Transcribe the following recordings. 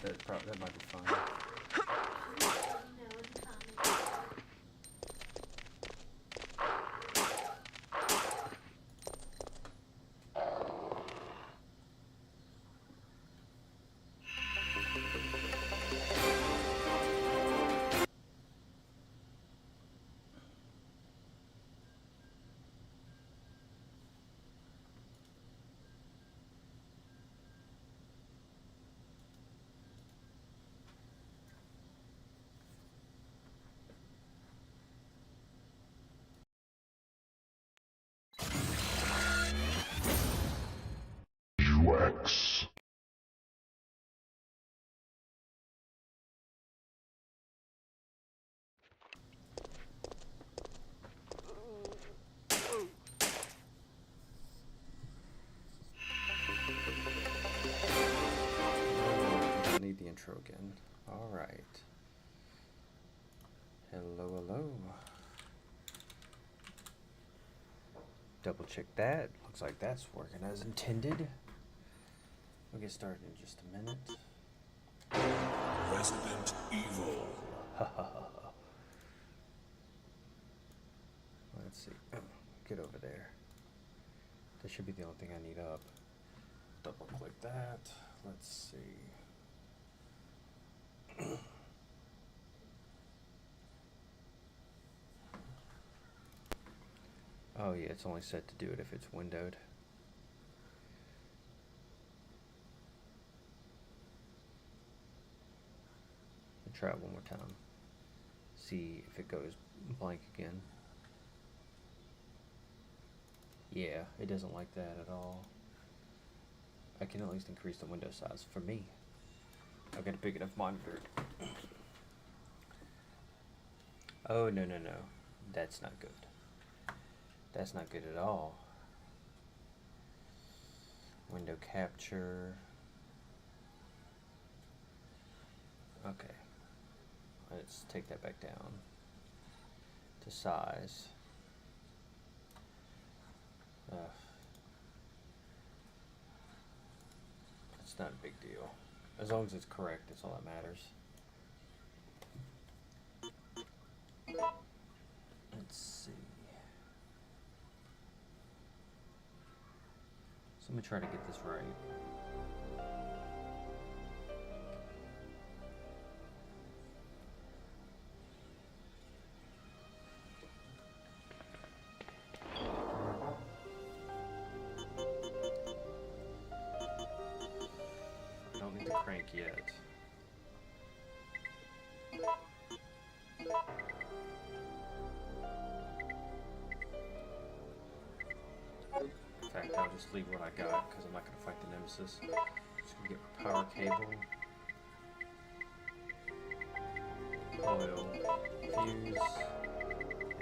that might be fine. UX. Need the intro again. All right. Hello, hello. Double check that. Looks like that's working as intended. We'll get started in just a minute. Resident Evil. Let's see. Oh, get over there. That should be the only thing I need up. Double click that. Let's see. Oh yeah, it's only set to do it if it's windowed. I'll try it one more time. See if it goes blank again. Yeah, it doesn't like that at all. I can at least increase the window size for me. I've got a big enough monitor. Oh, no, no, no. That's not good. That's not good at all. Window capture. Okay. Let's take that back down to size. It's not a big deal. As long as it's correct, that's all that matters. Let's see. So let me try to get this right. I don't need to crank yet. In fact, I'll just leave what I got because I'm not going to fight the Nemesis. Just going to get my power cable, oil, fuse,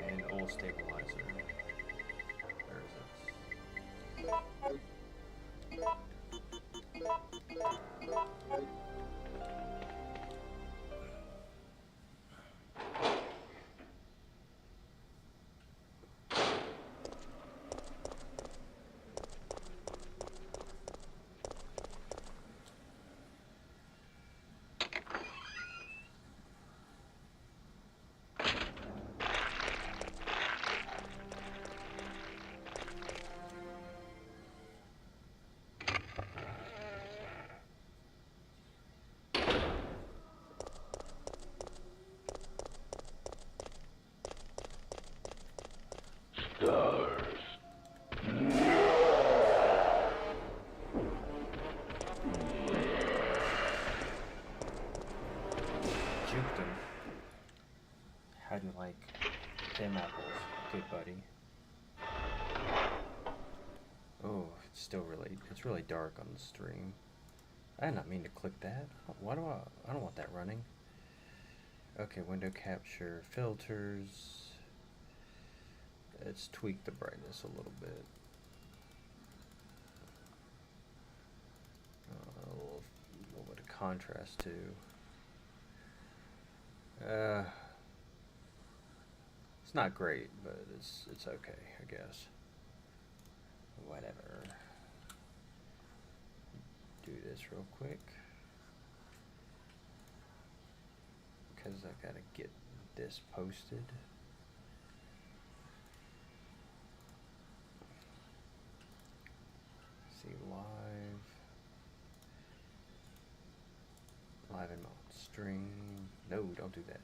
and oil stabilizer. Where is it? Juked him. How do you like them apples? Good buddy. Oh, it's really dark on the stream. I did not mean to click that. Why do I don't want that running. Okay, window capture, filters. Let's tweak the brightness a little bit. A little bit of contrast too. It's not great, but it's okay, I guess. Whatever. Do this real quick. because I gotta get this posted. See, live and mode stream. No, don't do that.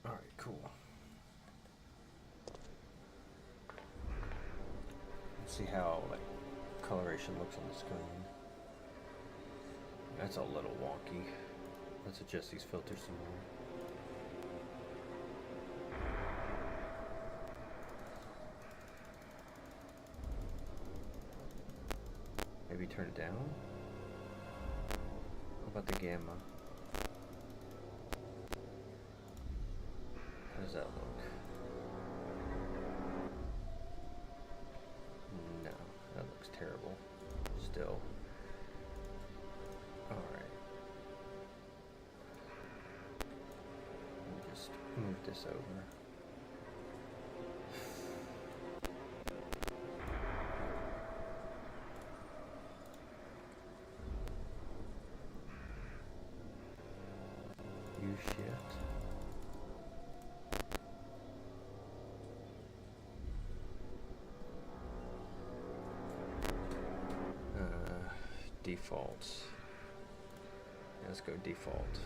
All right, cool. Let's see how like coloration looks on the screen. That's a little wonky. Let's adjust these filters some more. Maybe turn it down? How about the gamma? How does that look? No, that looks terrible. Still. Alright. Let me just move this over. You shit. Defaults. Yeah, let's go default.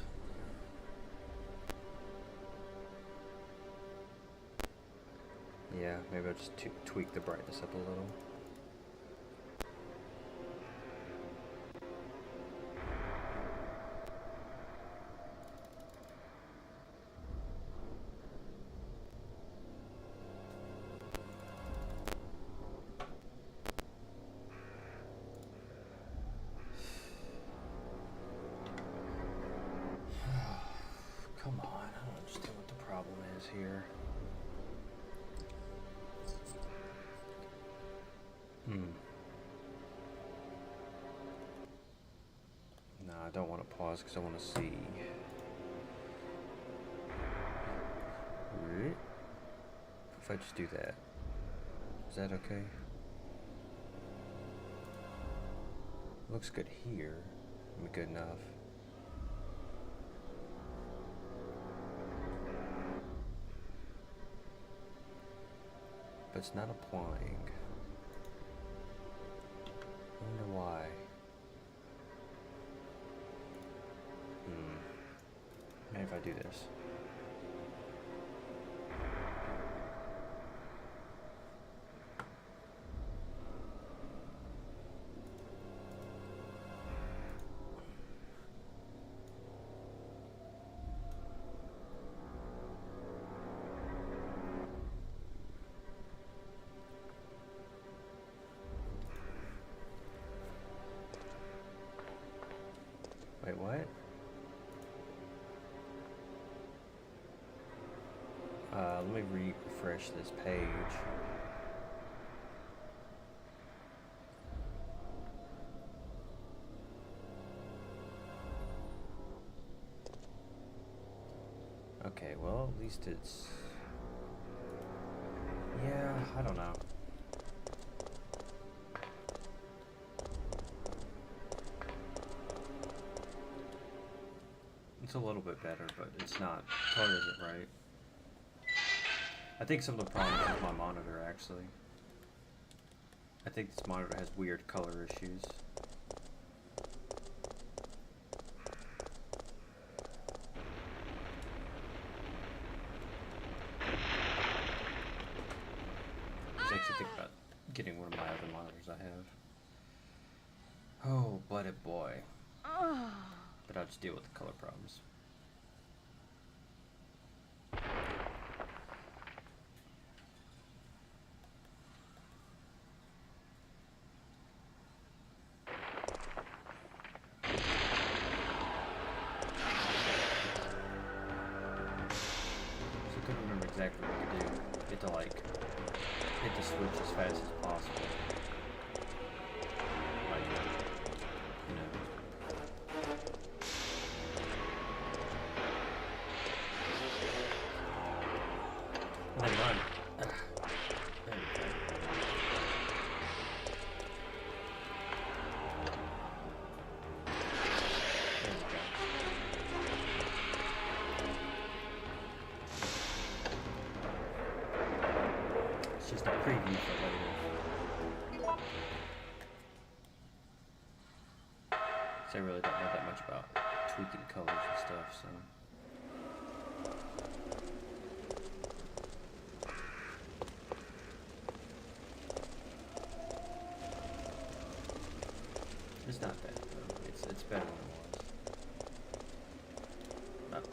Yeah, maybe I'll just tweak the brightness up a little. Come on, I don't understand what the problem is here. No, I don't want to pause because I want to see. If I just do that, is that okay? Looks good here. Good enough. But it's not applying. I wonder why. Maybe if I do this. Wait, what? Let me refresh this page. Okay, well, at least it's... Yeah, I don't know. It's a little bit better, but it's not. Color isn't right. I think some of the problems with my monitor, actually. I think this monitor has weird color issues. This makes me think about getting one of my other monitors I have. Oh, buddy boy. But I'll just deal with the color problems. So I couldn't remember exactly what to do. You have to like hit the switch as fast as possible. Like, you know. And And run. There we go. There we go. It's just a preview for later. So I really don't know that much about tweaking colors and stuff, so. It's not bad though. It's better than it was.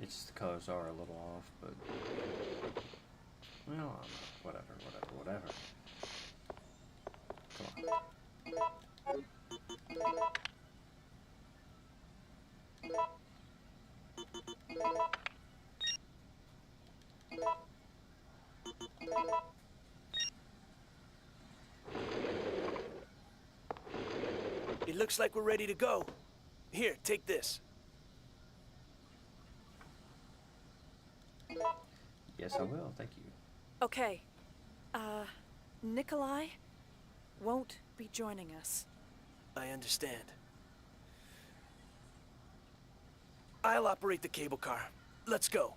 It's the colors are a little off, but well, whatever. Come on. It looks like we're ready to go. Here, take this. Yes, I will. Thank you. Okay. Nikolai won't be joining us. I understand. I'll operate the cable car. Let's go.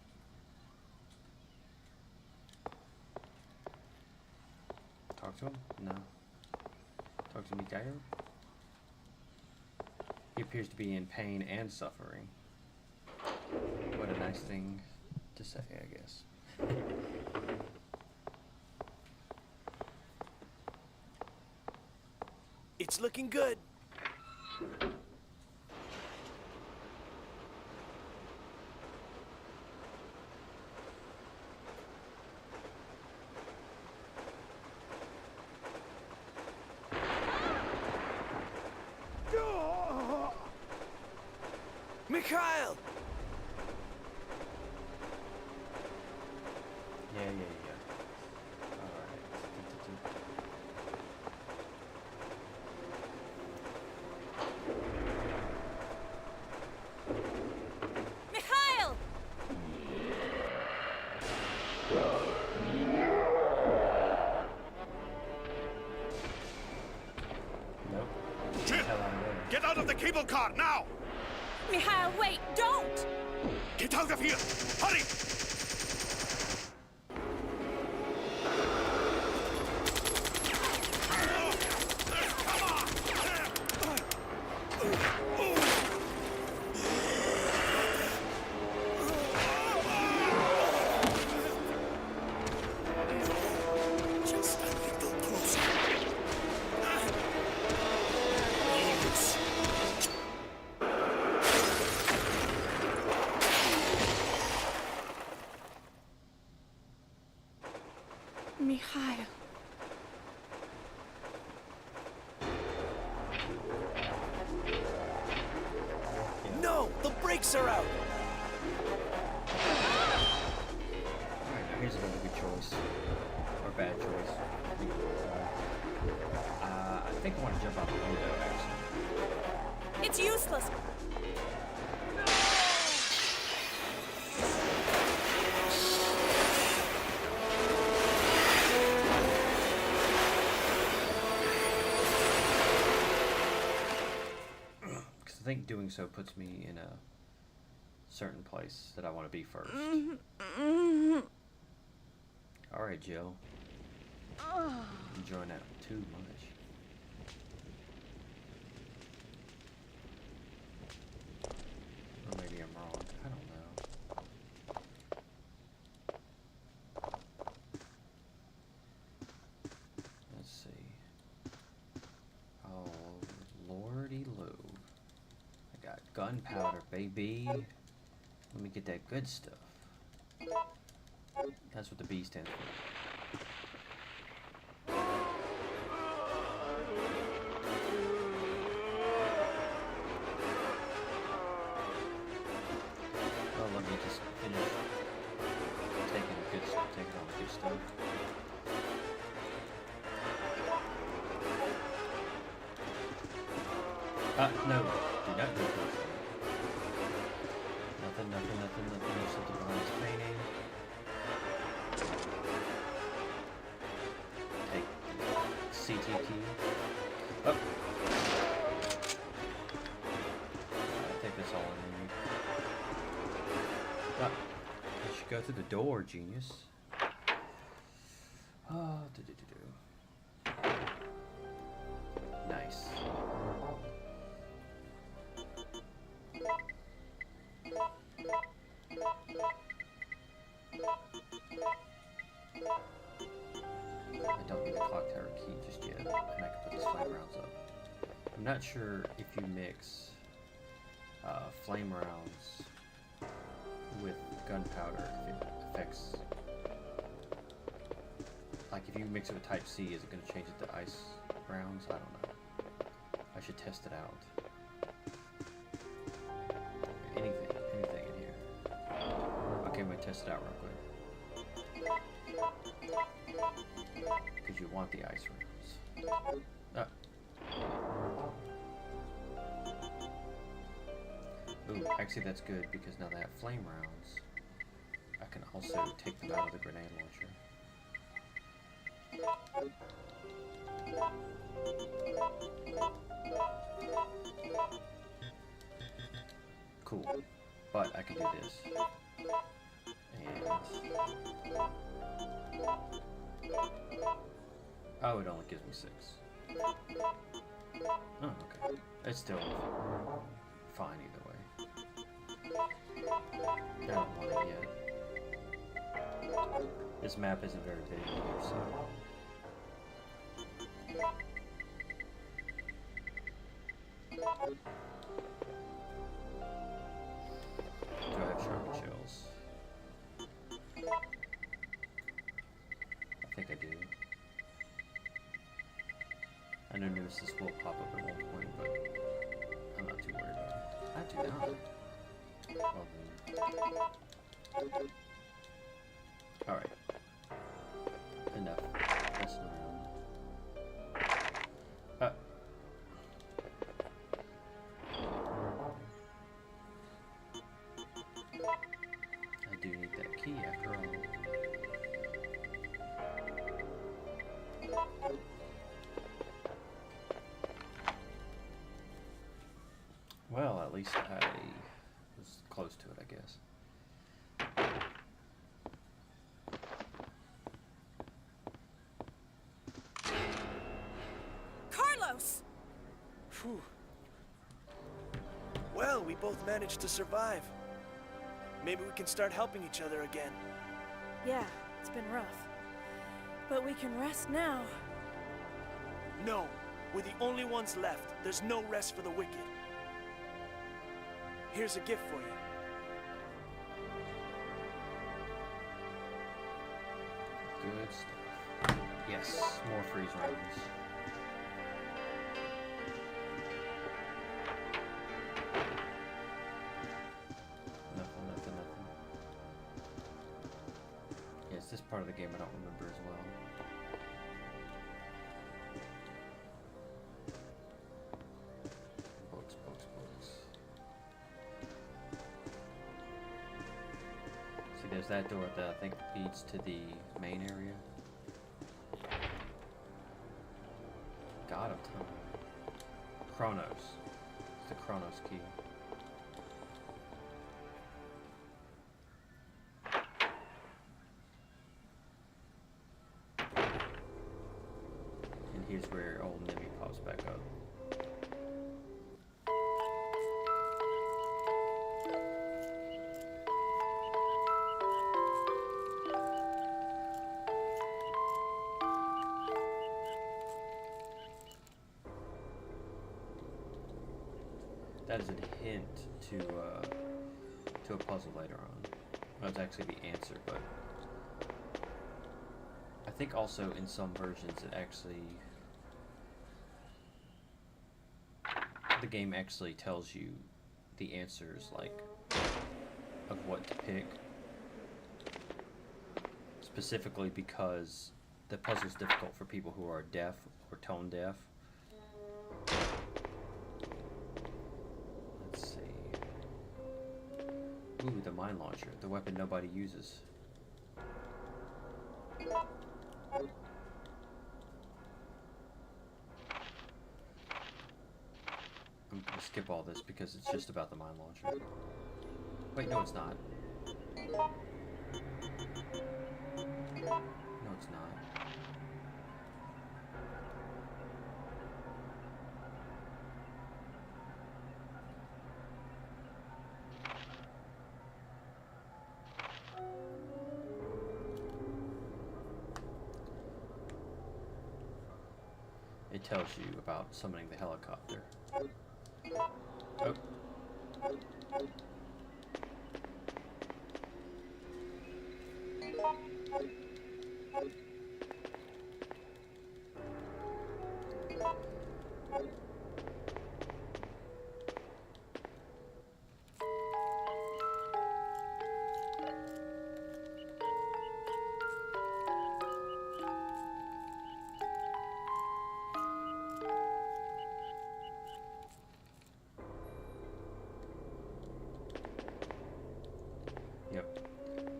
Talk to him? No. Talk to Mikhail? He appears to be in pain and suffering. What a nice thing to say, I guess. It's looking good. Mikhail! Yeah. Alright. Mikhail! Nope. Jim, Hell out of there. get out of the cable car now! Mikhail, wait! Don't! Get out of here! Hurry! Just a little closer. Mikhail. No, the brakes are out. Alright, now here's another good choice. Or bad choice. I think I want to jump out the window, actually. It's useless. Because I think doing so puts me in a certain place that I want to be first. Alright, Jill. Enjoying that too much. Or maybe I'm wrong. I don't know. Let's see. Oh, lordy loo. I got gunpowder, baby. Let me get that good stuff. That's what the B stands for. Oh, let me just finish taking all the good stuff. No, do not do this. Nothing. There's something behind this painting. Take CT key. Oh! I think that's all I need. Ah, you should go through the door, genius. Oh, nice. I don't need the clock tower key just yet, and I can put these flame rounds up. I'm not sure if you mix flame rounds with gunpowder, if it affects. Like if you mix it with Type C, is it going to change it to ice rounds? I don't know. I should test it out. Anything in here. Okay, I'm going to test it out real quick. Because you want the ice rounds. Ah. Ooh, actually that's good because now they have flame rounds. I can also take them out of the grenade launcher. Cool. But I can do this. And oh, it only gives me 6. Oh, okay. It's still fine either way. I don't want it yet. This map isn't very big either, so. Do I have sharp shells? I think I do. I know Nemesis will pop up at one point, but I'm not too worried about it. I do not. Well then. Alright. Enough messing around. I do need that key after all. Well, at least I was close to it, I guess. Carlos! Phew. Well, we both managed to survive. Maybe we can start helping each other again. Yeah, it's been rough. But we can rest now. No, we're the only ones left. There's no rest for the wicked. Here's a gift for you. Good stuff. Yes, more freeze rounds. Nothing. Yes, this part of the game I don't remember as well. Books. See, there's that door that I think leads to the main area. God of time. Chronos. It's the Chronos key. And here's where old Nemi pops back up. That is a hint to a puzzle later on. Well, it's actually the answer, but I think also in some versions it actually, the game actually tells you the answers, like, of what to pick, specifically because the puzzle's difficult for people who are deaf or tone deaf. Ooh, the mine launcher, the weapon nobody uses. I'm gonna skip all this because it's just about the mine launcher. Wait, no it's not. No it's not. It tells you about summoning the helicopter. Oh. Yep.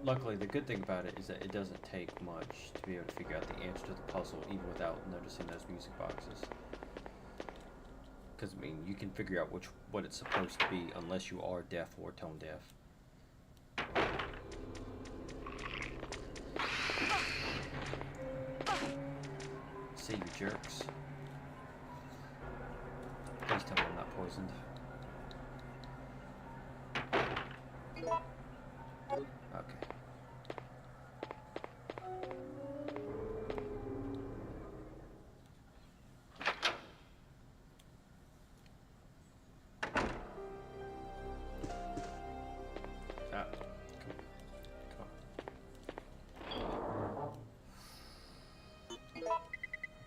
Luckily, the good thing about it is that it doesn't take much to be able to figure out the answer to the puzzle, even without noticing those music boxes. Because, I mean, you can figure out what it's supposed to be unless you are deaf or tone deaf. See, you jerks. Please tell me I'm not poisoned. Okay. Ah, come on.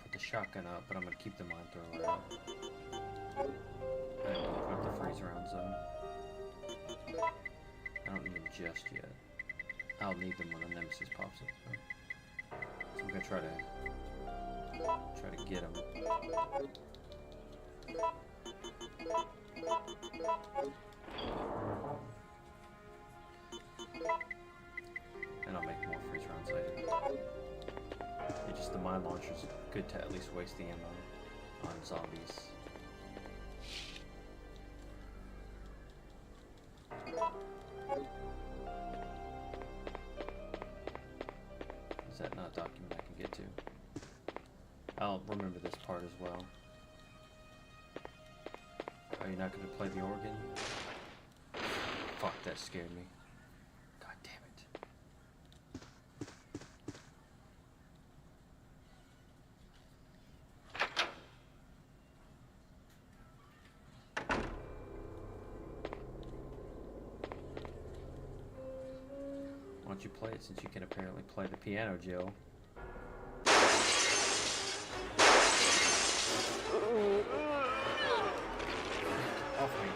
Put the shotgun up, but I'm gonna keep the mine thrower out. And open up the freeze round zone. I don't need them just yet. I'll need them when the Nemesis pops up though. So I'm gonna try to get them. And I'll make more freeze rounds later. It's just the mine launcher's good to at least waste the ammo on zombies. Is that not a document I can get to? I'll remember this part as well. Are you not going to play the organ? Fuck, that scared me. God damn it. Why don't you play it since you can apparently play the piano, Jill? Off me.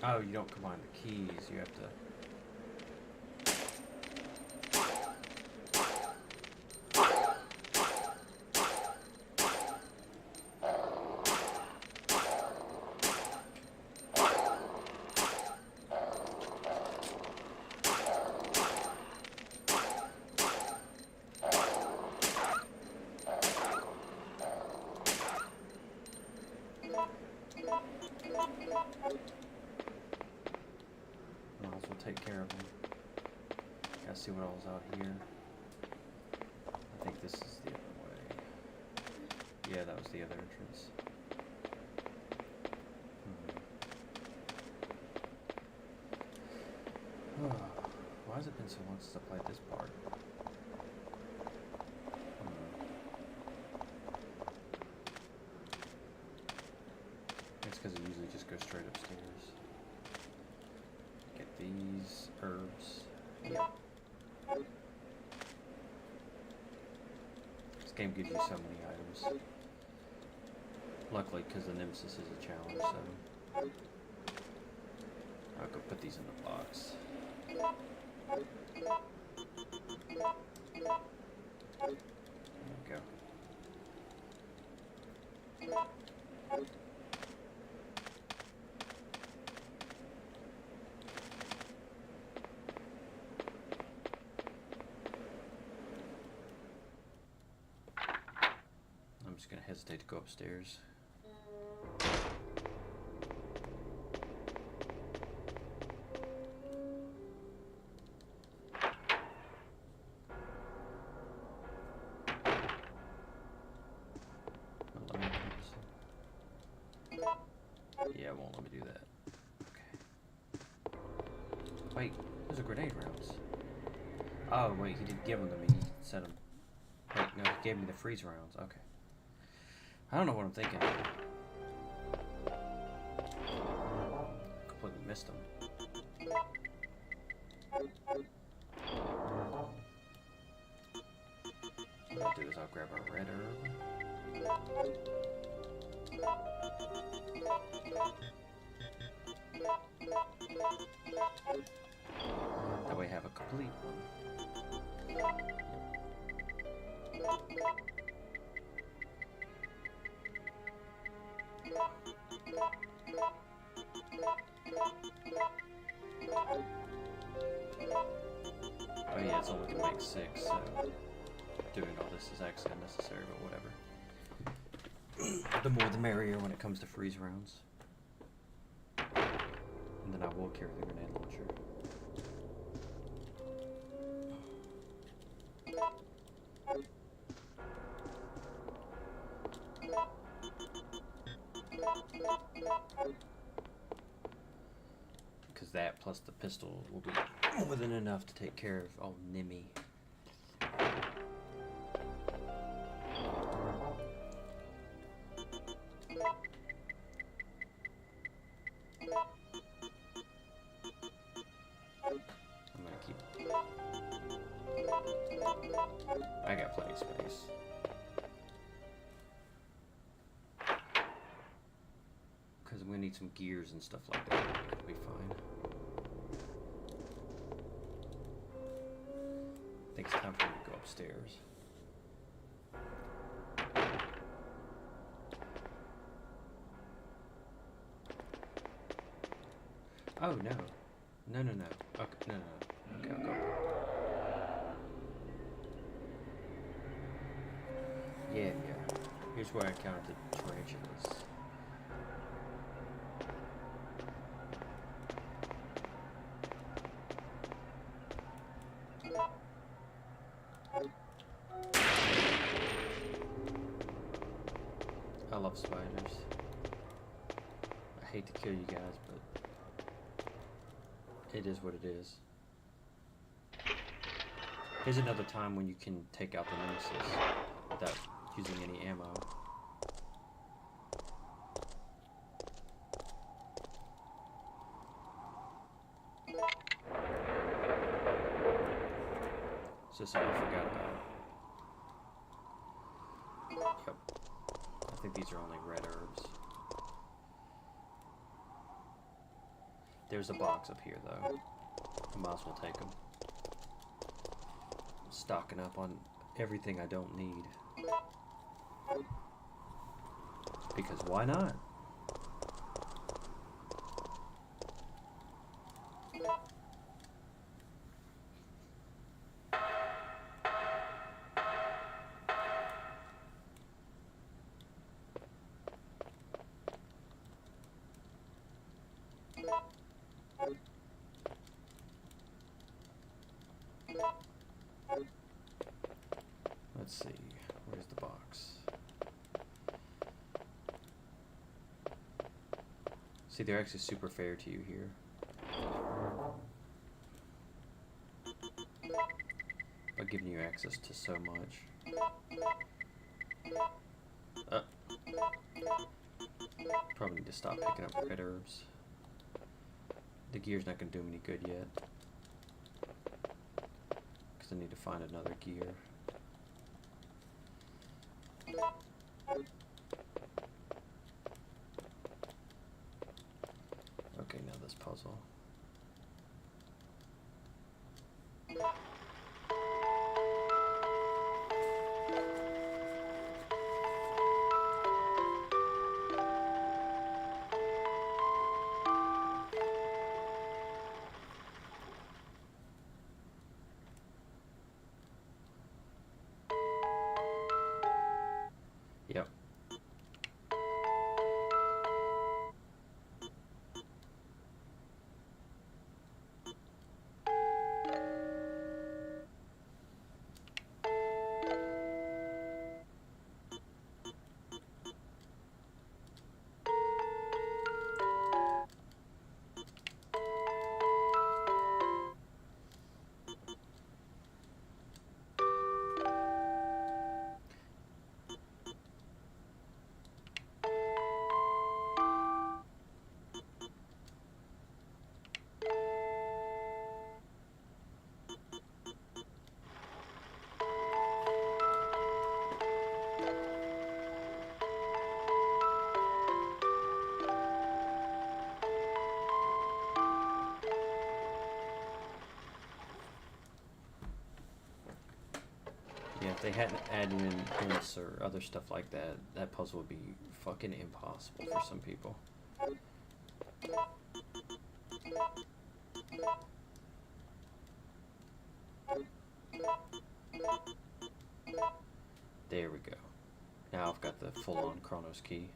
Oh, you don't combine the keys, you have to... Might as well take care of them. Gotta see what all's out here. I think this is the other way. Yeah, that was the other entrance. Why has it been so long since I played this part? It's because it usually just goes go straight upstairs. Get these herbs. Yep. This game gives you so many items. Luckily, because the Nemesis is a challenge, so I'll go put these in the box. There we go. I'm just gonna hesitate to go upstairs. Yeah, it won't let me do that. Okay. Wait, those are grenade rounds. Oh, wait, he didn't give them to me. He set them. Wait, no, he gave me the freeze rounds. Okay. I don't know what I'm thinking. Completely missed them. What I'll do is I'll grab a red herb. That way I have a complete one. Oh yeah, it's only to make 6, so doing all this is actually unnecessary, but whatever. The more the merrier when it comes to freeze rounds. And then I will carry the grenade launcher. Because that plus the pistol will be more than enough to take care of all Nimmy. I got plenty of space. Because we need some gears and stuff like that. It'll be fine. I think it's time for me to go upstairs. Oh, no. No, no, no. Okay, no, no, no. Okay, I'll go. Yeah, yeah. Here's where I counted the tarantulas. I love spiders. I hate to kill you guys, but it is what it is. Here's another time when you can take out the Nemesis without using any ammo. It's just something I forgot about. Yep. I think these are only red herbs. There's a box up here, though. I might as well take them. I'm stocking up on everything I don't need. Because why not? Let's see, where's the box? See, they're actually super fair to you here. By giving you access to so much. Probably need to stop picking up red herbs. The gear's not going to do me any good yet. Because I need to find another gear. Okay, now this puzzle. Yep. Yeah, if they hadn't added in hints or other stuff like that, that puzzle would be fucking impossible for some people. There we go. Now I've got the full-on Chronos key.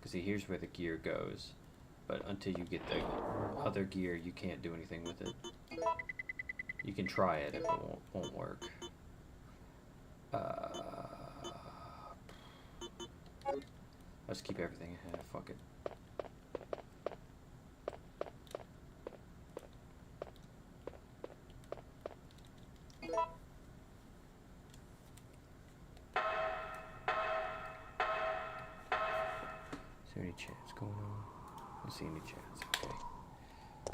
See, here's where the gear goes, but until you get the other gear, you can't do anything with it. You can try it, but it won't work. Let's keep everything ahead. Fuck it. Is there any chats going on? I don't see any chats. Okay.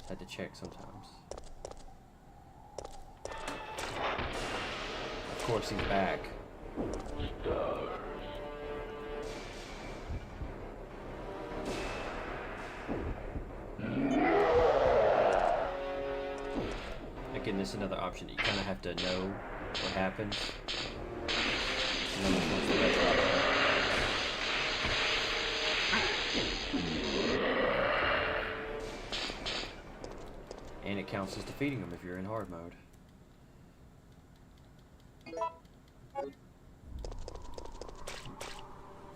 Had to check sometimes. Of course he's back. Again, this is another option. You kind of have to know what happens. And then this one's the better option. And it counts as defeating them if you're in hard mode.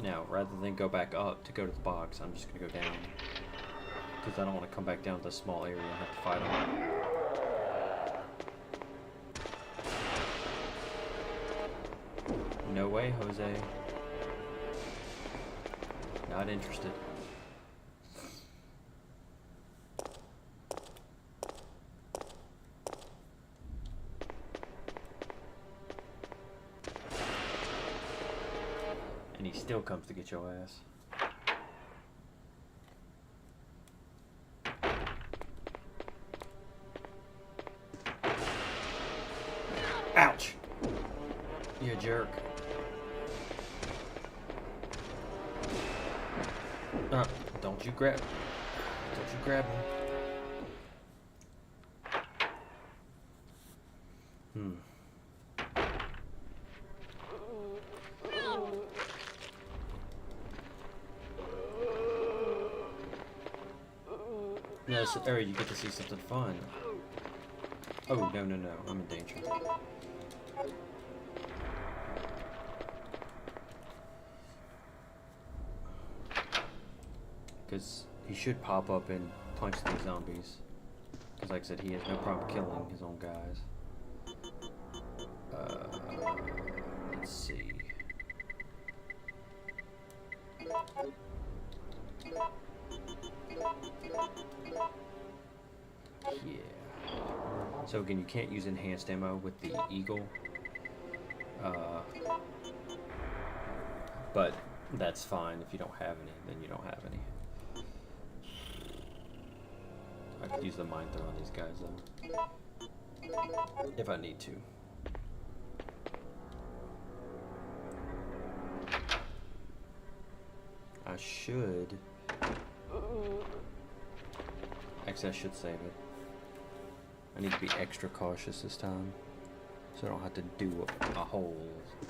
Now, rather than go back up to go to the box, I'm just going to go down. Because I don't want to come back down to this small area and have to fight them. No way, Jose. Not interested. And he still comes to get your ass. Ouch! You jerk. Don't you grab me. No, this area you get to see something fun. Oh, no, I'm in danger. Because he should pop up and punch these zombies. Because like I said, he has no problem killing his own guys. Let's see. Yeah. So again, you can't use enhanced ammo with the Eagle. But that's fine. If you don't have any, then you don't have any. I could use the mine throw on these guys though, if I need to. I should. Actually, I should save it. I need to be extra cautious this time, so I don't have to do a whole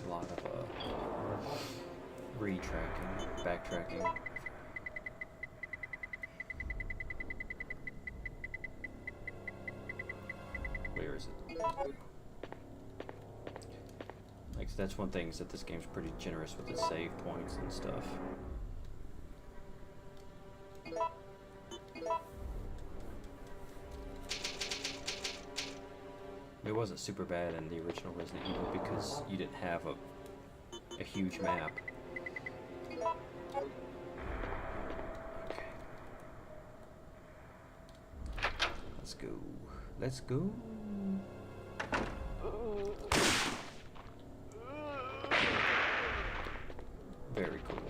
lot of retracking, backtracking. Where is it? Like, that's one thing, is that this game's pretty generous with its save points and stuff. It wasn't super bad in the original Resident Evil because you didn't have a huge map. Okay. Let's go. Let's go. Very cool.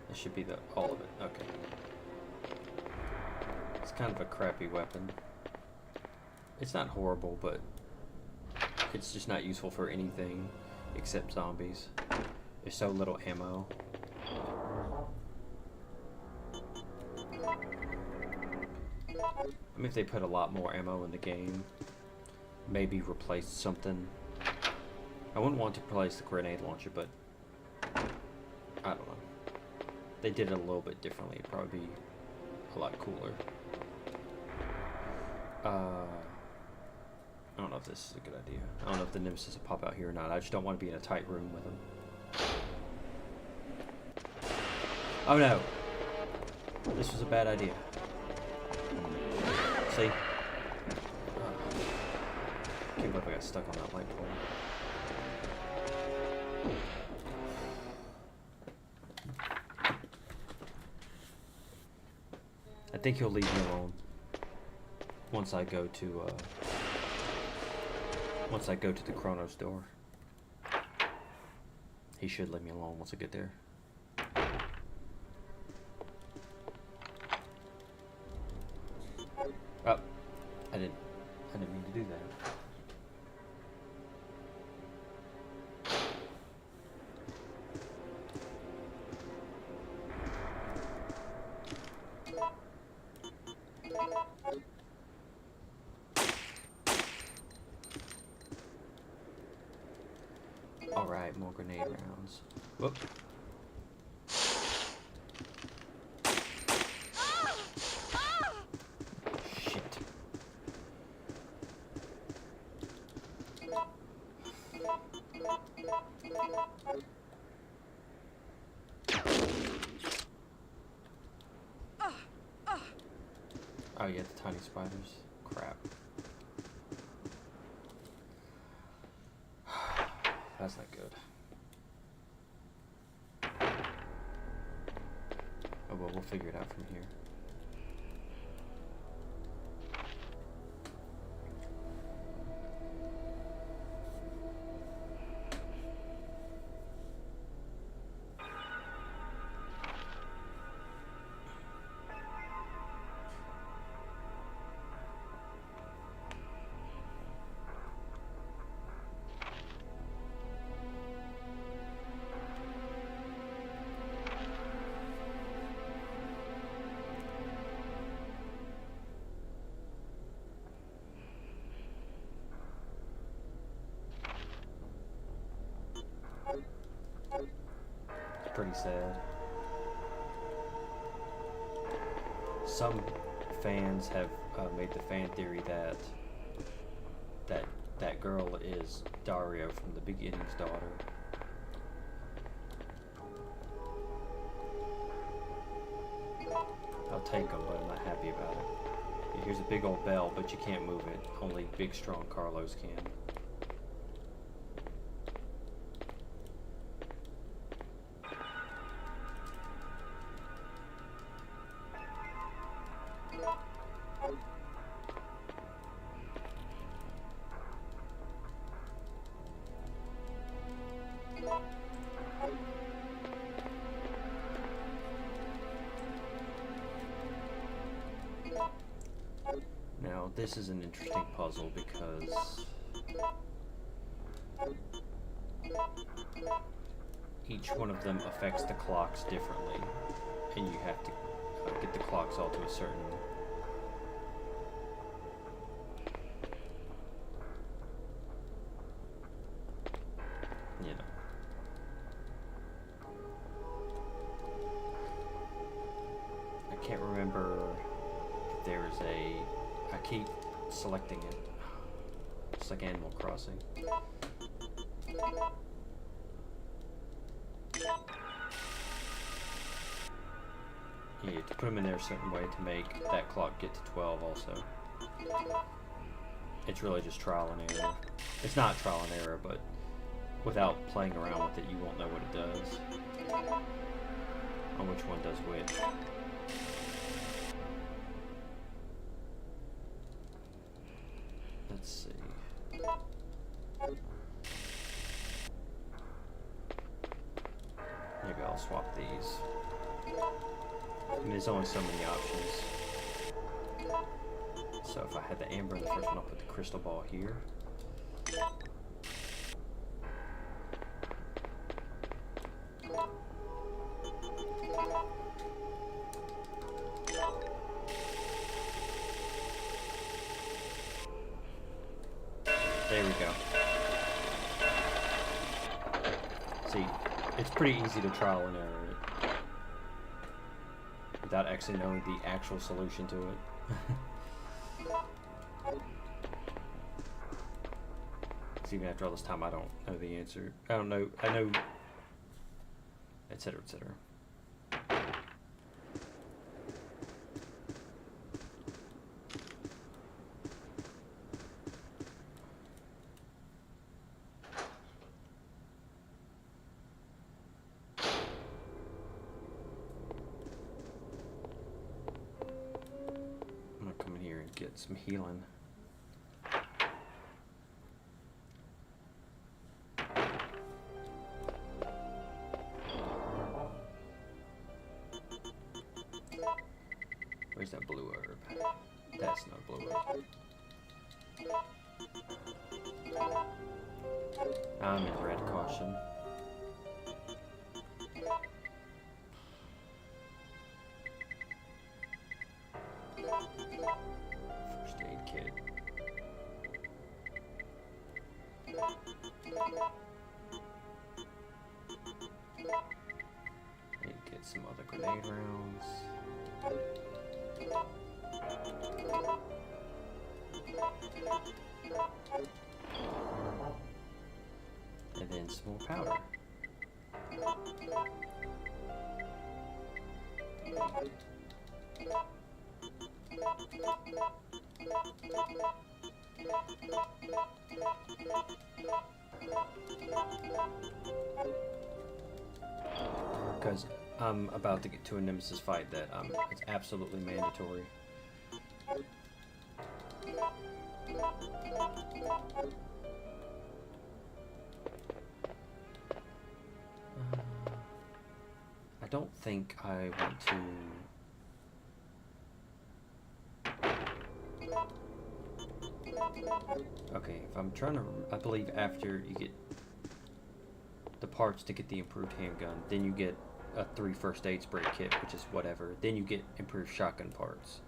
That should be all of it. Okay. It's kind of a crappy weapon. It's not horrible, but it's just not useful for anything except zombies. There's so little ammo. I mean, if they put a lot more ammo in the game, maybe replace something. I wouldn't want to replace the grenade launcher, but I don't know. They did it a little bit differently. It'd probably be a lot cooler. I don't know if this is a good idea. I don't know if the Nemesis will pop out here or not. I just don't want to be in a tight room with him. Oh no! This was a bad idea. See? Can't believe I got stuck on that light pole. I think he'll leave me alone once I go to the Chronos door. He should leave me alone once I get there. Oh, I didn't mean to do that. Alright, more grenade rounds. Whoop. Shit. Oh yeah, the tiny spiders. Crap. That's not good. Oh well, we'll figure it out from here. Pretty sad. Some fans have made the fan theory that girl is Dario from the beginning's daughter. I'll take them, but I'm not happy about it. here's a big old bell, but you can't move it. Only big, strong Carlos can. Now, this is an interesting puzzle because each one of them affects the clocks differently, and you have to get the clocks all to a certain I can't remember if there's I keep selecting it. It's like Animal Crossing. You have to put them in there a certain way to make that clock get to 12 also. It's really just trial and error. It's not trial and error, but without playing around with it, you won't know what it does. On which one does which. Let's see. Maybe I'll swap these. I mean, there's only so many options. So if I had the amber in the first one, I'll put the crystal ball here. There we go. See, it's pretty easy to trial and error it without actually knowing the actual solution to it. So even after all this time, I don't know the answer. I don't know. I know, etc., etc. Get some healing. Where's that blue herb? That's not blue herb. I'm in red caution. First aid kit. Need to get some other grenade rounds. And then some more powder. Because I'm about to get to a Nemesis fight that it's absolutely mandatory. I don't think I want to. Okay, if I'm trying to, I believe after you get the parts to get the improved handgun, then you get a 3 first aid spray kit, which is whatever. Then you get improved shotgun parts,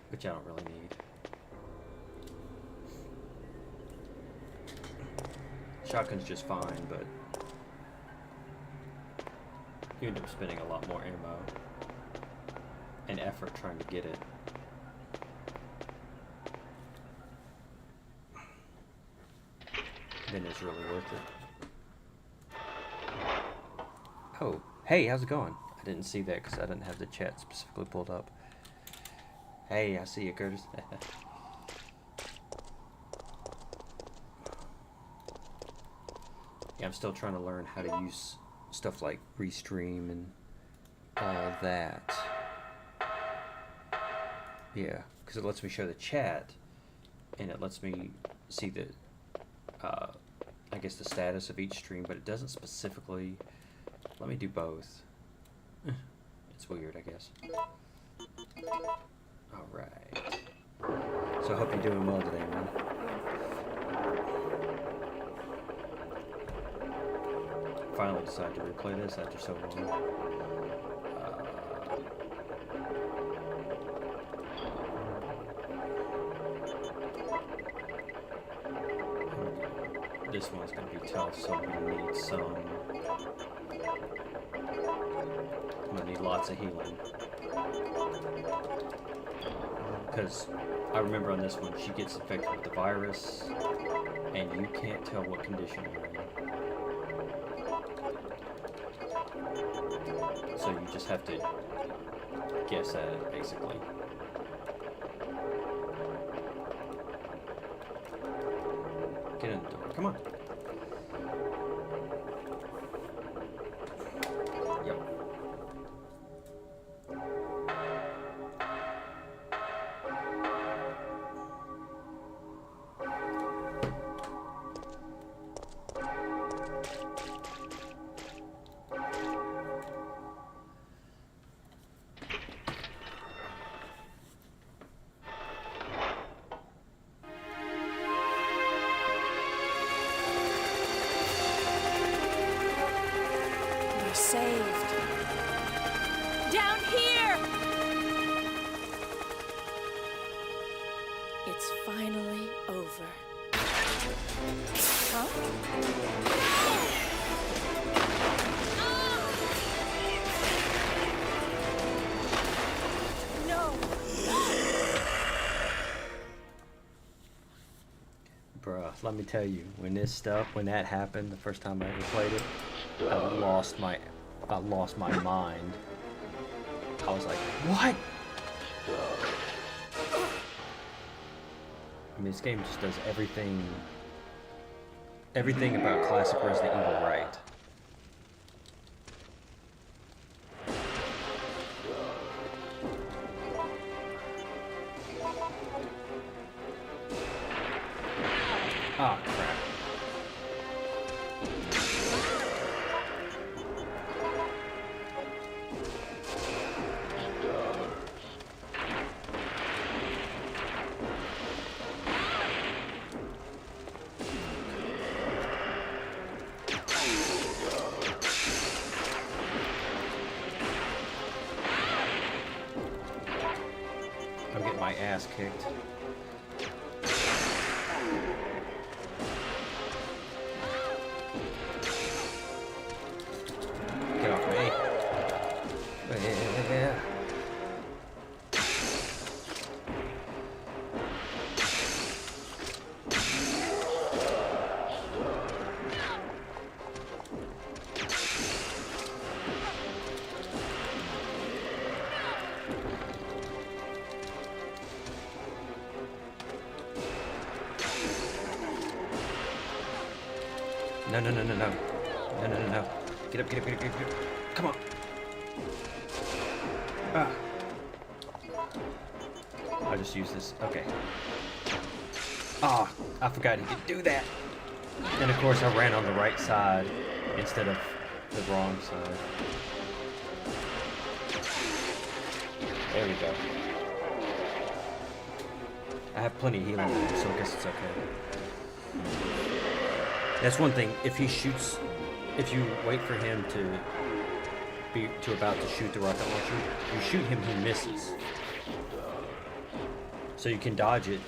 which I don't really need. Shotgun's just fine, but you end up spending a lot more ammo and effort trying to get it. Then it's really worth it. Oh, hey, how's it going? I didn't see that because I didn't have the chat specifically pulled up. Hey, I see you, Curtis. Yeah, I'm still trying to learn how to use stuff like Restream and all that. Yeah, because it lets me show the chat, and it lets me see the, I guess the status of each stream, but it doesn't specifically let me do both. It's weird, I guess. Alright. So I hope you're doing well today, man. Finally decided to replay this after so long. This one's going to be tough, so I'm going to need some... I'm going to need lots of healing. Because I remember on this one, she gets infected with the virus, and you can't tell what condition you're in. So you just have to guess at it, basically. Get in the door. Come on. Yep. Saved. Down here! It's finally over. Huh? No! Bruh, let me tell you, when that happened the first time I ever played it, I lost my mind. I was like, what? I mean, this game just does everything about classic Resident Evil right. Ah, crap. I'm getting my ass kicked. Get off me. Yeah. No. No. Get up. Come on. Ah. I'll just use this. Okay. Ah, I forgot he could do that. And of course I ran on the right side instead of the wrong side. There we go. I have plenty of healing, so I guess it's okay. That's one thing. If you wait for him to about to shoot the rocket launcher, you shoot him, he misses. So you can dodge it.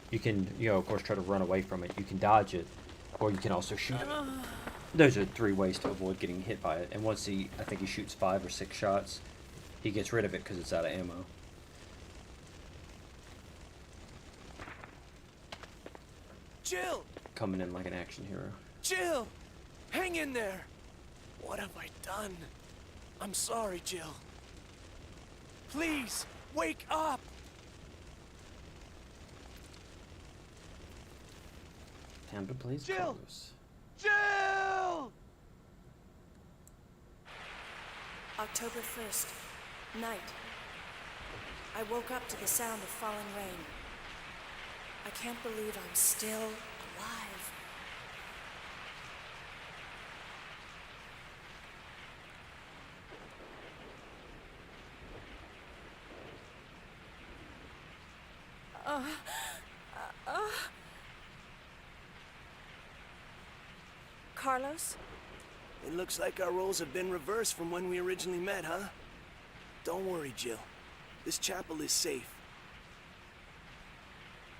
You can, of course, try to run away from it. You can dodge it, or you can also shoot it. Those are 3 ways to avoid getting hit by it. And once I think he shoots 5 or 6 shots, he gets rid of it because it's out of ammo. Jill! Coming in like an action hero. Jill! Hang in there! What have I done? I'm sorry, Jill. Please, wake up! Time to play Jill! Carlos. Jill! October 1st, night. I woke up to the sound of falling rain. I can't believe I'm still alive. Carlos? It looks like our roles have been reversed from when we originally met, huh? Don't worry, Jill. This chapel is safe.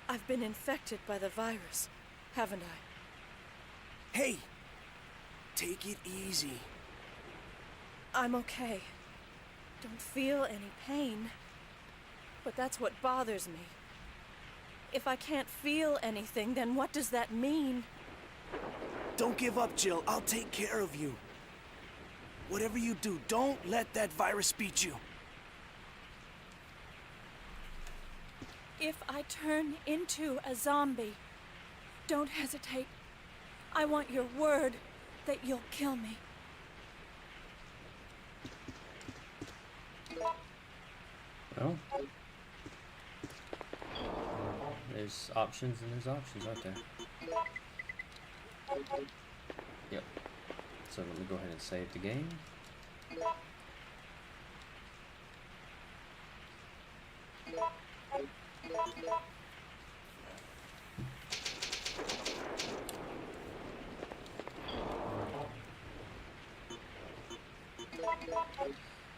I've been infected by the virus, haven't I? Hey! Take it easy. I'm okay. Don't feel any pain. But that's what bothers me. If I can't feel anything, then what does that mean? Don't give up, Jill. I'll take care of you. Whatever you do, don't let that virus beat you. If I turn into a zombie, don't hesitate. I want your word that you'll kill me. Well, there's options and there's options, aren't there? Yep. So let me go ahead and save the game.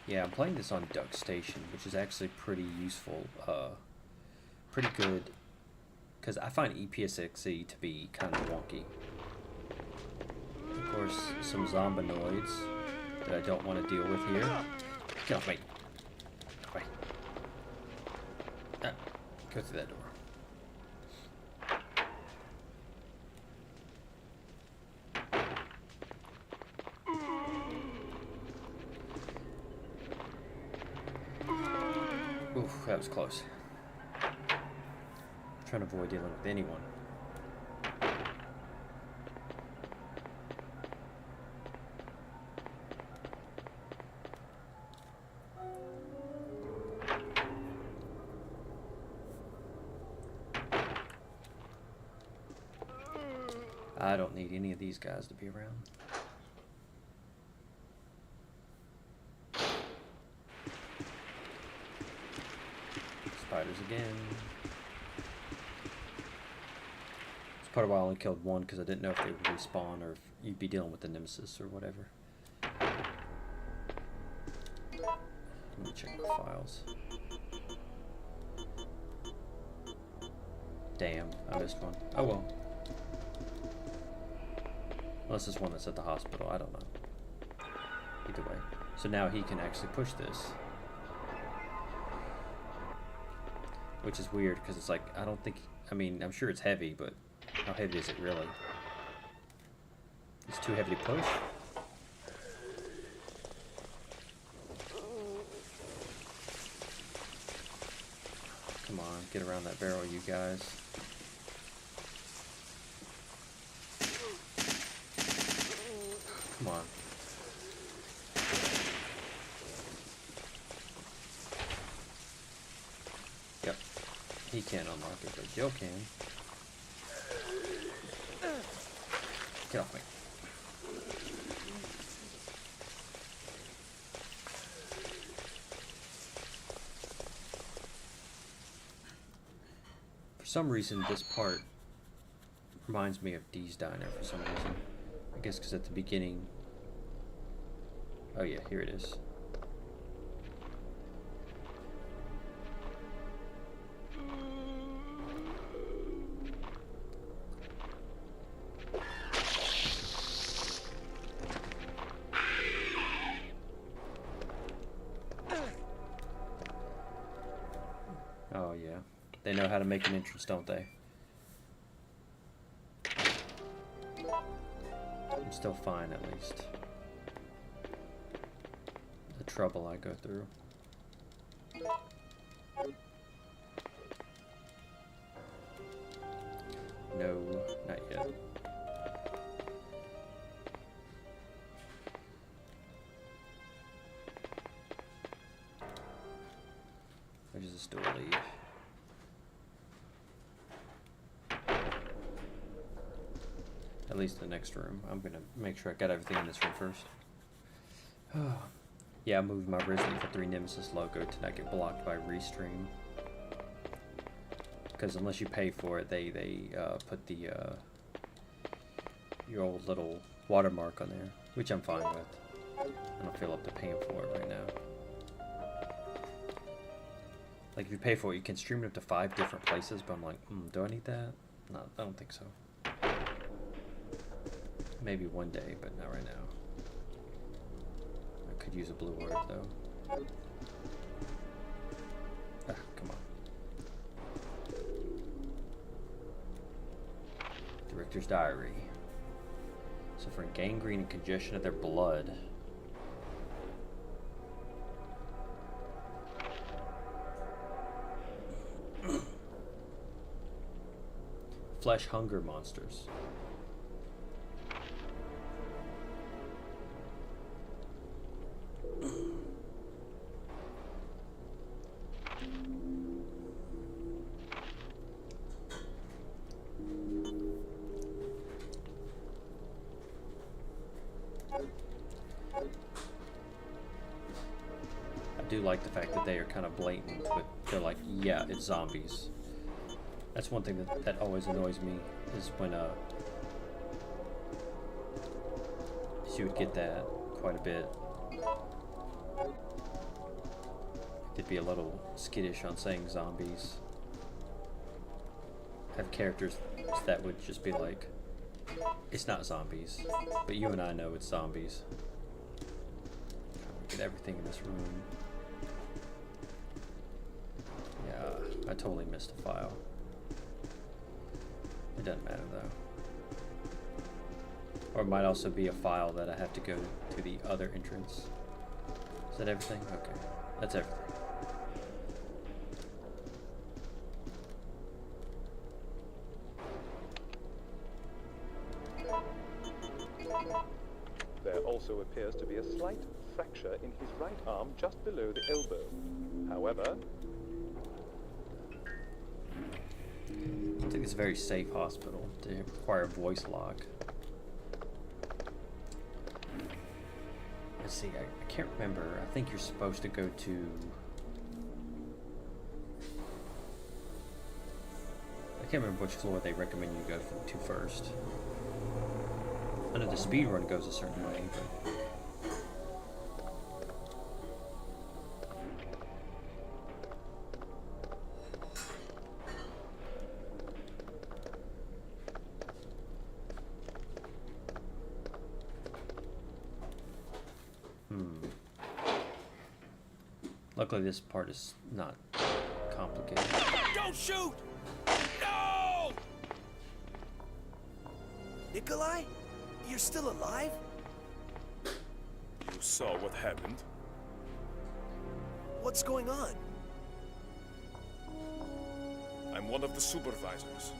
Yeah, I'm playing this on Duck Station, which is actually pretty useful, pretty good, because I find EPSXE to be kind of wonky. Of course, some zombinoids that I don't want to deal with here. Get off me! Away. Ah, go through that door. Oof, that was close. I'm trying to avoid dealing with anyone. I don't need any of these guys to be around. Spiders again. It's part of why I only killed one, because I didn't know if they would respawn or if you'd be dealing with the Nemesis or whatever. Let me check my files. Damn, I missed one. Oh well. Unless it's one that's at the hospital, I don't know. Either way. So now he can actually push this. Which is weird, because it's like, I don't think, I mean, I'm sure it's heavy, but how heavy is it really? It's too heavy to push? Come on, get around that barrel, you guys. Come on. Yep. He can't unlock it, but Jill can. Get off me. For some reason, this part reminds me of Dee's Diner for some reason. I guess because at the beginning... Oh yeah, here it is. Oh yeah. They know how to make an entrance, don't they? I'm still fine, at least. trouble I go through. No, not yet. Where does this door lead? At least the next room. I'm gonna make sure I got everything in this room first. Yeah, I moved my Resident Evil 3 Nemesis logo to not get blocked by Restream. Because unless you pay for it, they put the your old little watermark on there, which I'm fine with. I don't feel up to paying for it right now. Like if you pay for it, you can stream it up to 5 different places, but I'm like, do I need that? No, I don't think so. Maybe one day, but not right now. I could use a blue orb though. Ah, come on. Director's diary. Suffering gangrene and congestion of their blood. Flesh hunger monsters. I do like the fact that they are kind of blatant with, they're like, yeah, it's zombies. That's one thing that always annoys me, is when you would get that quite a bit. They'd be a little skittish on saying zombies. Have characters that would just be like, it's not zombies, but you and I know it's zombies. Get everything in this room. Yeah, I totally missed a file. It doesn't matter though. Or it might also be a file that I have to go to the other entrance. Is that everything? Okay, that's everything. There also appears to be a slight fracture in his right arm just below the elbow. However, I think it's a very safe hospital to require a voice lock. Let's see, I can't remember. I think you're supposed to go to... I can't remember which floor they recommend you go to first. I know the speed run goes a certain way, but... Luckily this part is not complicated. Don't shoot! No! Nikolai? You're still alive? You saw what happened? What's going on? I'm one of the supervisors.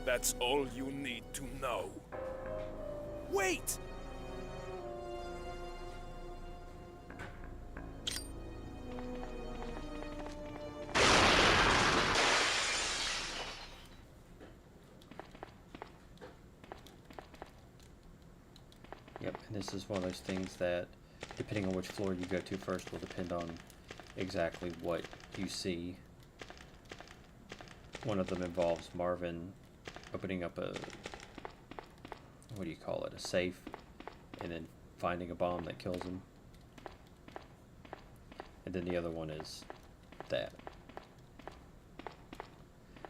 That's all you need to know. Wait! Yep, and this is one of those things that, depending on which floor you go to first, will depend on exactly what you see. One of them involves Marvin opening up a, what do you call it, a safe, and then finding a bomb that kills him. And then the other one is that.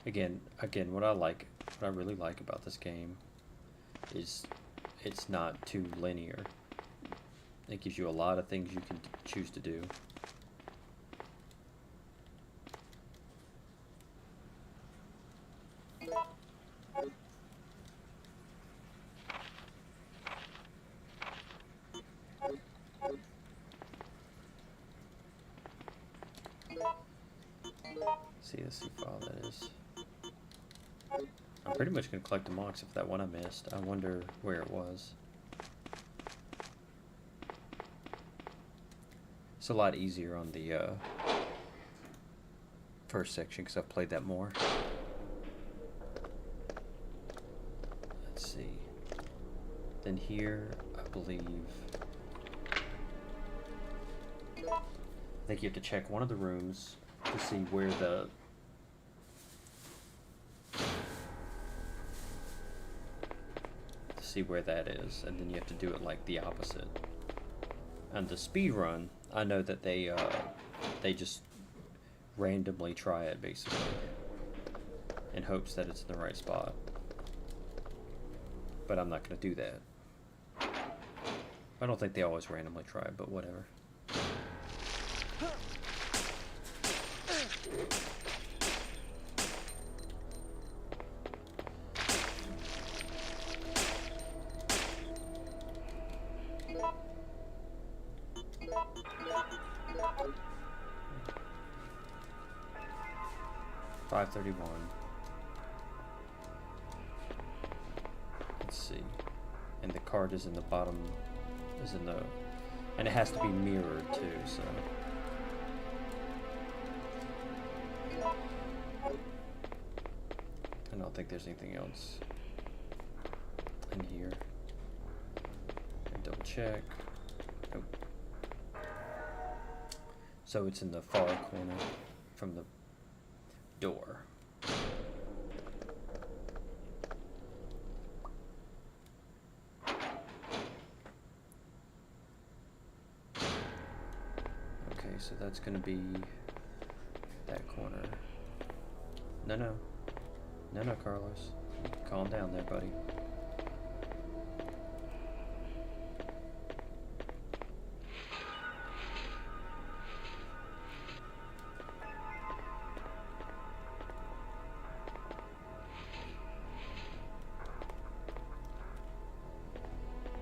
Again, what I really like about this game is it's not too linear. It gives you a lot of things you can choose to do. legacy file that is. I'm pretty much gonna collect the mox if that one I missed. I wonder where it was. It's a lot easier on the first section because I've played that more. Let's see. Then here, I believe. I think you have to check one of the rooms to see where the that is, and then you have to do it like the opposite. And the speed run, I know that they just randomly try it basically in hopes that it's in the right spot. But I'm not gonna do that. I don't think they always randomly try it, but whatever. Let's see. And the card is in the bottom, and it has to be mirrored too, so. I don't think there's anything else in here. And double check. Nope. So it's in the far corner from the door. Okay, so that's gonna be that corner. No, Carlos. Calm down there, buddy.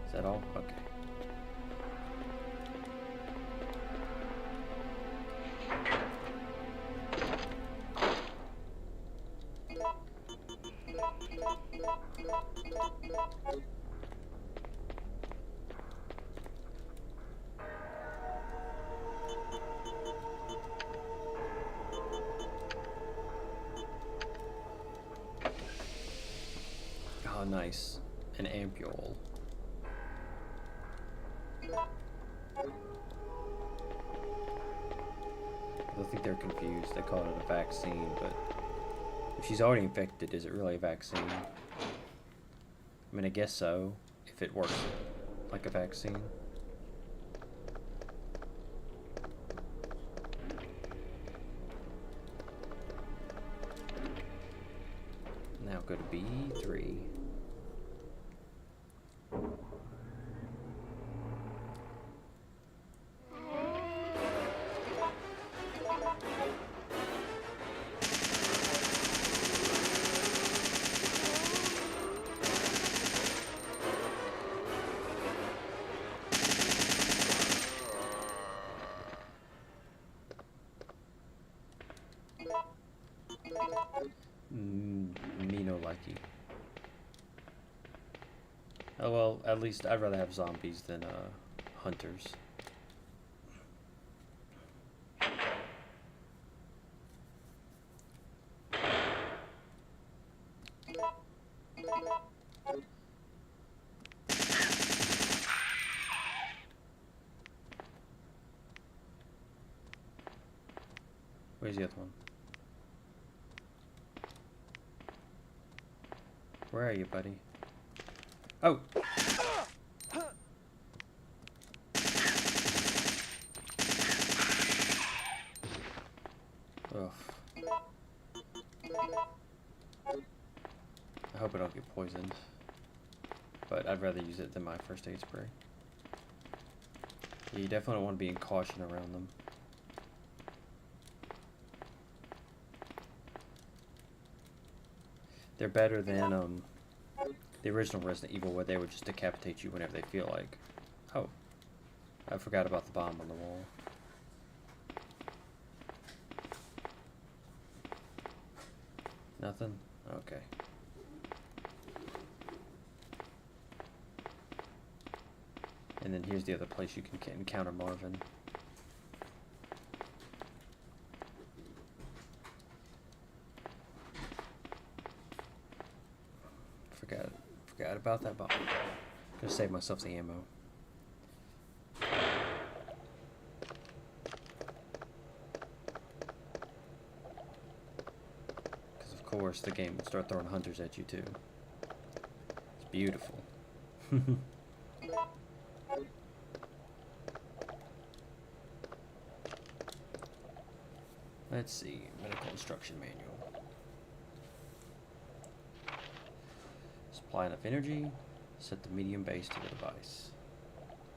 Is that all? Okay. Oh, nice. An ampule. I think they're confused. They call it a vaccine, but if she's already infected, is it really a vaccine? I mean, I guess so, if it works like a vaccine. Now go to B3. Me no likey. Oh well, at least I'd rather have zombies than hunters. Where's the other one? Where are you, buddy? Oh! Ugh. I hope I don't get poisoned. But I'd rather use it than my first aid spray. Yeah, you definitely don't want to be in caution around them. They're better than the original Resident Evil, where they would just decapitate you whenever they feel like. Oh, I forgot about the bomb on the wall. Nothing? Okay. And then here's the other place you can encounter Marvin. Forgot about that bomb. Gonna save myself the ammo. Because of course the game will start throwing hunters at you too. It's beautiful. Let's see, medical instruction manual. Supply enough energy, set the medium base to the device.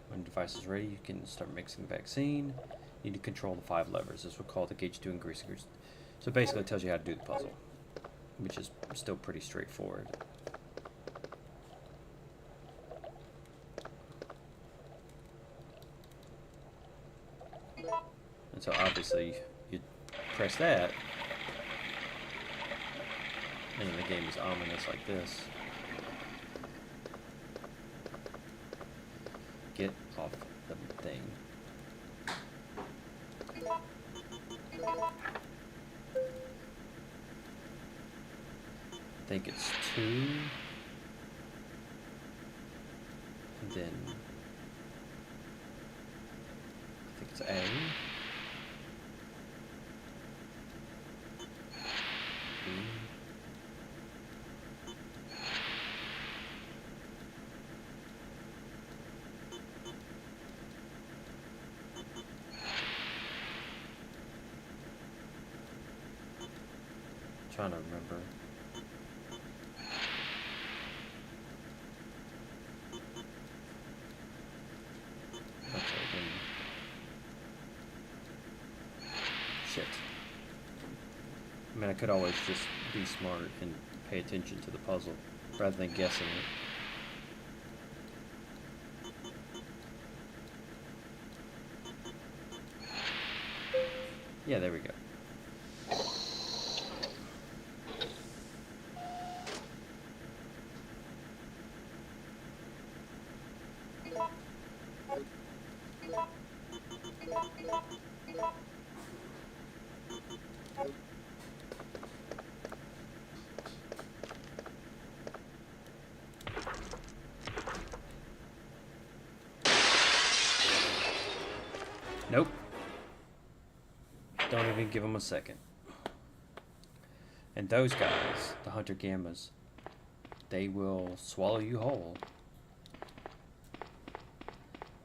When the device is ready, you can start mixing the vaccine. You need to control the 5 levers. This will call the gauge 2 increasing. So basically it tells you how to do the puzzle, which is still pretty straightforward. And so obviously you press that, and then the game is ominous like this. Get off the thing. I think it's 2. And then I think it's A. B. Trying to remember. Okay, then. Shit. I mean, I could always just be smart and pay attention to the puzzle rather than guessing it. Yeah, there we go. Nope. Don't even give them a second. And those guys, the Hunter Gammas, they will swallow you whole.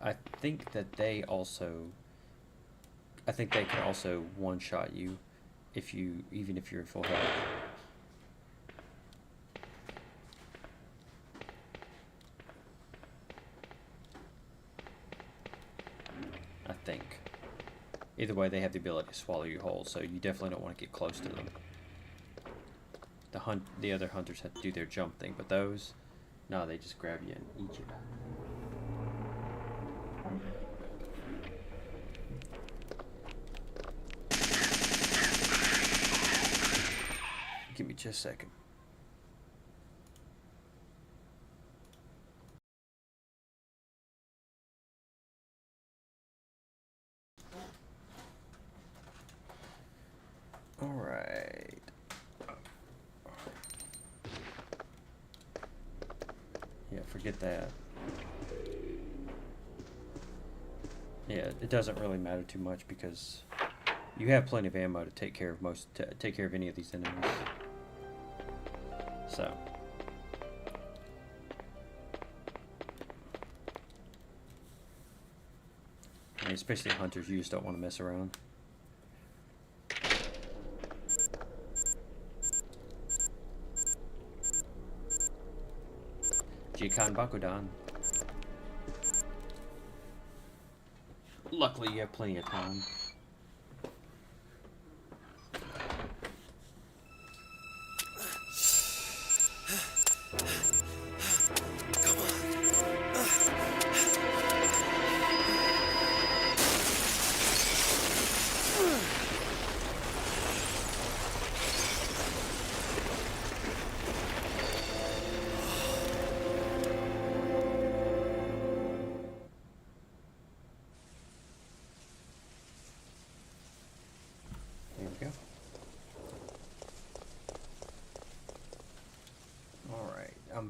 I think that they also, I think they can also one-shot you if you, even if you're in full health. I think. Either way, they have the ability to swallow you whole, so you definitely don't want to get close to them. The other hunters have to do their jump thing, but those, no, they just grab you and eat you. Give me just a second. All right. Yeah, forget that. Yeah, it doesn't really matter too much because you have plenty of ammo to take care of any of these enemies. So. I mean, especially hunters, you just don't want to mess around. Jikan Bakudan. Luckily, you have plenty of time.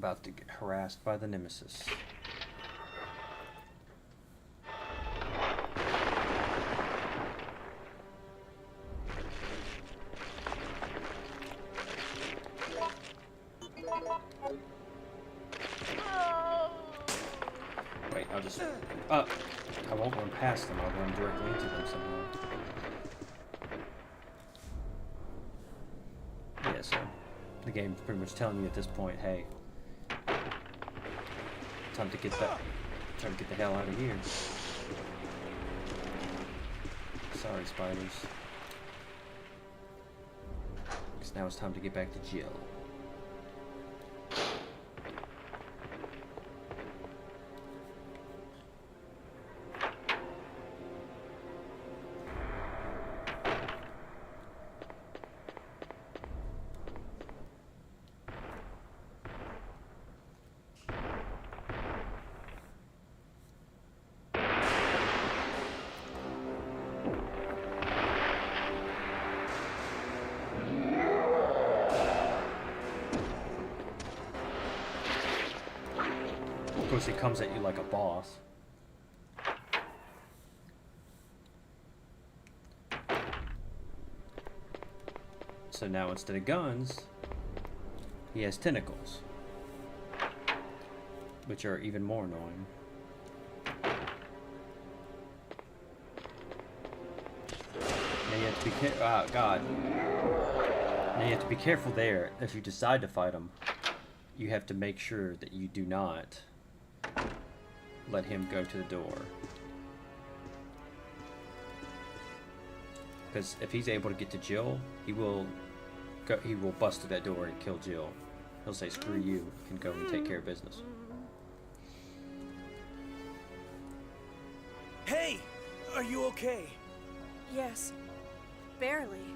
about to get harassed by the Nemesis. Wait, I'll just... I won't run past them, I'll run directly into them somehow. Yeah, so the game's pretty much telling you at this point, hey, time to get the hell out of here. Sorry, spiders. Because now it's time to get back to Jill. Of course, it comes at you like a boss. So now instead of guns, he has tentacles, which are even more annoying. Now you have to be careful. Oh God! Now you have to be careful there. If you decide to fight him, you have to make sure that you do not let him go to the door. Because if he's able to get to Jill, he will bust through that door and kill Jill. He'll say screw you and go and take care of business. Hey! Are you okay? Yes. Barely.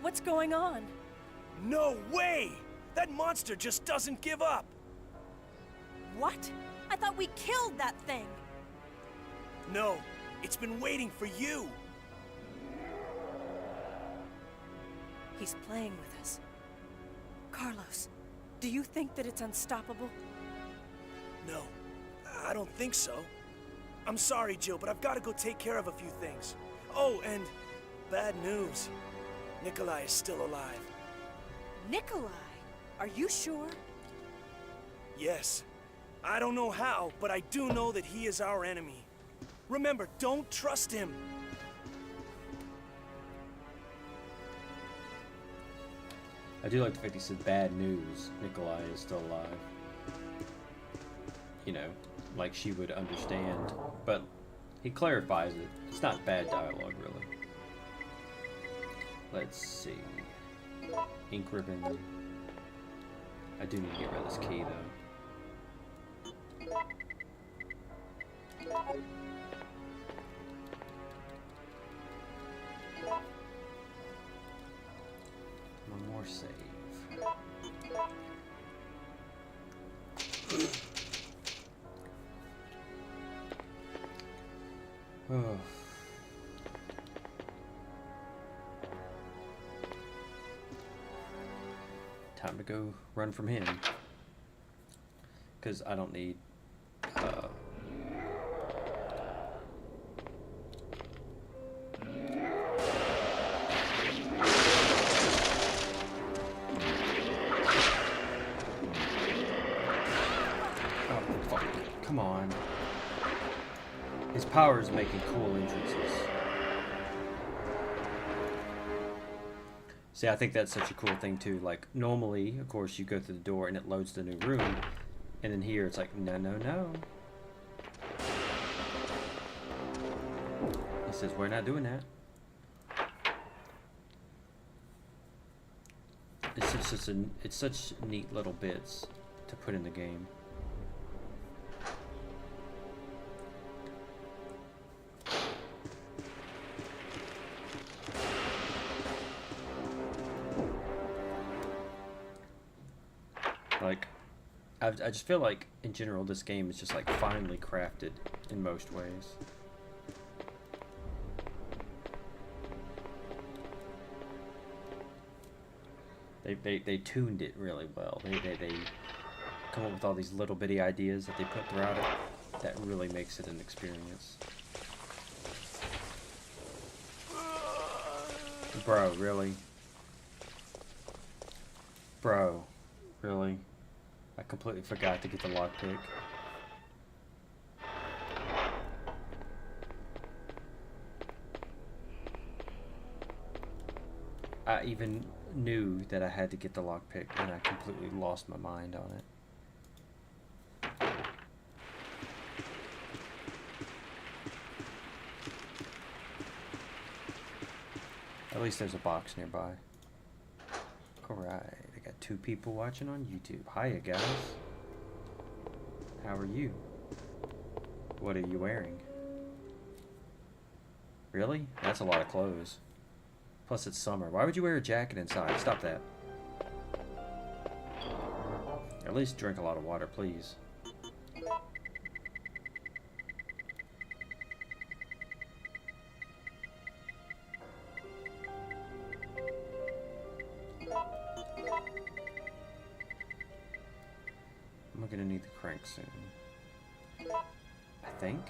What's going on? No way! That monster just doesn't give up! What? I thought we killed that thing! No, it's been waiting for you! He's playing with us. Carlos, do you think that it's unstoppable? No, I don't think so. I'm sorry, Jill, but I've got to go take care of a few things. Oh, and bad news. Nikolai is still alive. Nikolai? Are you sure? Yes. I don't know how, but I do know that he is our enemy. Remember, don't trust him. I do like the fact he said bad news. Nikolai is still alive. You know, like she would understand. But he clarifies it. It's not bad dialogue, really. Let's see. Ink ribbon. I do need to get rid of this key, though. One more save. Oh. Time to go run from him. Because I don't need... Come on. His power is making cool entrances. See, I think that's such a cool thing too. Like, normally, of course, you go through the door and it loads the new room. And then here, it's like, no, no, no. He says, we're not doing that. It's such neat little bits to put in the game. Like, I just feel like, in general, this game is just, like, finely crafted in most ways. They tuned it really well. They come up with all these little bitty ideas that they put throughout it, that really makes it an experience. Bro, really? Bro, really? I completely forgot to get the lockpick. I even knew that I had to get the lockpick, and I completely lost my mind on it. At least there's a box nearby. Alright, I got 2 people watching on YouTube. Hiya, guys. How are you? What are you wearing? Really? That's a lot of clothes. Plus it's summer. Why would you wear a jacket inside? Stop that. At least drink a lot of water, please. I'm gonna need the crank soon. I think.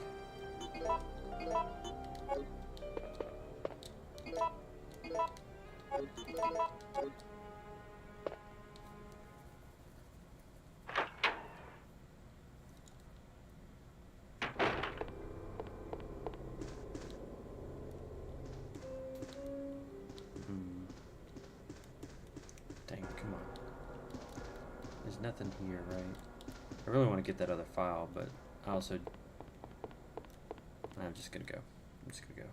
Dang, come on. There's nothing here, right? I really want to get that other file, but I also... I'm just gonna go. I'm just gonna go.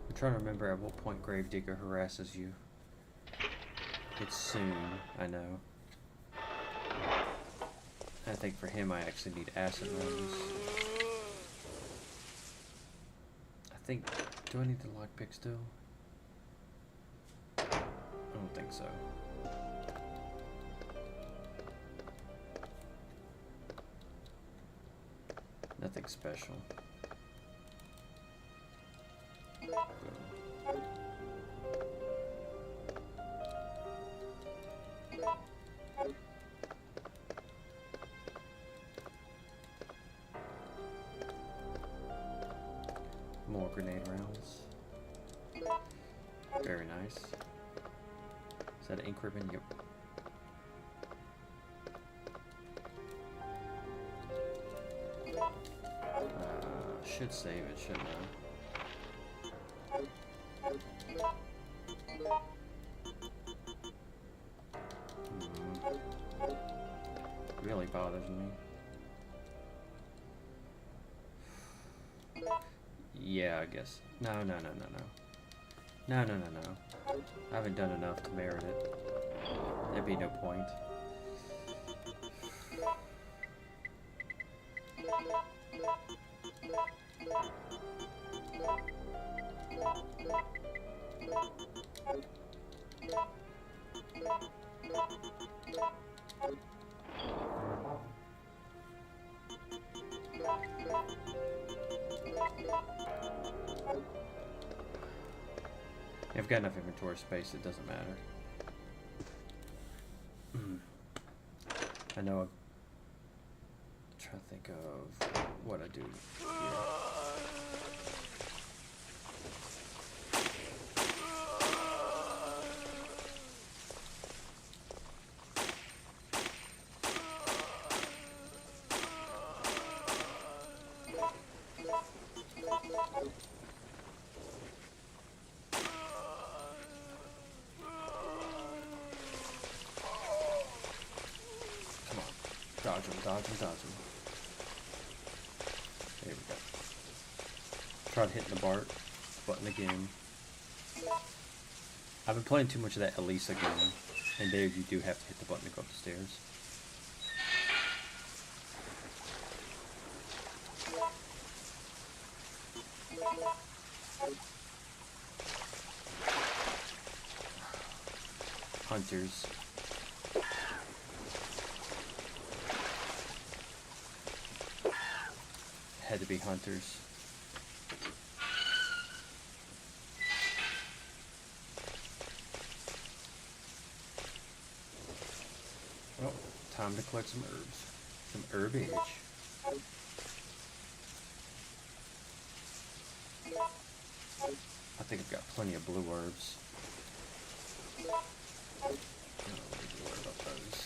I'm trying to remember at what point Gravedigger harasses you. It's soon, I know. I think for him I actually need acid runs. I think... do I need the lockpick still? I don't think so. Nothing special. More grenade rounds. Very nice. Is that an ink ribbon? Yep. Should save it, shouldn't I? Really bothers me. Yeah, I guess. No. No. I haven't done enough to merit it. There'd be no point. I've got enough inventory space, it doesn't matter. I know I'm trying to think of what I do here. Dodge him. There we go. Tried hitting the button again. I've been playing too much of that Elisa game, and there you do have to hit the button to go up the stairs. hunters. Had to be hunters. Well, time to collect some herbs. Some herbage. I think I've got plenty of blue herbs. I don't need to worry about those.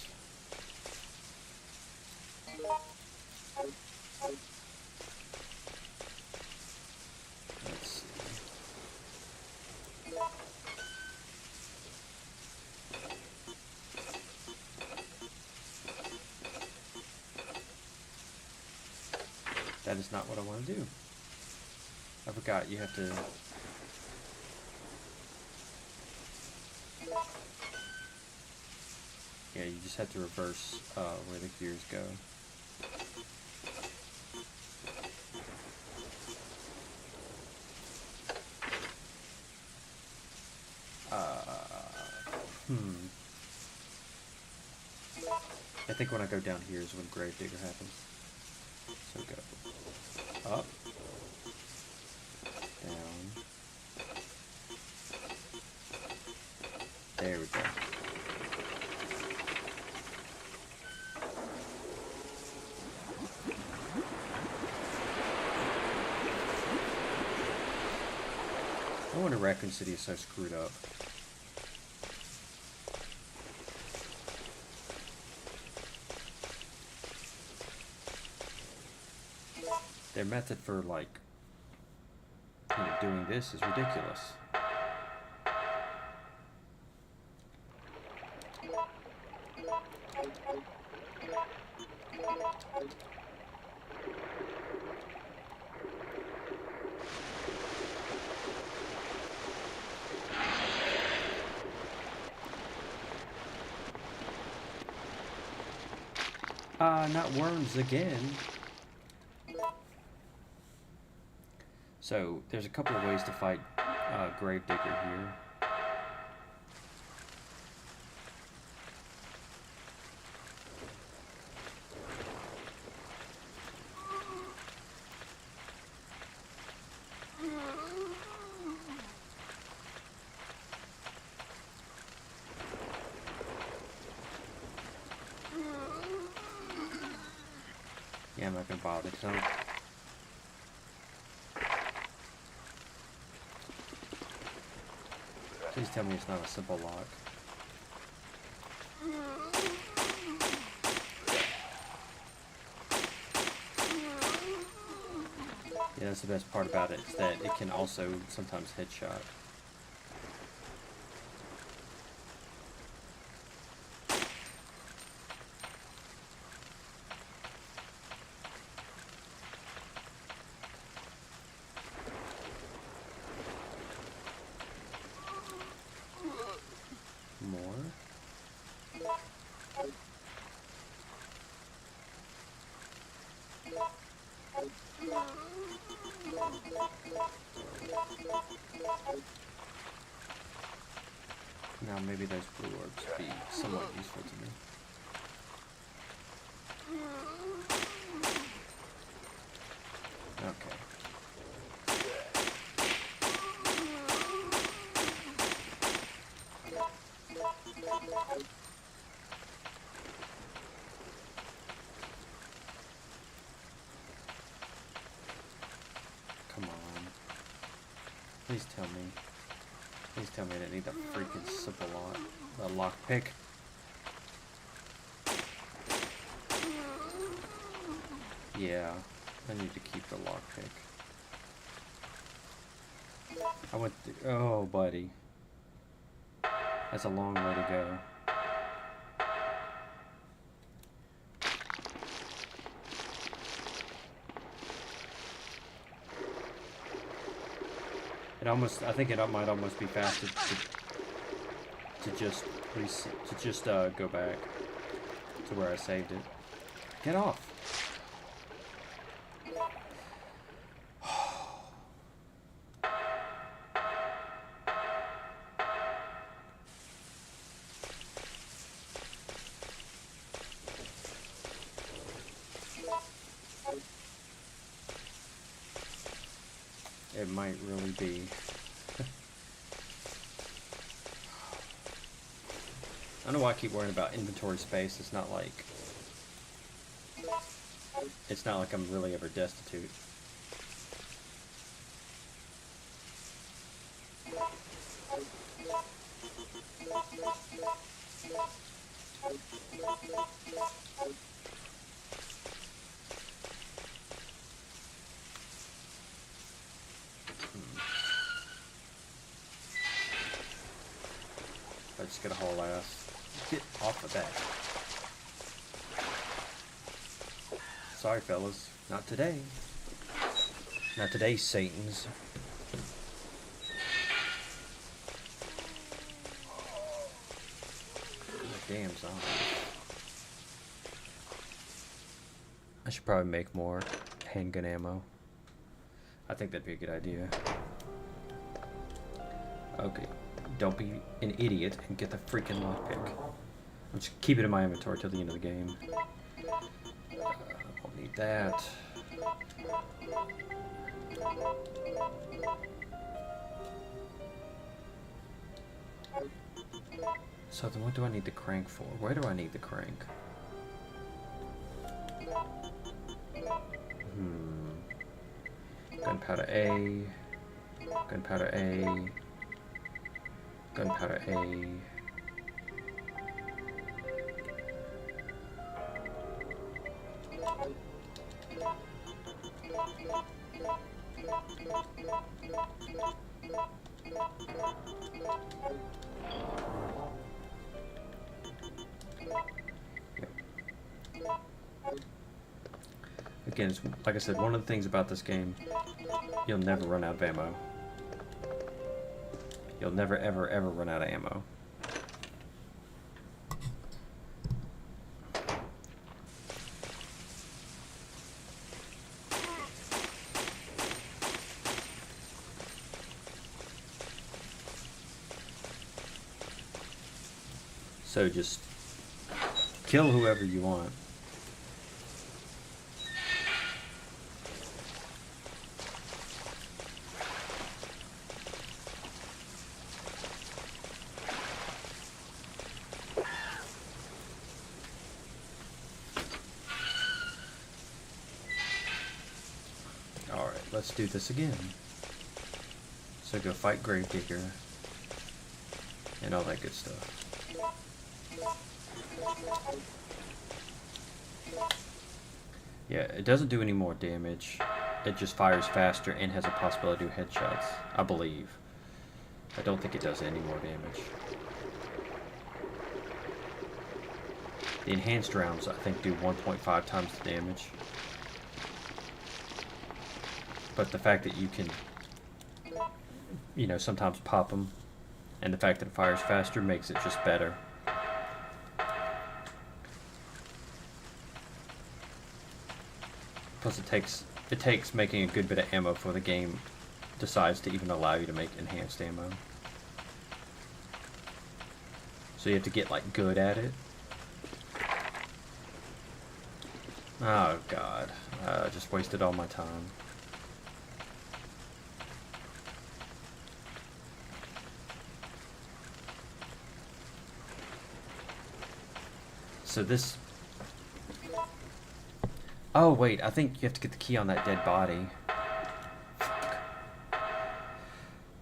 Let's see. That is not what I want to do. I forgot you have to... Yeah, you just have to reverse where the gears go. I think when I go down here is when Gravedigger happens. So go up, down. There we go. No wonder Raccoon City is so screwed up. Their method for, like, you know, doing this is ridiculous. Not worms again. So, there's a couple of ways to fight Gravedigger here. Yeah, I'm not gonna bother, 'cause I don't... Please tell me it's not a simple lock. Yeah, that's the best part about it, is that it can also sometimes headshot. Now maybe those blue orbs would be somewhat useful to me. Okay. Come on. Please tell me. Please tell me I didn't need the freaking simple lock. The lockpick. Yeah, I need to keep the lockpick. I went through... Oh, buddy. That's a long way to go. It almost, I think it might almost be faster to just go back to where I saved it. Get off. it might really be. I don't know why I keep worrying about inventory space. It's not like I'm really ever destitute. I just get a whole ass. Get off of that. Sorry, fellas. Not today. Not today, Satans. Damn zombie. I should probably make more handgun ammo. I think that'd be a good idea. Okay. Don't be an idiot and get the freaking lockpick. I'll just keep it in my inventory till the end of the game. I'll need that. So then what do I need the crank for? Where do I need the crank? Gunpowder A. Gunpowder A. Gunpowder A. Again, like I said, one of the things about this game, you'll never run out of ammo. You'll never, ever, ever run out of ammo. So just kill whoever you want. Let's do this again. So go fight Gravedigger and all that good stuff. Yeah, it doesn't do any more damage. It just fires faster and has a possibility to do headshots, I believe. I don't think it does any more damage. The enhanced rounds, I think, do 1.5 times the damage. But the fact that you can, you know, sometimes pop them, and the fact that it fires faster makes it just better. Plus it takes making a good bit of ammo before the game decides to even allow you to make enhanced ammo. So you have to get like good at it. Oh god, I just wasted all my time. So this... Oh, wait, I think you have to get the key on that dead body.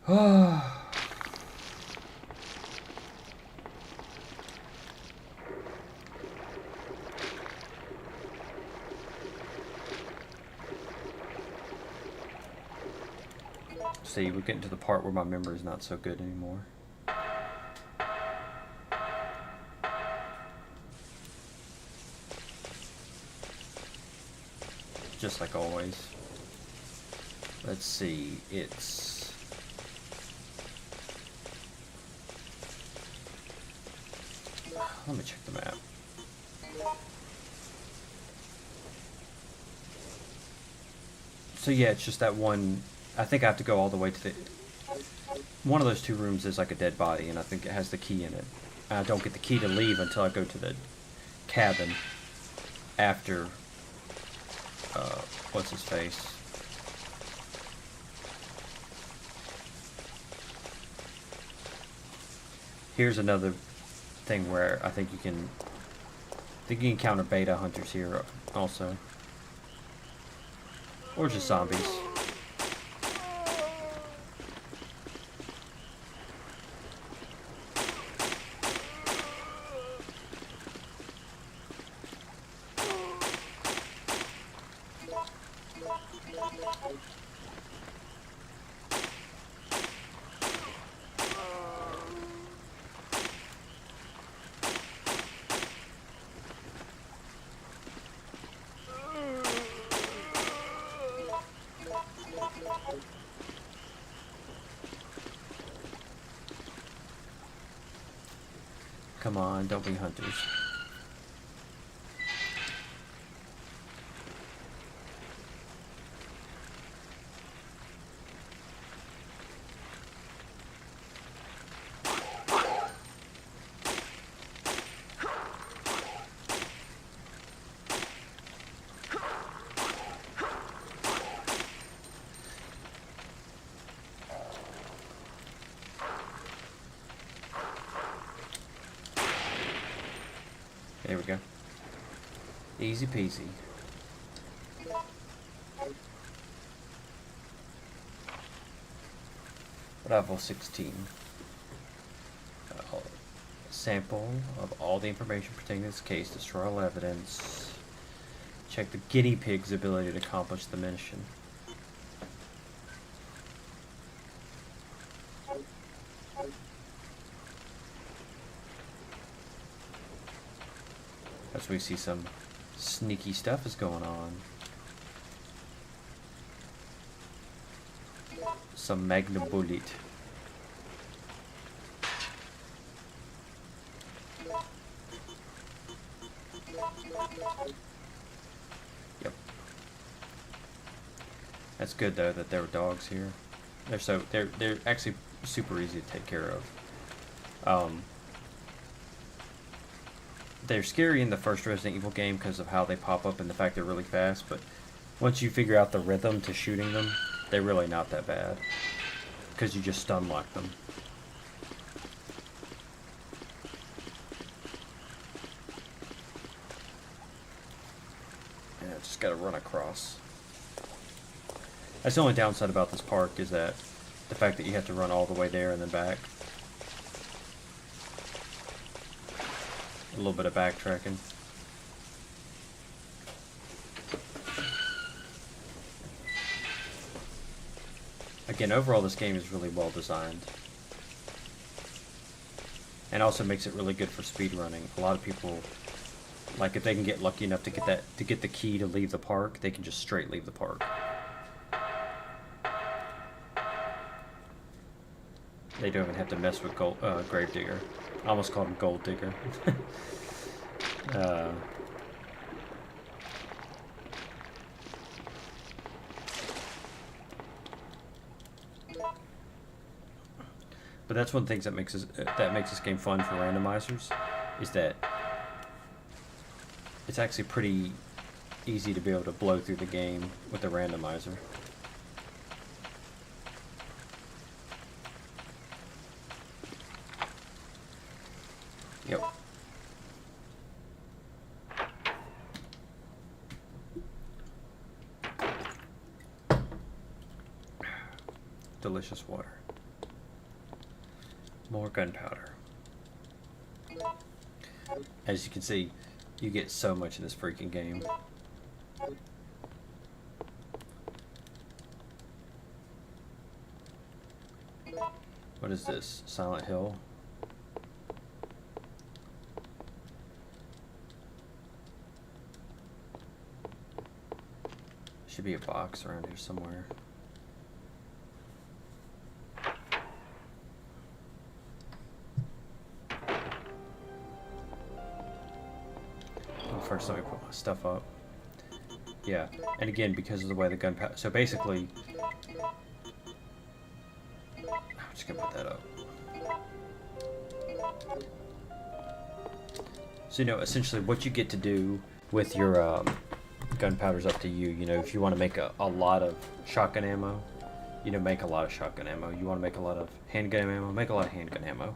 Fuck. See, we're getting to the part where my memory is not so good anymore. Just like always. Let's see, it's... Let me check the map. So yeah, it's just that one... I think I have to go all the way to the... One of those two rooms is like a dead body, and I think it has the key in it. I don't get the key to leave until I go to the cabin after... what's his face? here's another thing where I think you can encounter beta hunters here also. Or just zombies. Come on, don't be hunters. There we go. Easy peasy. Level 16. Sample of all the information pertaining to this case. Destroy all evidence. Check the guinea pig's ability to accomplish the mission. As we see some sneaky stuff is going on. Some magnum bullet. Yep. That's good though that there were dogs here. They're actually super easy to take care of. They're scary in the first Resident Evil game because of how they pop up and the fact they're really fast, but once you figure out the rhythm to shooting them, they're really not that bad because you just stun lock them. Yeah, just gotta run across. That's the only downside about this park is that the fact that you have to run all the way there and then back. A little bit of backtracking. Again, overall this game is really well designed. And also makes it really good for speedrunning. A lot of people, like if they can get lucky enough to get the key to leave the park, they can just straight leave the park. They don't even have to mess with Gravedigger. I almost called him Gold Digger. But that's one of the things that makes this game fun for randomizers, is that it's actually pretty easy to be able to blow through the game with the randomizer. Yep. Delicious water. More gunpowder. As you can see, you get so much in this freaking game. What is this? Silent Hill? Should be a box around here somewhere. First, let me put my stuff up. Yeah, and again, because of the way the gunpowder. So basically, I'm just gonna put that up. So, you know, essentially what you get to do with your gunpowder is up to you. You know, if you want to make a lot of shotgun ammo, you know, make a lot of shotgun ammo. You want to make a lot of handgun ammo, make a lot of handgun ammo.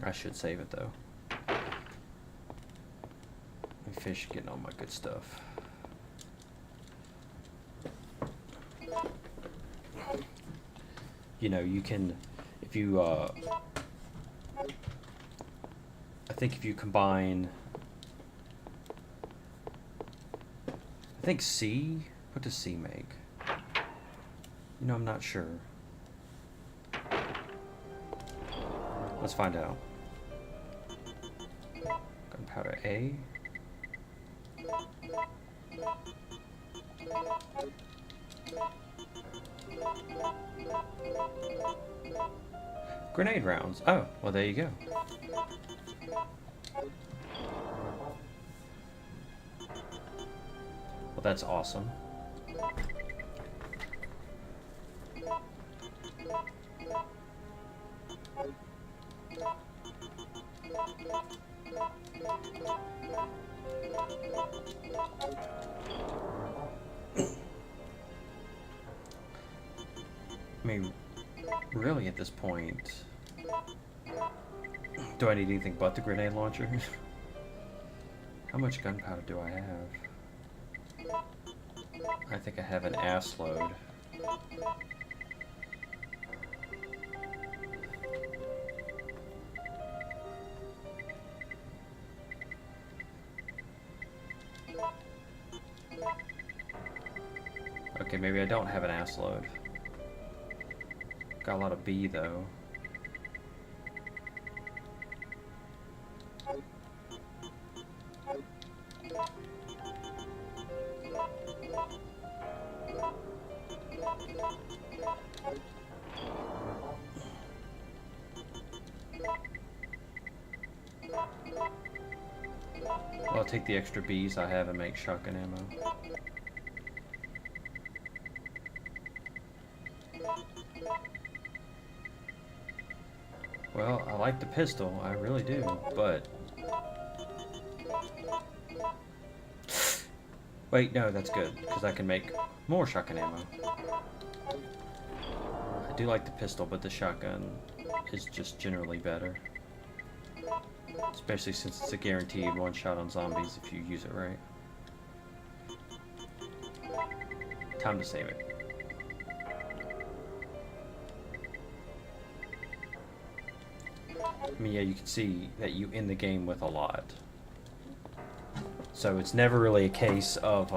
I should save it though. My fish getting all my good stuff. You know, you can, if you, I think if you combine, I think C, what does C make? You know, I'm not sure. Let's find out. Gunpowder A. Grenade rounds. Oh, well there you go. Well, that's awesome. I mean, really at this point, do I need anything but the grenade launcher? How much gunpowder do I have? I think I have an ass load. Okay, maybe I don't have an ass load. Got a lot of B though. Well, I'll take the extra Bs I have and make shotgun ammo. Well, I like the pistol, I really do, but... Wait, no, that's good, because I can make more shotgun ammo. I do like the pistol, but the shotgun is just generally better. Especially since it's a guaranteed one shot on zombies if you use it right. Time to save it. I mean, yeah, you can see that you end the game with a lot. So it's never really a case of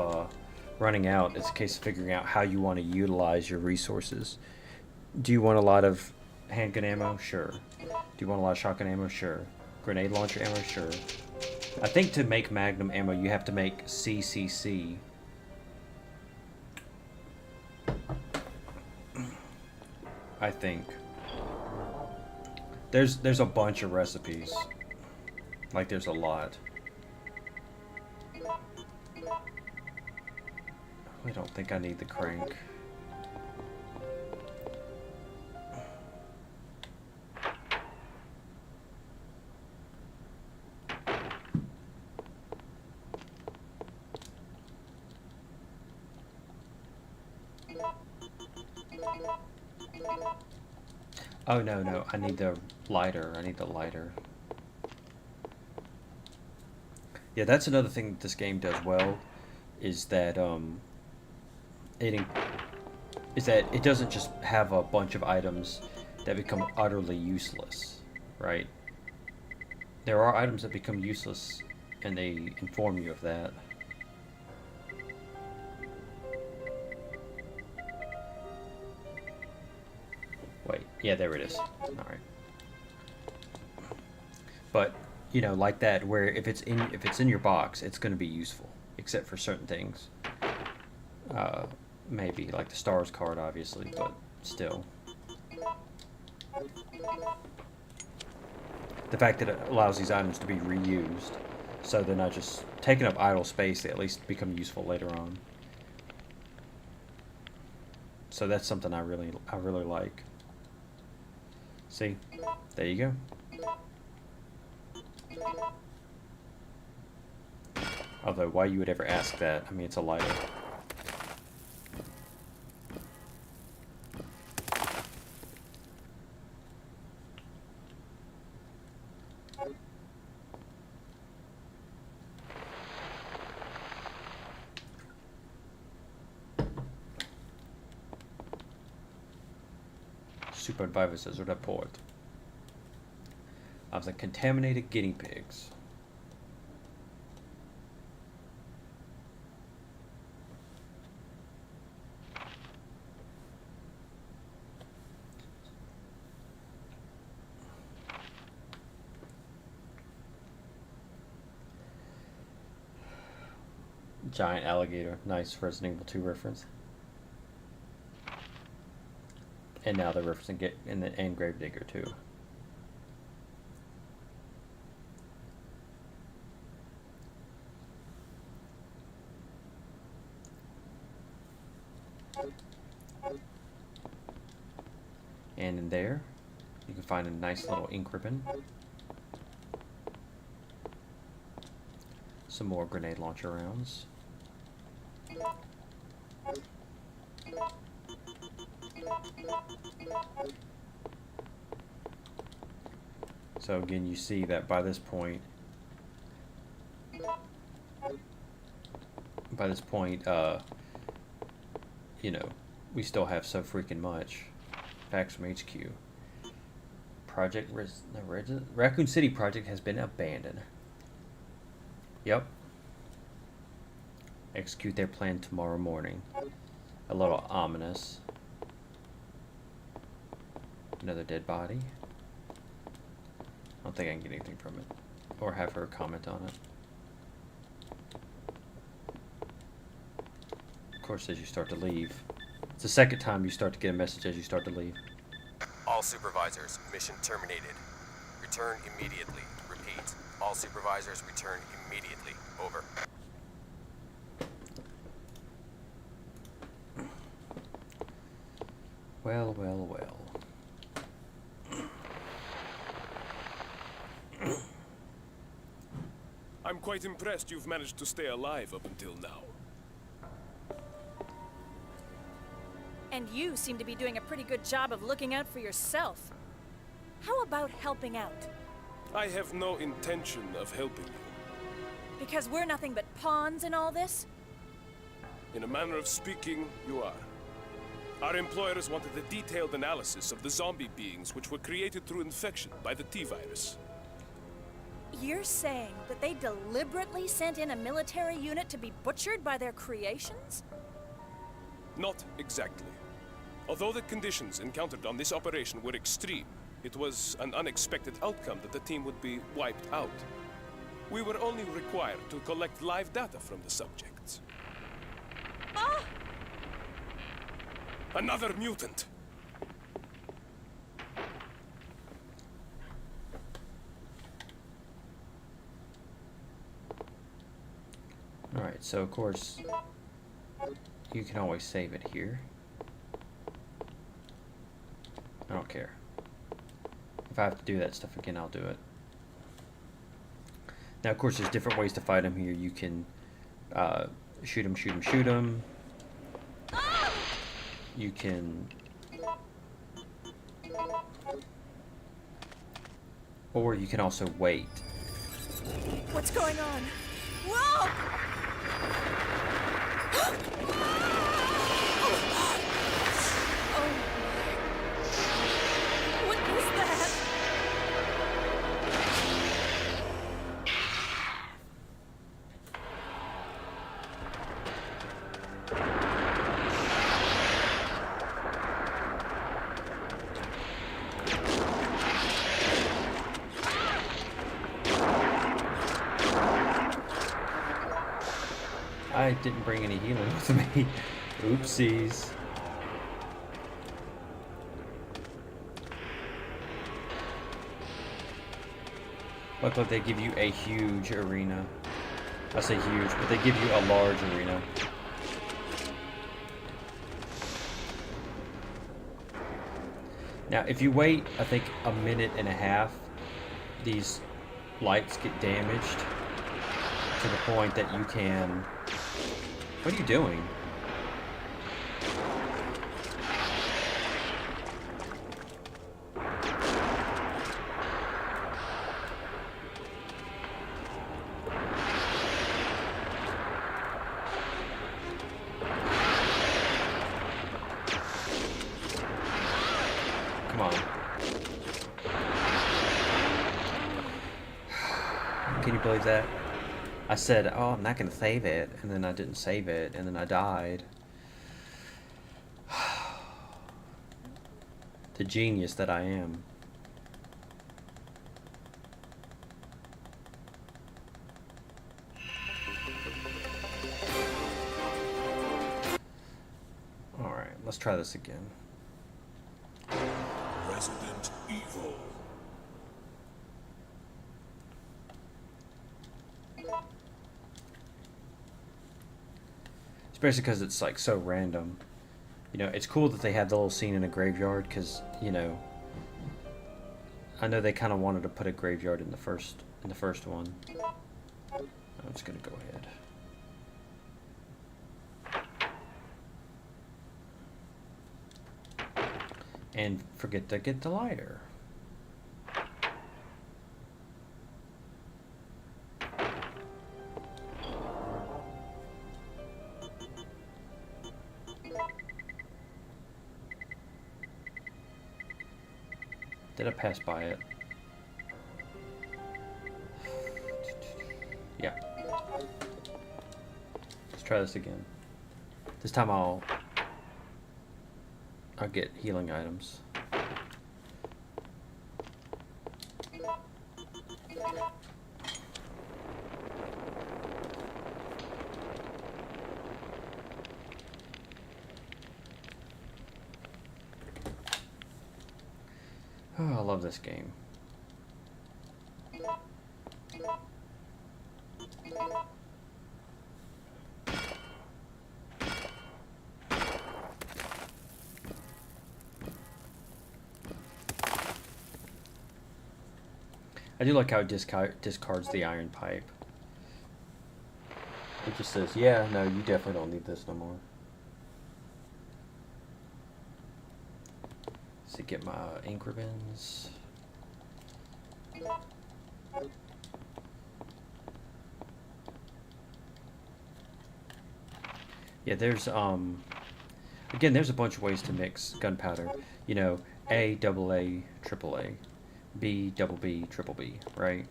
running out. It's a case of figuring out how you want to utilize your resources. Do you want a lot of handgun ammo? Sure. Do you want a lot of shotgun ammo? Sure. Grenade launcher ammo? Sure. I think to make Magnum ammo, you have to make CCC. I think. There's a bunch of recipes. Like, there's a lot. I don't think I need the crank. Oh, no, I need the lighter. I need the lighter. Yeah, that's another thing that this game does well, is that it doesn't just have a bunch of items that become utterly useless, right? There are items that become useless, and they inform you of that. Wait, yeah, there it is. Alright. But, you know, like that, where if it's in your box, it's going to be useful, except for certain things. Maybe, like the stars card, obviously, but still. The fact that it allows these items to be reused, so they're not just taking up idle space, they at least become useful later on. So that's something I really like. See? There you go. Although, why you would ever ask that? I mean, it's a lighter. supervisor's report of the contaminated guinea pigs. Giant alligator. Nice Resident Evil 2 reference. And now they're referencing it in the and Gravedigger too. And in there, you can find a nice little ink ribbon. Some more grenade launcher rounds. So again, you see that by this point, you know, we still have so freaking much. Facts from HQ. Raccoon City project has been abandoned. Yep. Execute their plan tomorrow morning. A little ominous. Another dead body. I don't think I can get anything from it. Or have her comment on it. Of course, as you start to leave. It's the second time you start to get a message as you start to leave. All supervisors, mission terminated. Return immediately. Repeat. All supervisors return immediately. Over. Well, well, well. I'm quite impressed you've managed to stay alive up until now. And you seem to be doing a pretty good job of looking out for yourself. How about helping out? I have no intention of helping you. Because we're nothing but pawns in all this? In a manner of speaking, you are. Our employers wanted a detailed analysis of the zombie beings which were created through infection by the T-virus. You're saying that they deliberately sent in a military unit to be butchered by their creations? Not exactly. Although the conditions encountered on this operation were extreme, it was an unexpected outcome that the team would be wiped out. We were only required to collect live data from the subjects. Ah! Another mutant! Alright, so of course, you can always save it here. I don't care. If I have to do that stuff again, I'll do it. Now, of course, there's different ways to fight him here. You can shoot him, shoot him, shoot him. You can... Or you can also wait. What's going on? Whoa! Oh. What is that? I didn't bring any healing with me. Oopsies. Luckily they give you a huge arena. I say huge, but they give you a large arena. Now, if you wait, I think, a minute and a half, these lights get damaged to the point that you can... What are you doing? Come Can you believe that? I said, oh, I'm not going to save it, and then I didn't save it, and then I died. The genius that I am. Alright, let's try this again. Resident Evil. Especially because it's like so random. You know, it's cool that they had the little scene in a graveyard because, you know, I know they kind of wanted to put a graveyard in the first one. I'm just gonna go ahead. And forget to get the lighter. Did I pass by it? Yeah. Let's try this again. This time I'll get healing items. Oh, I love this game. I do like how it discards the iron pipe. It just says, yeah, no, you definitely don't need this no more. To get my ink ribbons. Yeah, there's again, there's a bunch of ways to mix gunpowder. You know, A, double A, triple A, B, double B, triple B, right?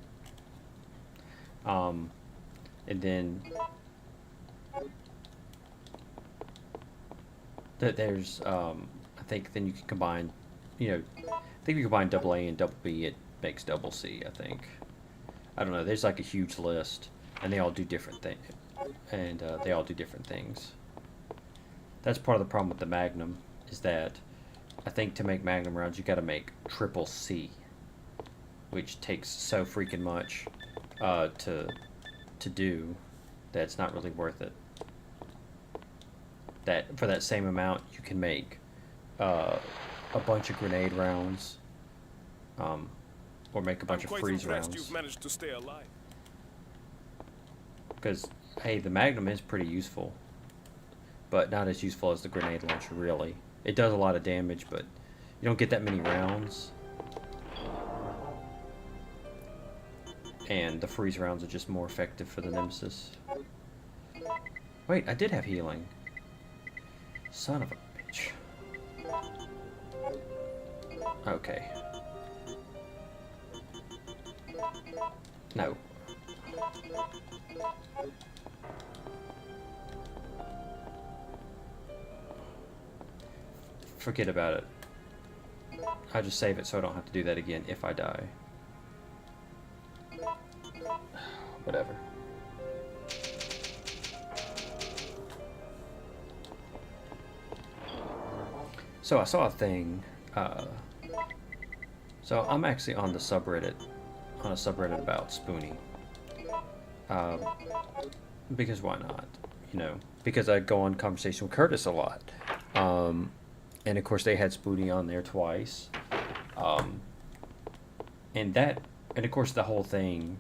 And then there's I think then you can combine, you know, I think if you combine double A and double B, it makes double C, I think. I don't know, there's like a huge list, and they all do different things, and they all do different things. That's part of the problem with the Magnum, is that I think to make Magnum rounds, you gotta make triple C, which takes so freaking much to do that it's not really worth it. That for that same amount, you can make a bunch of grenade rounds, or make a bunch of freeze rounds. You've managed to stay alive. Because hey, the Magnum is pretty useful, but not as useful as the grenade launcher. Really, it does a lot of damage, but you don't get that many rounds. And the freeze rounds are just more effective for the Nemesis. Wait, I did have healing. Son of a bitch. Okay. No. Forget about it. I'll just save it so I don't have to do that again if I die. Whatever. So I saw a thing. So I'm actually on the subreddit, on a subreddit about Spoonie. Because why not? You know, because I go on Conversation with Curtis a lot. And of course they had Spoonie on there twice. And of course the whole thing,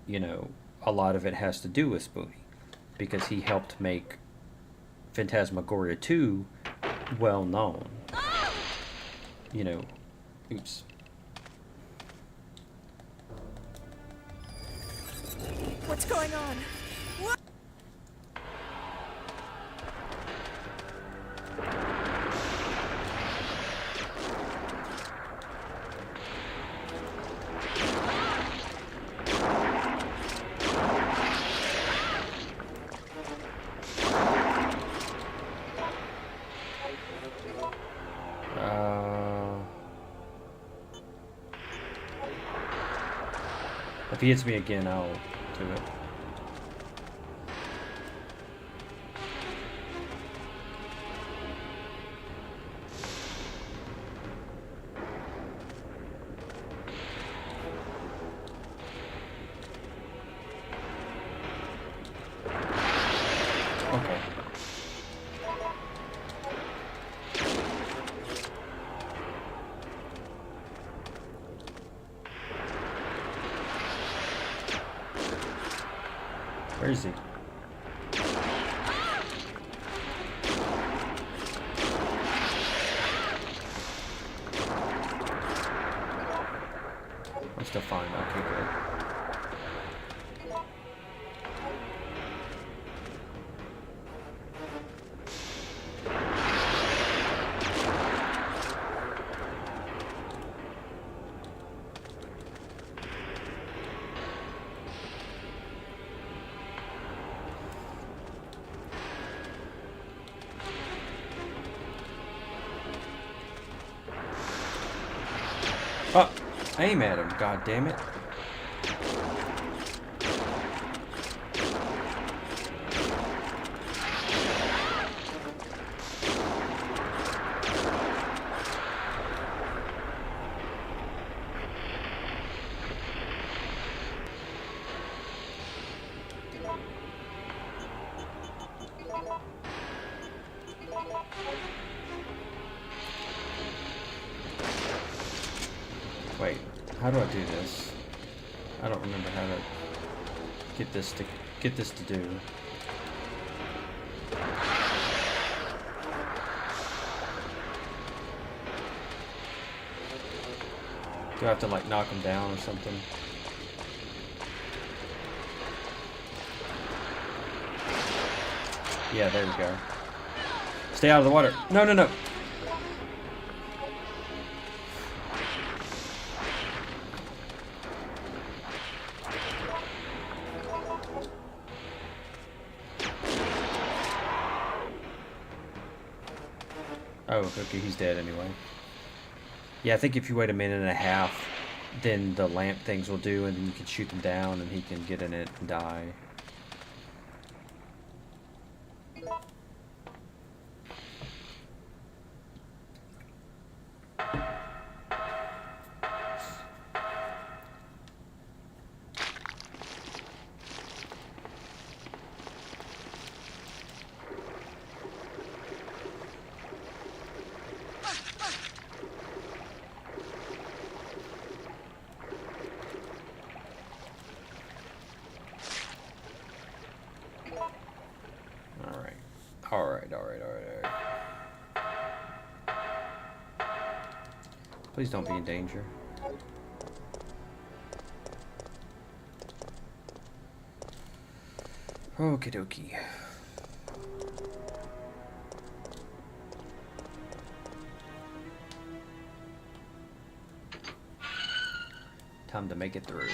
you know, a lot of it has to do with Spoonie, because he helped make Phantasmagoria 2 well known. You know, oops. What's going on? What? If he hits me again, I'll do it. Okay. Where is he? I'm still fine. Okay, good. Oh, aim at him, god damn it. Wait, how do I do this? I don't remember how to get this to do. Do I have to like knock him down or something? Yeah, there we go. Stay out of the water. No, no, no. Oh, okay, he's dead anyway. Yeah, I think if you wait a minute and a half, then the lamp things will do, and then you can shoot them down, and he can get in it and die. Alright. Please don't be in danger. Okie dokie. Time to make it through.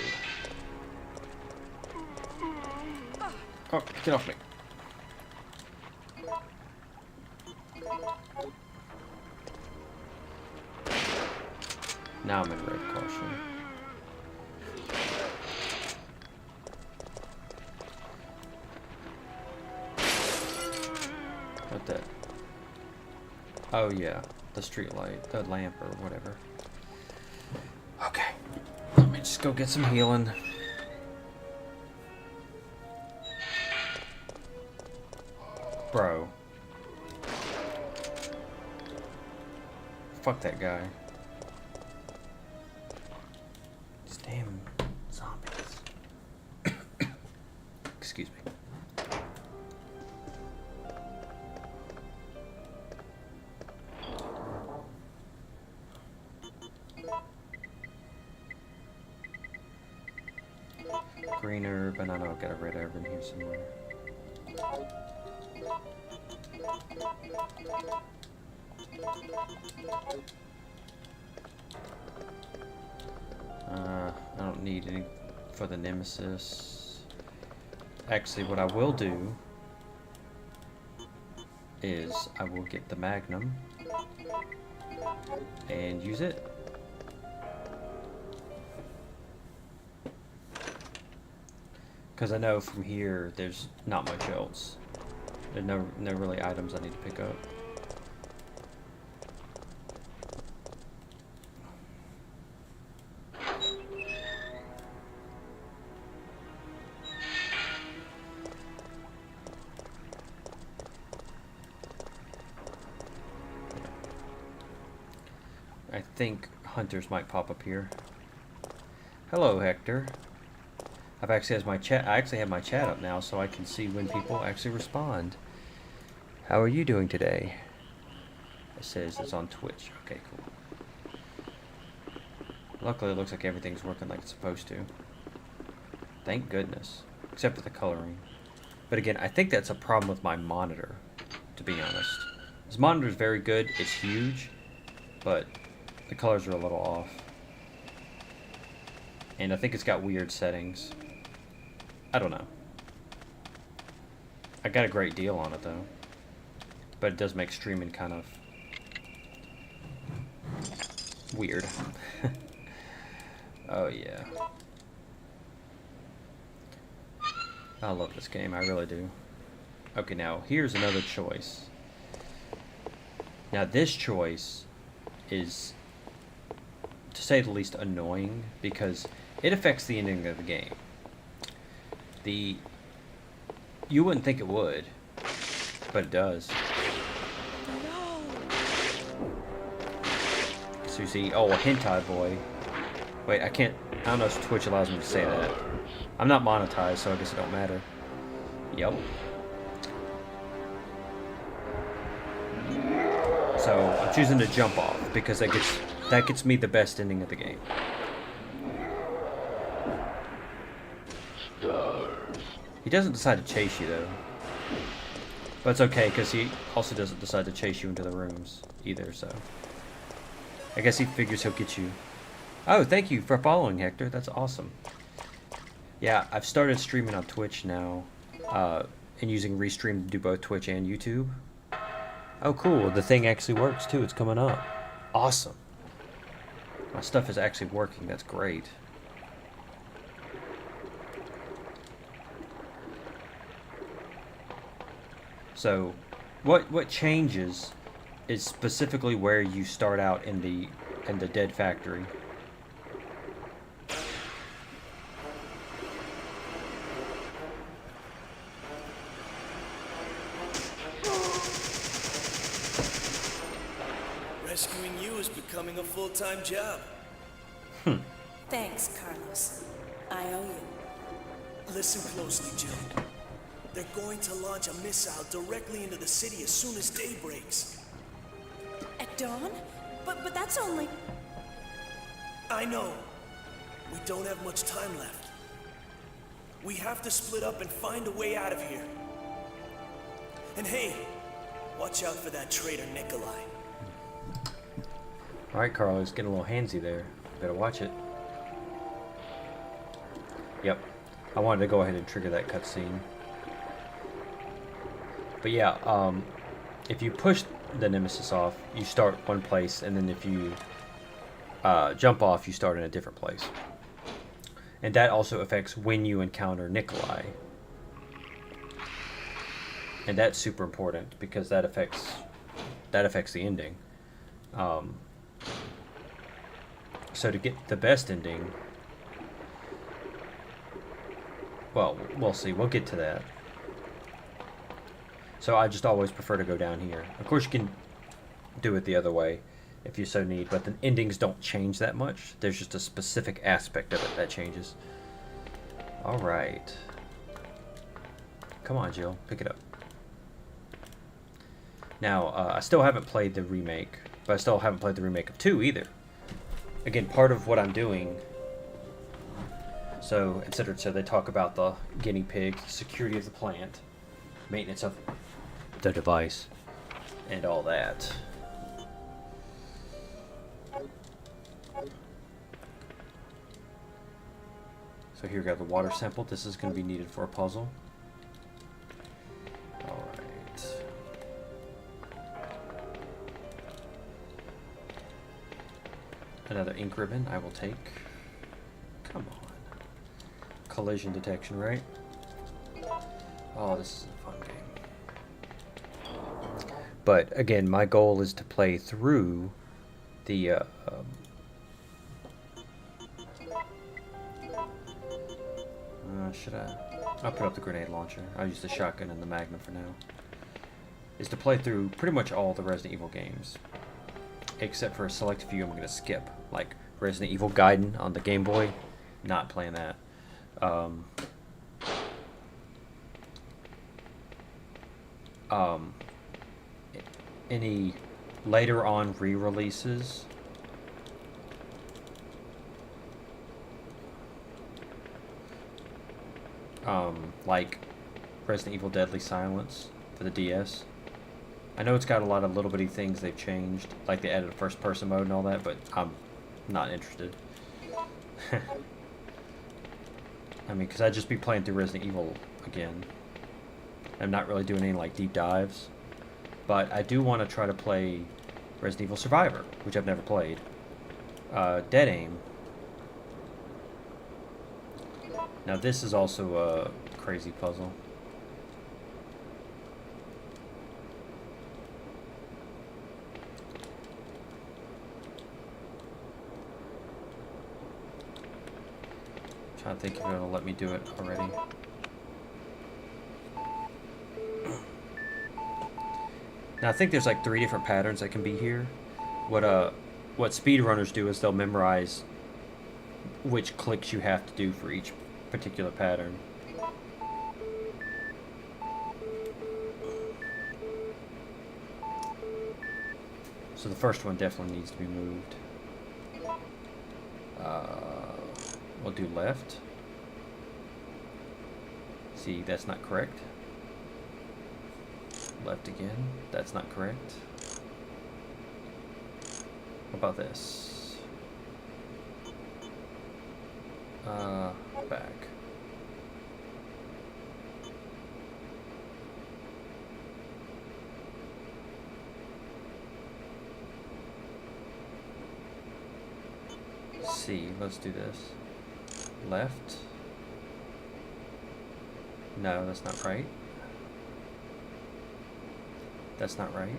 Oh, get off me. Now I'm in red caution. What the? Oh yeah, the street light, the lamp or whatever. Okay, let me just go get some healing. Bro. Fuck that guy. These damn zombies. Excuse me. Green herb, and I know I've got a red herb in here somewhere. I don't need any for the Nemesis. Actually, what I will do is I will get the Magnum and use it. Because I know from here there's not much else. There's no really items I need to pick up. I think hunters might pop up here. Hello, Hector. I actually have my chat up now, so I can see when people actually respond. How are you doing today? It says it's on Twitch. Okay, cool. Luckily, it looks like everything's working like it's supposed to. Thank goodness. Except for the coloring. But again, I think that's a problem with my monitor, to be honest. This monitor is very good. It's huge, but the colors are a little off. And I think it's got weird settings. I don't know. I got a great deal on it, though. But it does make streaming kind of weird. Oh, yeah. I love this game. I really do. Okay, now, here's another choice. Now, this choice is, to say the least, annoying, because it affects the ending of the game. You wouldn't think it would, but it does. No. So you see, oh, a hentai boy. Wait, I don't know if Twitch allows me to say that. I'm not monetized, so I guess it don't matter. Yep. So I'm choosing to jump off because that gets me the best ending of the game. He doesn't decide to chase you though. But it's okay because he also doesn't decide to chase you into the rooms either, so I guess he figures he'll get you. Oh, thank you for following, Hector. That's awesome. Yeah, I've started streaming on Twitch now, and using Restream to do both Twitch and YouTube. Oh, cool. The thing actually works, too. It's coming up. Awesome. My stuff is actually working. That's great. So, what changes is specifically where you start out in the dead factory. Rescuing you is becoming a full-time job. Thanks, Carlos. I owe you. Listen closely, Jill. They're going to launch a missile directly into the city as soon as day breaks. At dawn? But that's only... I know. We don't have much time left. We have to split up and find a way out of here. And hey, watch out for that traitor Nikolai. Alright, Carlos, getting a little handsy there. Better watch it. Yep. I wanted to go ahead and trigger that cutscene. But yeah, if you push the Nemesis off, you start one place, and then if you jump off, you start in a different place. And that also affects when you encounter Nikolai. And that's super important, because that affects the ending. So to get the best ending, well, we'll see. We'll get to that. So I just always prefer to go down here. Of course, you can do it the other way if you so need, but the endings don't change that much. There's just a specific aspect of it that changes. All right. Come on, Jill. Pick it up. Now, I still haven't played the remake, but I still haven't played the remake of 2 either. Again, part of what I'm doing, so, etc. So they talk about the guinea pig, security of the plant, maintenance of the device, and all that. So here we got the water sample. This is going to be needed for a puzzle. Alright. Another ink ribbon I will take. Come on. Collision detection, right? Oh, this is a fun game. But again, my goal is to play through the should I? I'll put up the grenade launcher. I'll use the shotgun and the magnum for now. Is to play through pretty much all the Resident Evil games, except for a select few I'm going to skip, like Resident Evil Gaiden on the Game Boy. Not playing that. Any later on re-releases. Like Resident Evil Deadly Silence for the DS. I know it's got a lot of little bitty things they've changed, like they added a first person mode and all that, but I'm not interested. I mean, because I'd just be playing through Resident Evil again. I'm not really doing any like deep dives, but I do want to try to play Resident Evil Survivor, which I've never played. Dead Aim. Now this is also a crazy puzzle. Trying to think if it'll let me do it already. Now I think there's like 3 different patterns that can be here. What speedrunners do is they'll memorize which clicks you have to do for each particular pattern. So the first one definitely needs to be moved. We'll do left. See, that's not correct. Left again. That's not correct. What about this? Back. C, let's do this. Left. No, that's not right. That's not right.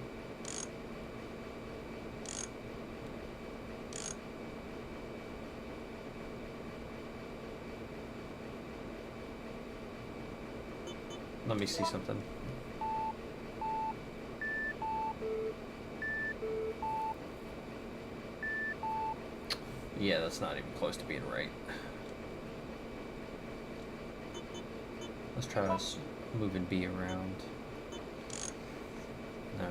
Let me see something. Yeah, that's not even close to being right. Let's try this moving B around. No.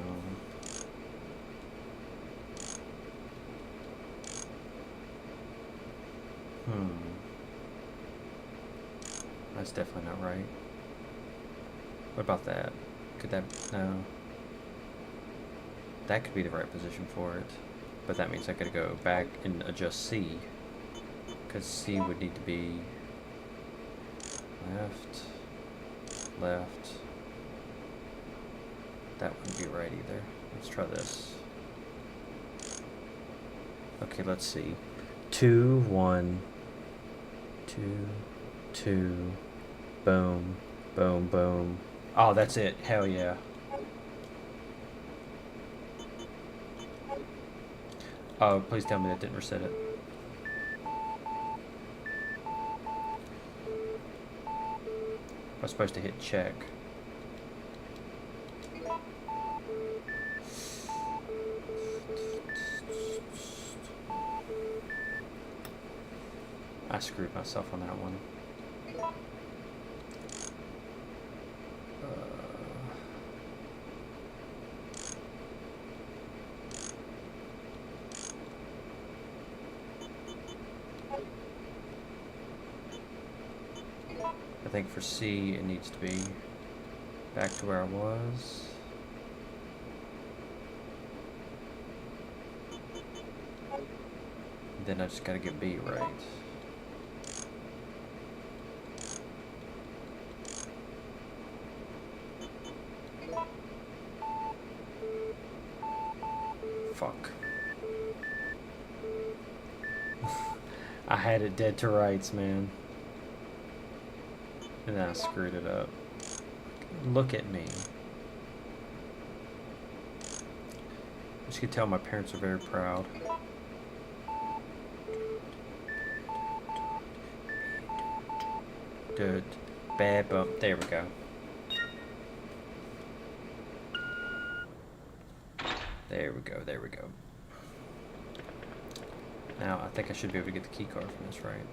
That's definitely not right. What about that? Could that... No. That could be the right position for it. But that means I gotta go back and adjust C. Because C would need to be... left... left... That wouldn't be right either. Let's try this. Okay, let's see. 2, 1... 2... 2... Boom... Boom, boom... Oh, that's it. Hell yeah. Oh, please tell me that didn't reset it. I was supposed to hit check. I screwed myself on that one. I think for C it needs to be back to where I was. Then I just gotta get B right. Fuck. I had it dead to rights, man. And then I screwed it up. Look at me. As you can tell, my parents are very proud. Dude, bad bump. There we go. There we go, there we go. Now, I think I should be able to get the key card from this, right?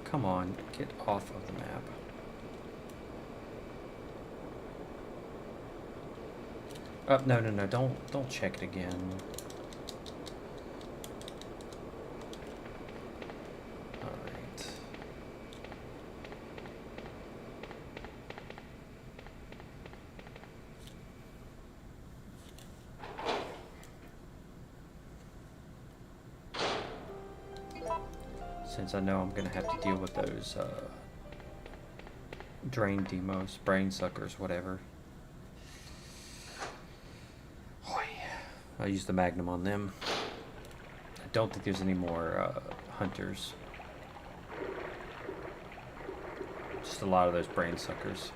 Come on, get off of the map. Oh, no, don't check it again. Alright. Since I know I'm gonna have to deal with those drain demos, brain suckers, whatever. I'll use the Magnum on them. I don't think there's any more hunters. Just a lot of those brain suckers.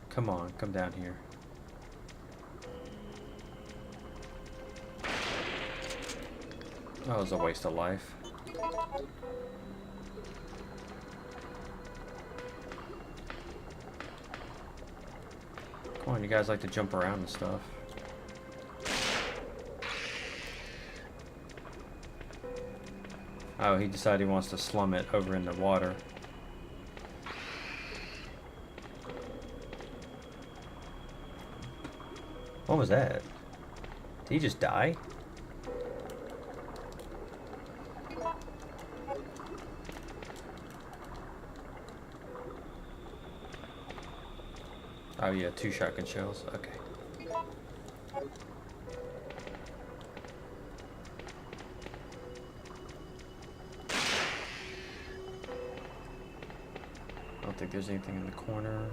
Come on, come down here. That was a waste of life. Come on, you guys like to jump around and stuff. Oh, he decided he wants to slum it over in the water. What was that? Did he just die? Oh yeah, 2 shotgun shells. Okay. I don't think there's anything in the corner.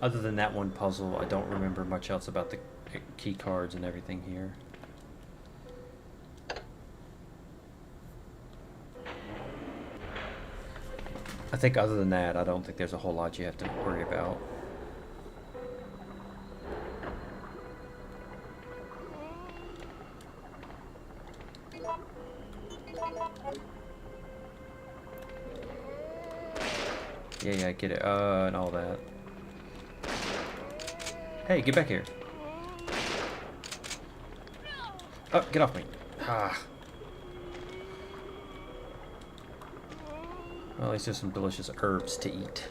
Other than that one puzzle, I don't remember much else about the key cards and everything here. I think other than that, I don't think there's a whole lot you have to worry about. Yeah, I get it. And all that. Hey, get back here. Oh, get off me. Ah. Well, at least there's some delicious herbs to eat.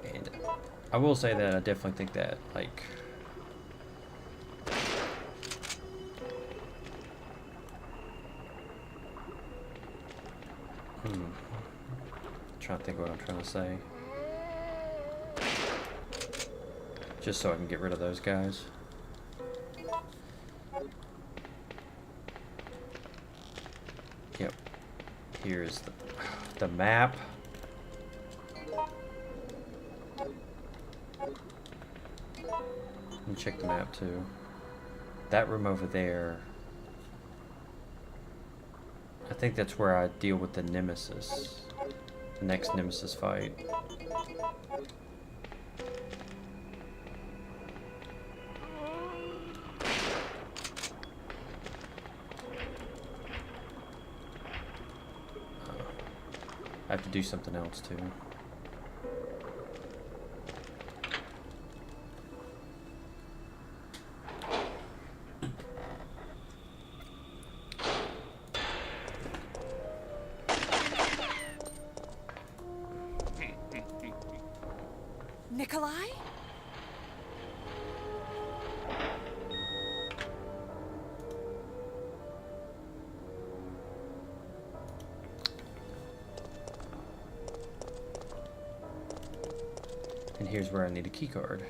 And I will say that I definitely think that, like, trying to think what I'm trying to say. Just so I can get rid of those guys. Yep. Here's the map. Let me check the map too. That room over there, I think that's where I deal with the Nemesis. The next Nemesis fight. I have to do something else too. Nikolai? And here's where I need a key card.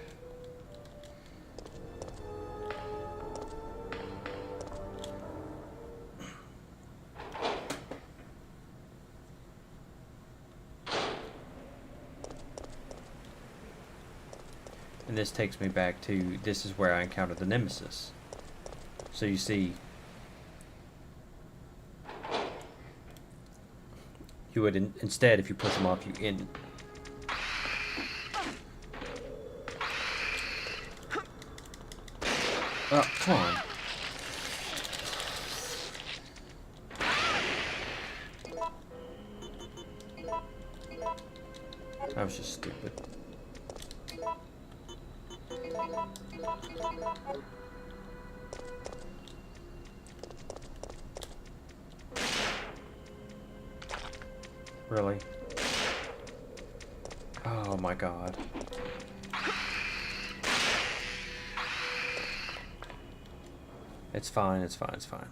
And this takes me back to, this is where I encountered the Nemesis. So you see, you would instead, if you push them off, you in. Oh, come on. That was just stupid. Really? Oh my god. It's fine, it's fine, it's fine.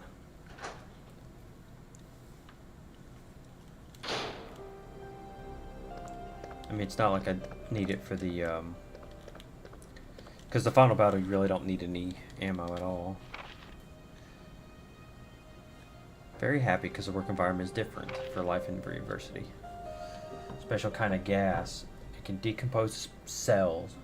I mean, it's not like I need it for the, because the final battle, you really don't need any ammo at all. Very happy because the work environment is different for life in university. Special kind of gas. It can decompose cells.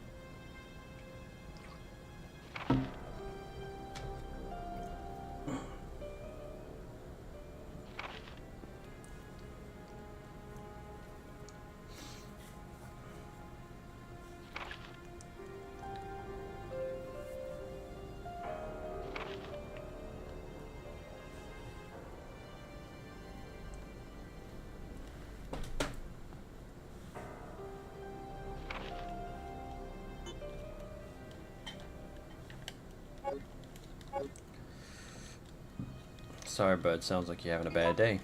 Sorry, bud. Sounds like you're having a bad day.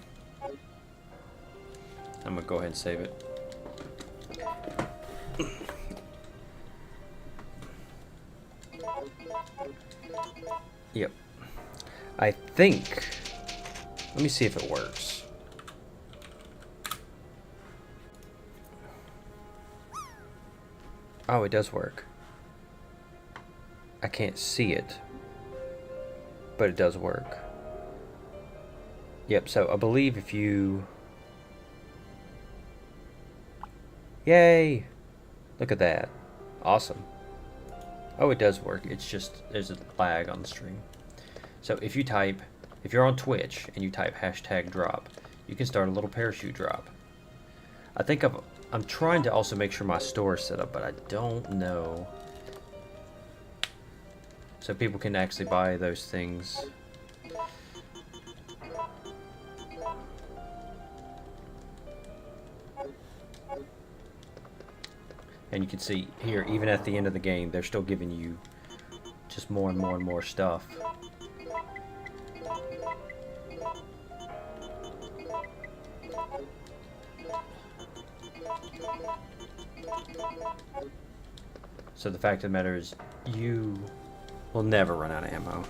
I'm gonna go ahead and save it. Yep. I think... Let me see if it works. Oh, it does work. I can't see it, but it does work. Yep, so I believe if you... Yay! Look at that. Awesome. Oh, it does work. It's just, there's a lag on the stream. So if you type, if you're on Twitch and you type #drop, you can start a little parachute drop. I think I'm trying to also make sure my store is set up, but I don't know. So people can actually buy those things. And you can see here, even at the end of the game, they're still giving you just more and more and more stuff. So the fact of the matter is, you will never run out of ammo.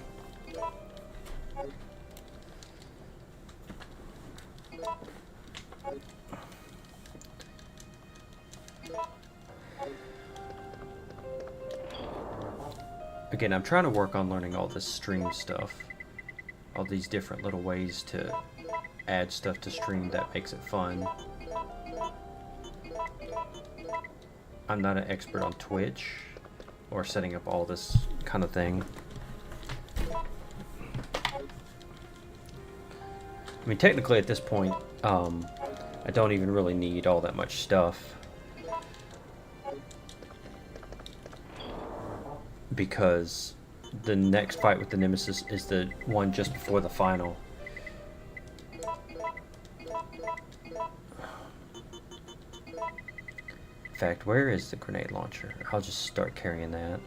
Again, I'm trying to work on learning all this stream stuff. All these different little ways to add stuff to stream that makes it fun. I'm not an expert on Twitch or setting up all this kind of thing. I mean, technically at this point, I don't even really need all that much stuff. Because the next fight with the Nemesis is the one just before the final. In fact, where is the grenade launcher? I'll just start carrying that.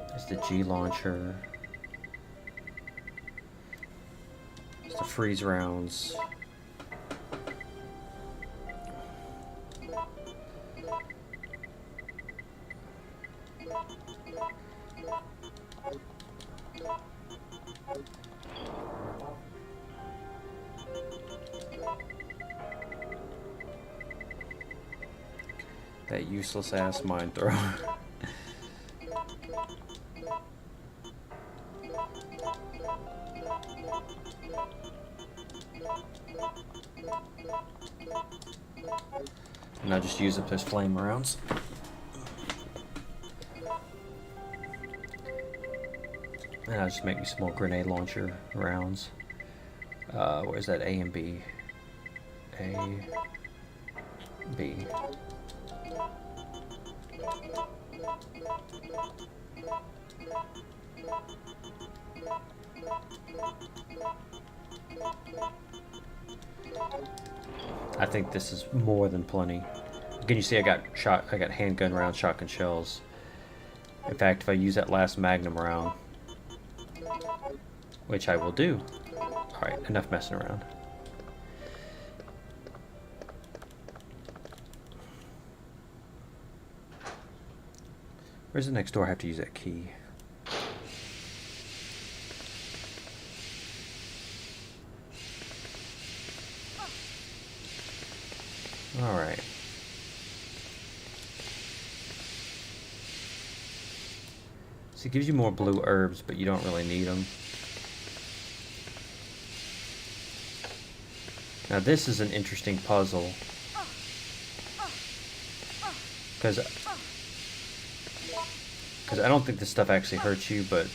There's the G launcher. There's the freeze rounds. That useless ass mine thrower. And I'll just use up those flame rounds. And I'll just make me some more grenade launcher rounds. Where's that? A and B? A, B. I think this is more than plenty. Again, you see I got handgun rounds, shotgun shells. In fact, if I use that last magnum round, which I will do. Alright, enough messing around. Where's the next door? I have to use that key. Alright. So it gives you more blue herbs, but you don't really need them. Now this is an interesting puzzle. Because I don't think this stuff actually hurts you, but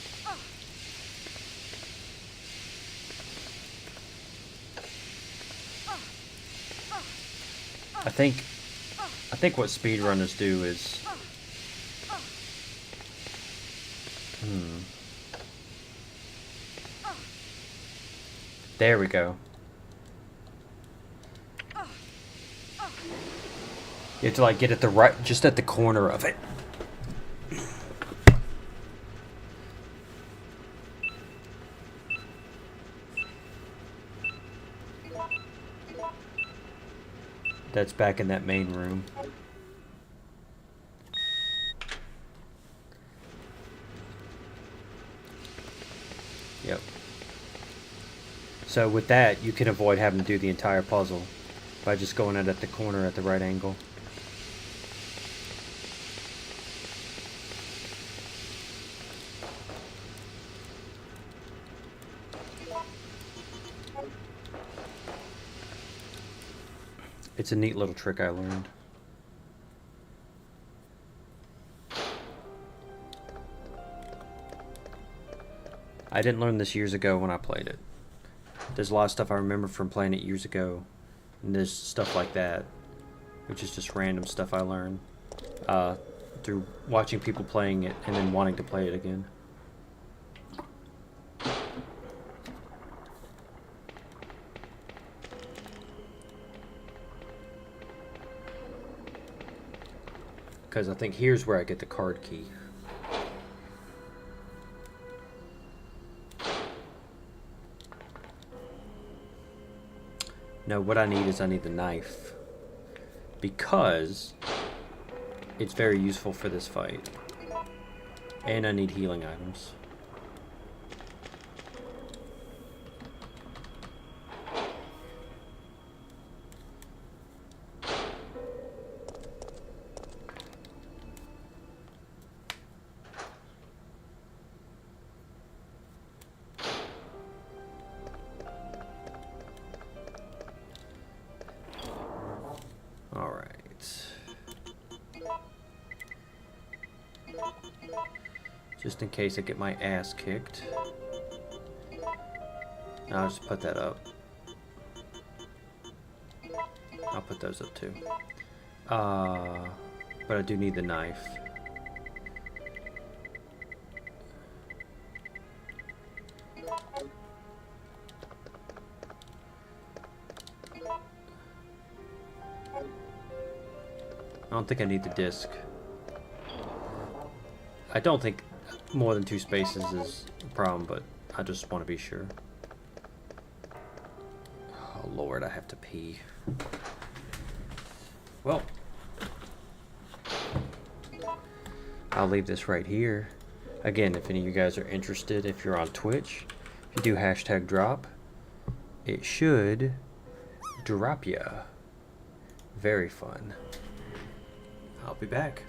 I think what speedrunners do is there we go. You have to like get at the right, just at the corner of it. That's back in that main room. Yep. So with that, you can avoid having to do the entire puzzle by just going in at the corner at the right angle. It's a neat little trick I learned. I didn't learn this years ago when I played it. There's a lot of stuff I remember from playing it years ago, and there's stuff like that, which is just random stuff I learned through watching people playing it and then wanting to play it again. Because I think here's where I get the card key. No, what I need is I need the knife. Because it's very useful for this fight. And I need healing items. Just in case I get my ass kicked. I'll just put that up. I'll put those up too. But I do need the knife. I don't think I need the disc. I don't think more than 2 spaces is a problem, but I just want to be sure. Oh Lord, I have to pee. Well, I'll leave this right here. Again, if any of you guys are interested, if you're on Twitch, if you do #drop, it should drop ya. Very fun. I'll be back.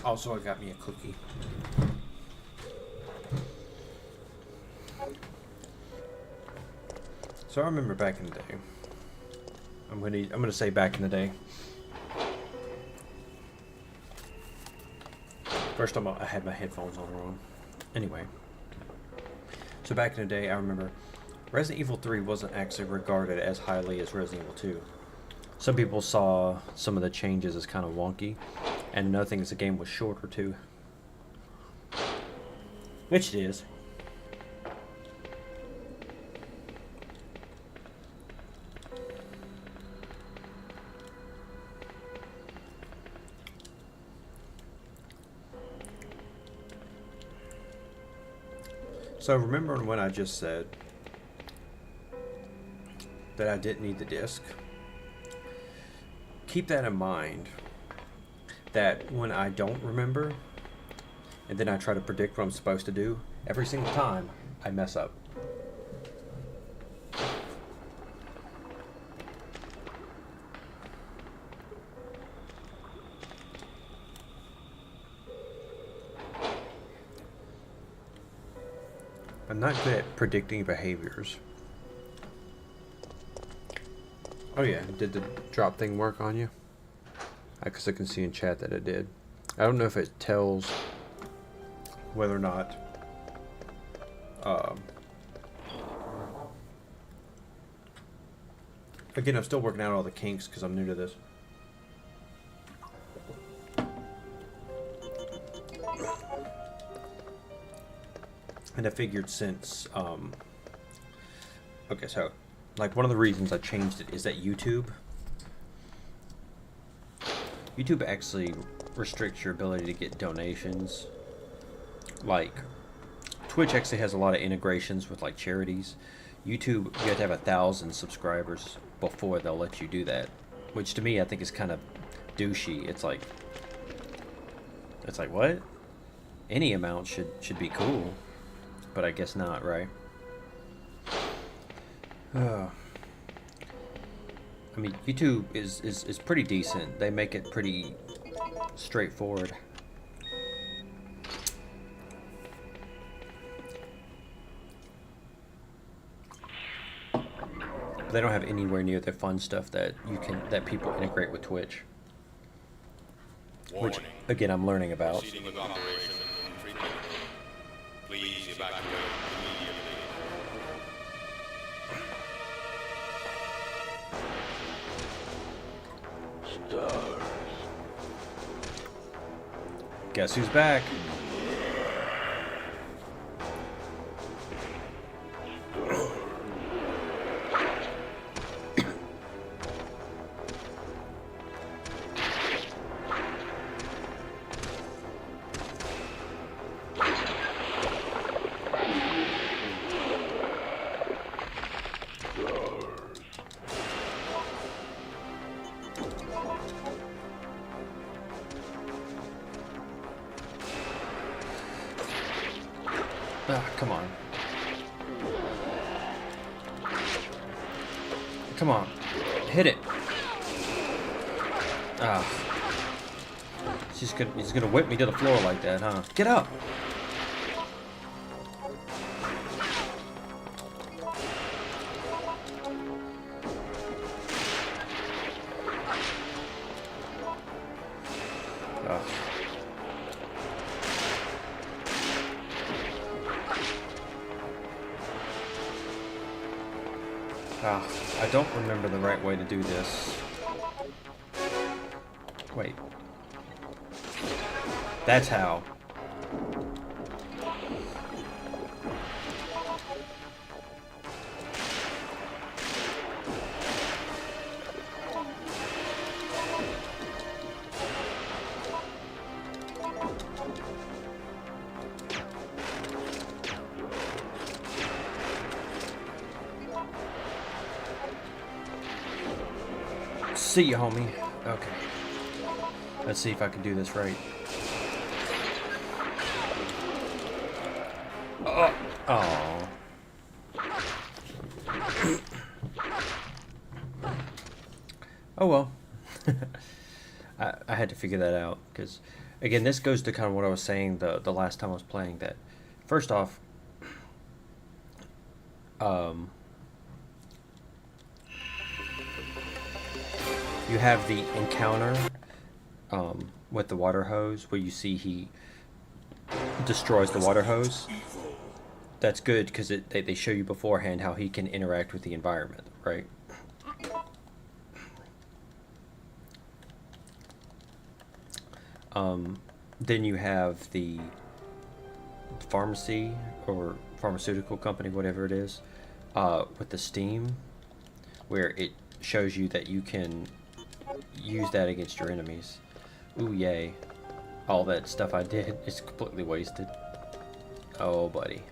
Also, I got me a cookie. So I remember back in the day. I'm gonna say back in the day. First time I had my headphones on wrong. Anyway. So back in the day, I remember Resident Evil 3 wasn't actually regarded as highly as Resident Evil 2. Some people saw some of the changes as kind of wonky. And another thing is the game was shorter too. Which it is. So remembering when I just said that I didn't need the disc, keep that in mind. That when I don't remember, and then I try to predict what I'm supposed to do, every single time I mess up. I'm not good at predicting behaviors. Oh yeah, did the drop thing work on you? Because I can see in chat that it did. I don't know if it tells whether or not again, I'm still working out all the kinks because I'm new to this. And I figured since okay, so like one of the reasons I changed it is that YouTube actually restricts your ability to get donations. Like, Twitch actually has a lot of integrations with like charities. YouTube, you have to have 1,000 subscribers before they'll let you do that, which to me I think is kind of douchey. It's like what? Any amount should be cool, but I guess not, right? I mean, YouTube is pretty decent. They make it pretty straightforward. But they don't have anywhere near the fun stuff that that people integrate with Twitch. Which, again, I'm learning about. Please evacuate immediately. Stars. Guess who's back? Come on. Come on. Hit it. Ah. He's gonna whip me to the floor like that, huh? Get up! I don't remember the right way to do this. Wait. That's how. See you, homie. Okay. Let's see if I can do this right. Oh. Oh well. I had to figure that out because, again, this goes to kind of what I was saying the last time I was playing. That first off, you have the encounter with the water hose where you see he destroys the water hose. That's good because they show you beforehand how he can interact with the environment, right? Then you have the pharmacy or pharmaceutical company, whatever it is, with the steam, where it shows you that you can use that against your enemies. Ooh, yay. All that stuff I did is completely wasted. Oh, buddy.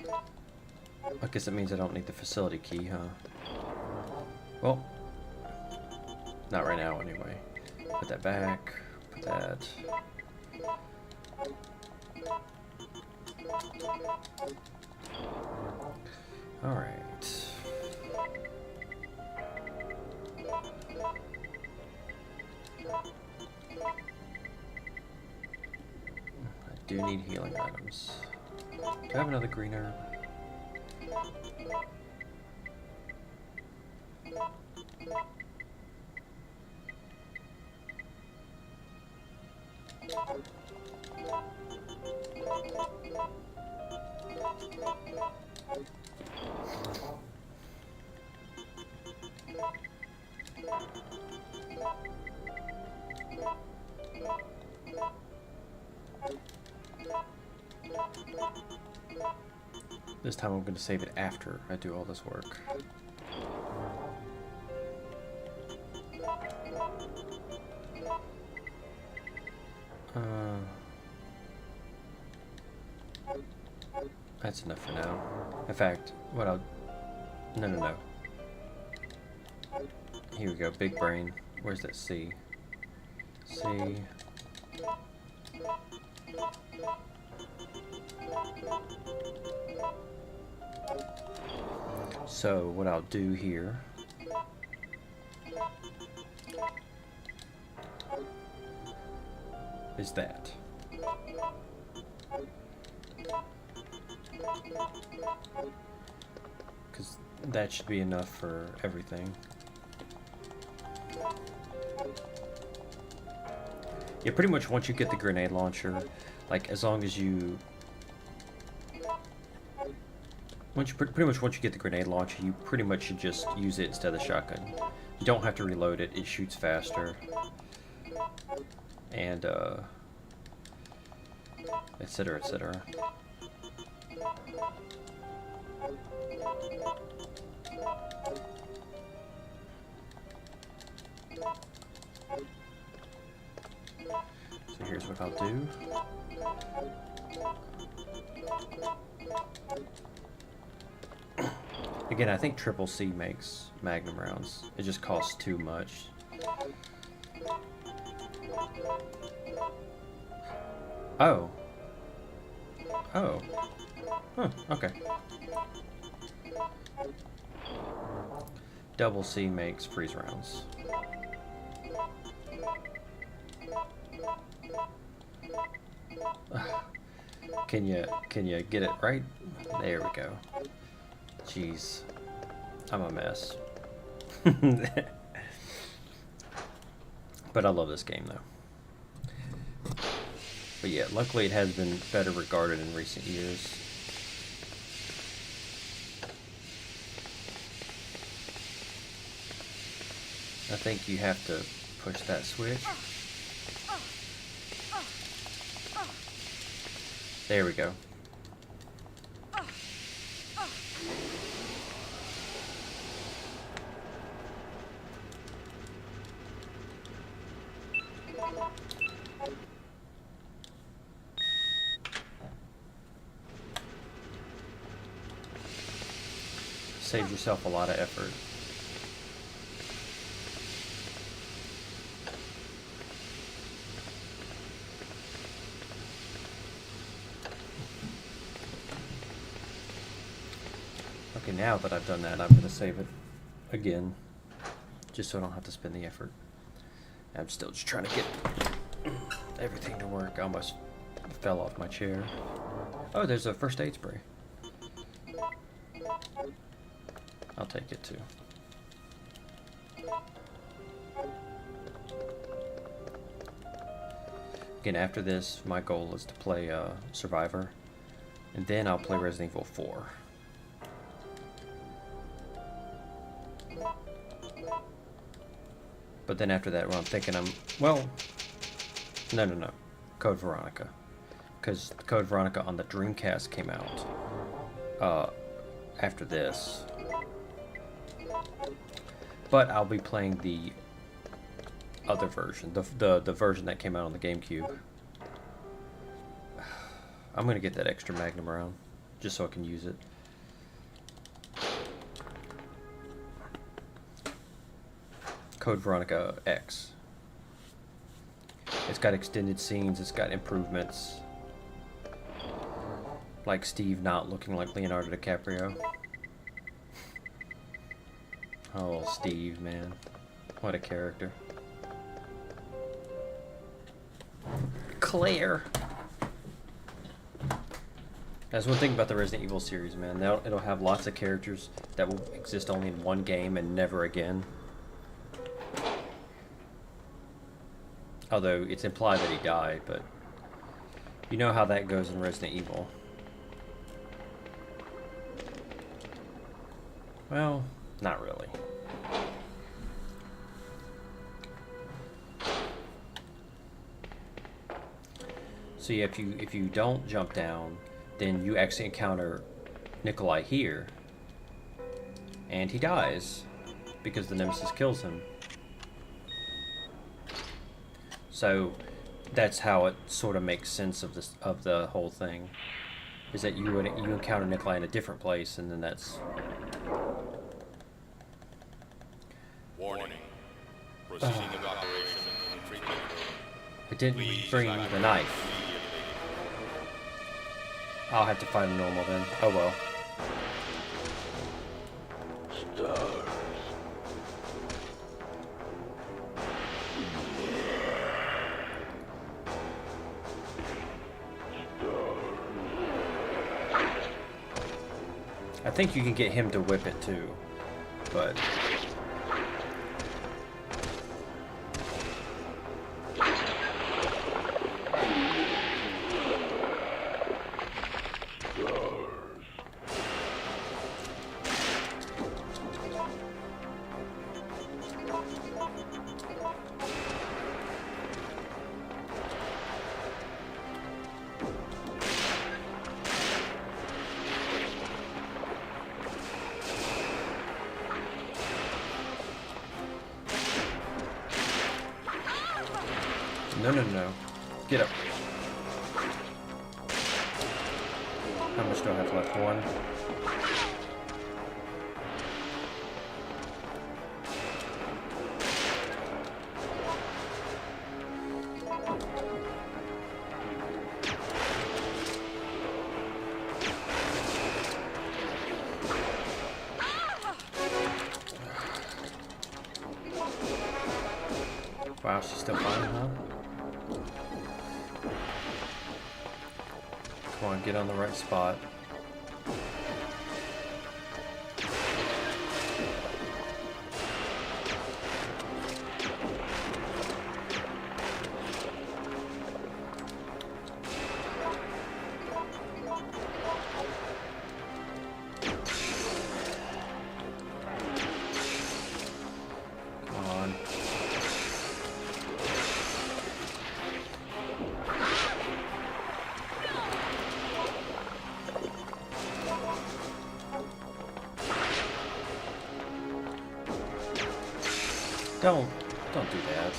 I guess it means I don't need the facility key, huh? Well, not right now, anyway. Put that back. Put that. Alright. I do need healing items. Do I have another green herb? This time I'm going to save it after I do all this work. That's enough for now. In fact, what I'll... No. Here we go, big brain. Where's that C? C... So what I'll do here is that. Because that should be enough for everything. Yeah, pretty much once you get the grenade launcher, like as long as you... Pretty much once you get the grenade launcher, you pretty much should just use it instead of the shotgun. You don't have to reload it, it shoots faster. And, etc., etc. So here's what I'll do. Again, I think Triple C makes Magnum rounds. It just costs too much. Oh. Oh. Huh, okay. Double C makes freeze rounds. Can you get it right? There we go. Jeez. I'm a mess. But I love this game though. But yeah, luckily it has been better regarded in recent years. I think you have to push that switch. There we go. Saves yourself a lot of effort. Okay, now that I've done that, I'm going to save it again, just so I don't have to spend the effort. I'm still just trying to get everything to work. I almost fell off my chair. Oh, there's a first aid spray. I'll take it too. Again, after this, my goal is to play Survivor, and then I'll play Resident Evil 4. But then after that, well, I'm thinking well, no, Code Veronica. Because Code Veronica on the Dreamcast came out after this. But I'll be playing the other version, the version that came out on the GameCube. I'm going to get that extra Magnum round, just so I can use it. Code Veronica X. It's got extended scenes, it's got improvements. Like Steve not looking like Leonardo DiCaprio. Oh, Steve, man. What a character. Claire! That's one thing about the Resident Evil series, man. It'll have lots of characters that will exist only in one game and never again. Although it's implied that he died, but you know how that goes in Resident Evil. Well, not really. So yeah, if you don't jump down, then you actually encounter Nikolai here, and he dies because the Nemesis kills him. So that's how it sort of makes sense of the whole thing, is that you encounter Nikolai in a different place, and then that's. Warning. Proceeding evacuation in treatment room. I didn't bring the knife. I'll have to find a normal then. Oh well. I think you can get him to whip it too, but. No. Get up. How much do I have left? One. Wow, she's still fine, huh? Come on, get on the right spot. Don't do that.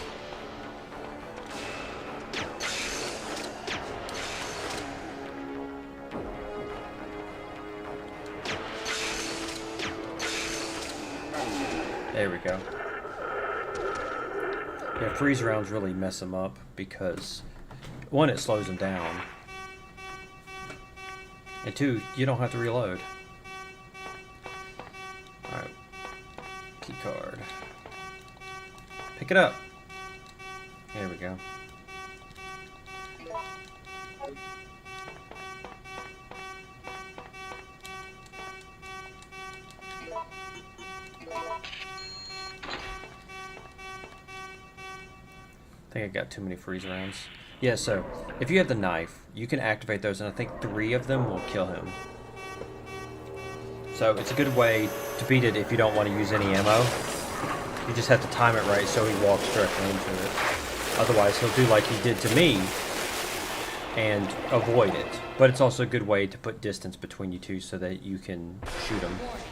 There we go. Yeah, freeze rounds really mess them up because, one, it slows them down, and two, you don't have to reload. Alright. Key card. Pick it up. There we go. I think I got too many freeze rounds. Yeah, so if you have the knife, you can activate those, and I think 3 of them will kill him. So it's a good way to beat it if you don't want to use any ammo. You just have to time it right so he walks directly into it. Otherwise, he'll do like he did to me and avoid it. But it's also a good way to put distance between you two so that you can shoot him. Warning.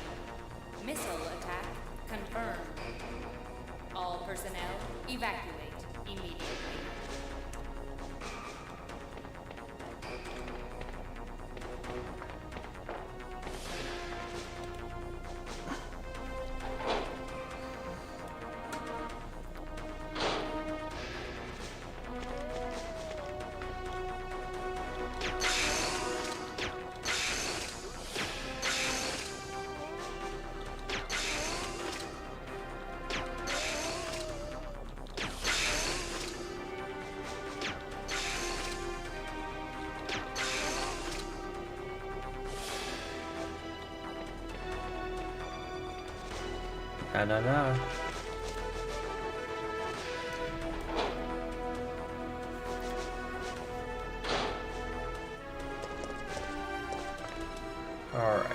Missile attack confirmed. All personnel evacuate immediately. No. All right.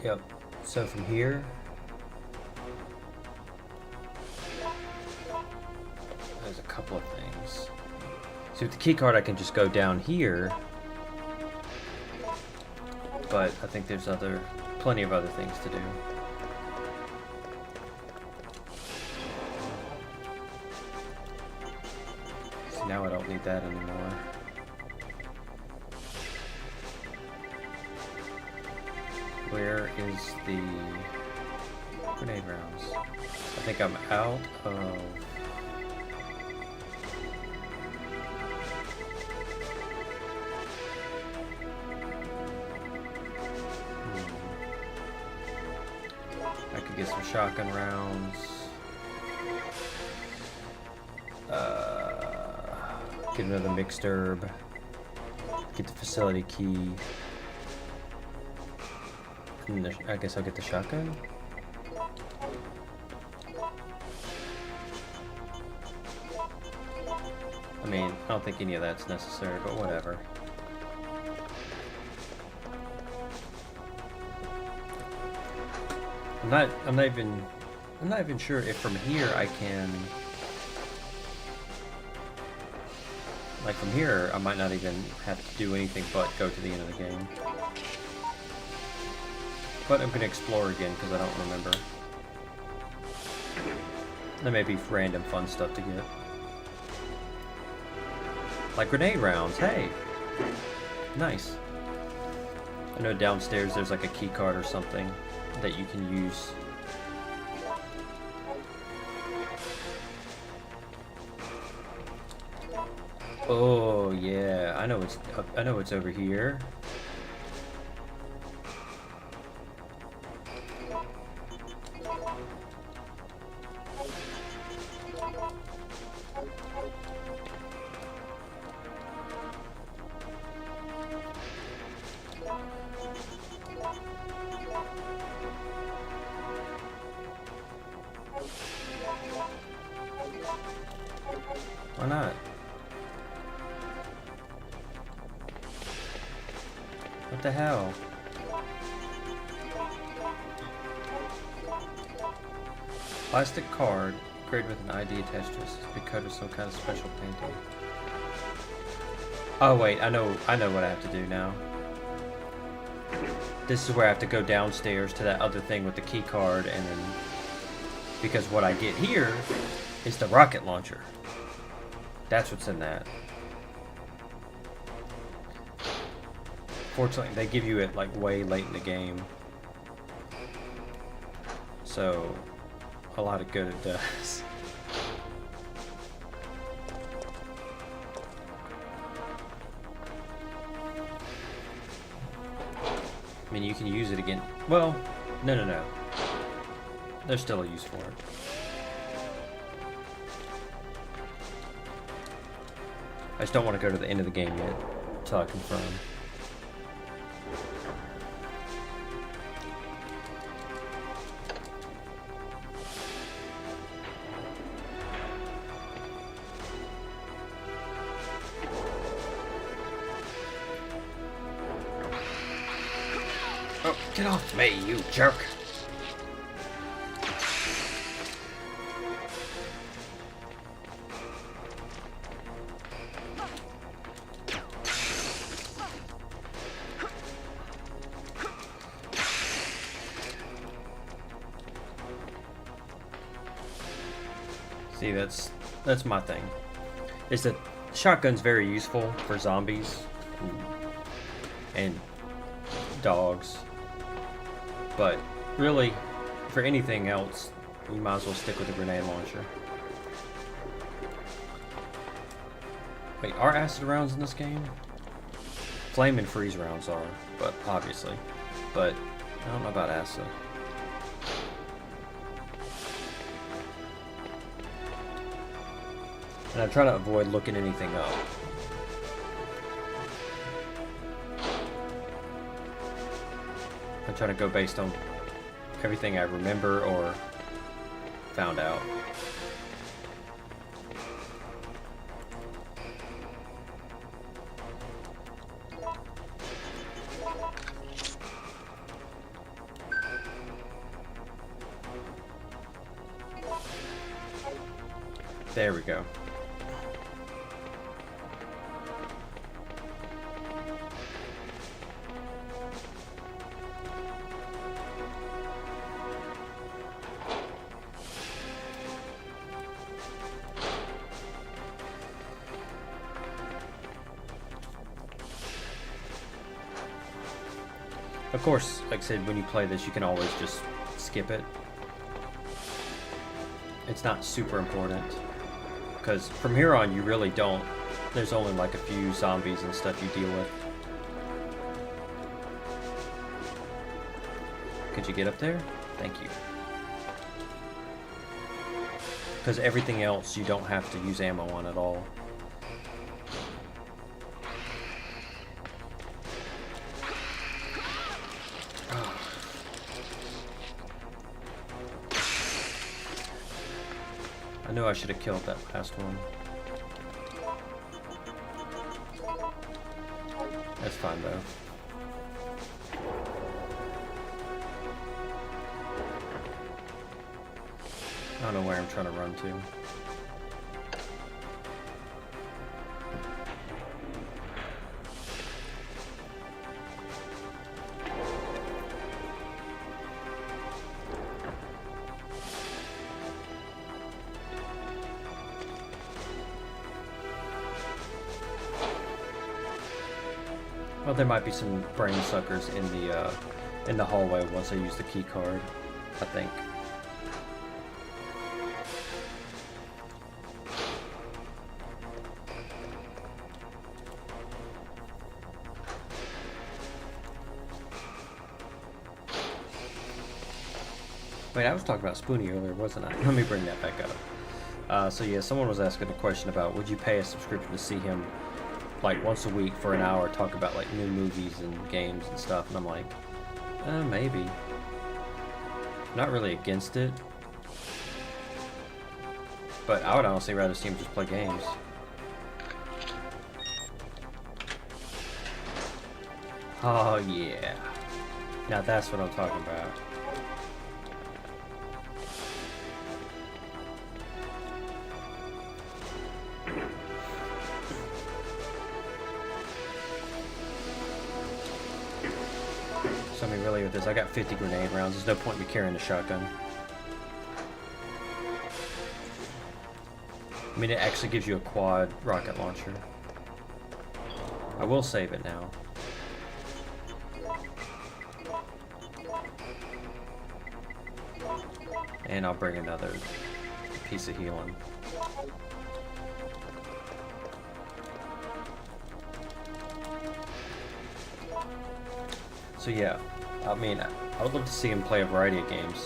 Yep. So from here, there's a couple of things. So with the key card, I can just go down here, but I think there's plenty of other things to do. So now I don't need that anymore. Where is the grenade rounds? I think I'm out of... I could get some shotgun rounds. Get another mixed herb. Get the facility key. And I guess I'll get the shotgun. I mean, I don't think any of that's necessary, but whatever. I'm not even sure if from here I can, like from here I might not even have to do anything but go to the end of the game. But I'm gonna explore again because I don't remember. There may be random fun stuff to get. Like grenade rounds, hey! Nice. I know downstairs there's like a key card or something that you can use. Oh yeah, I know it's over here. Why not? What the hell? Plastic card, grid with an ID attached to it, because of some kind of special painting. Oh wait, I know what I have to do now. This is where I have to go downstairs to that other thing with the key card, and then because what I get here is the rocket launcher. That's what's in that. Fortunately, they give you it like way late in the game, so a lot of good it does. I mean, you can use it again. Well, no. There's still a use for it. I just don't want to go to the end of the game yet, until I confirm. Oh, get off me, you jerk! See, that's my thing. Is that shotgun's very useful for zombies and dogs, but really, for anything else, you might as well stick with a grenade launcher. Wait, are acid rounds in this game? Flame and freeze rounds are, but obviously, but I don't know about acid. And I try to avoid looking anything up. I try to go based on everything I remember or found out. There we go. Of course, like I said, when you play this, you can always just skip it. It's not super important, because from here on, you really don't. There's only like a few zombies and stuff you deal with. Could you get up there? Thank you. Because everything else you don't have to use ammo on at all. I knew I should have killed that last one. That's fine though. I don't know where I'm trying to run to. Well, there might be some brain suckers in the hallway once I use the key card, I think. Wait, I was talking about Spoonie earlier, wasn't I? Let me bring that back up. So yeah, someone was asking a question about would you pay a subscription to see him like once a week for an hour talk about like new movies and games and stuff, and I'm like, maybe. I'm not really against it, but I would honestly rather see him just play games. Oh yeah, now that's what I'm talking about. So I mean, really, with this, I got 50 grenade rounds. There's no point in me carrying a shotgun. I mean, it actually gives you a quad rocket launcher. I will save it now. And I'll bring another piece of healing. So yeah, I mean, I would love to see him play a variety of games.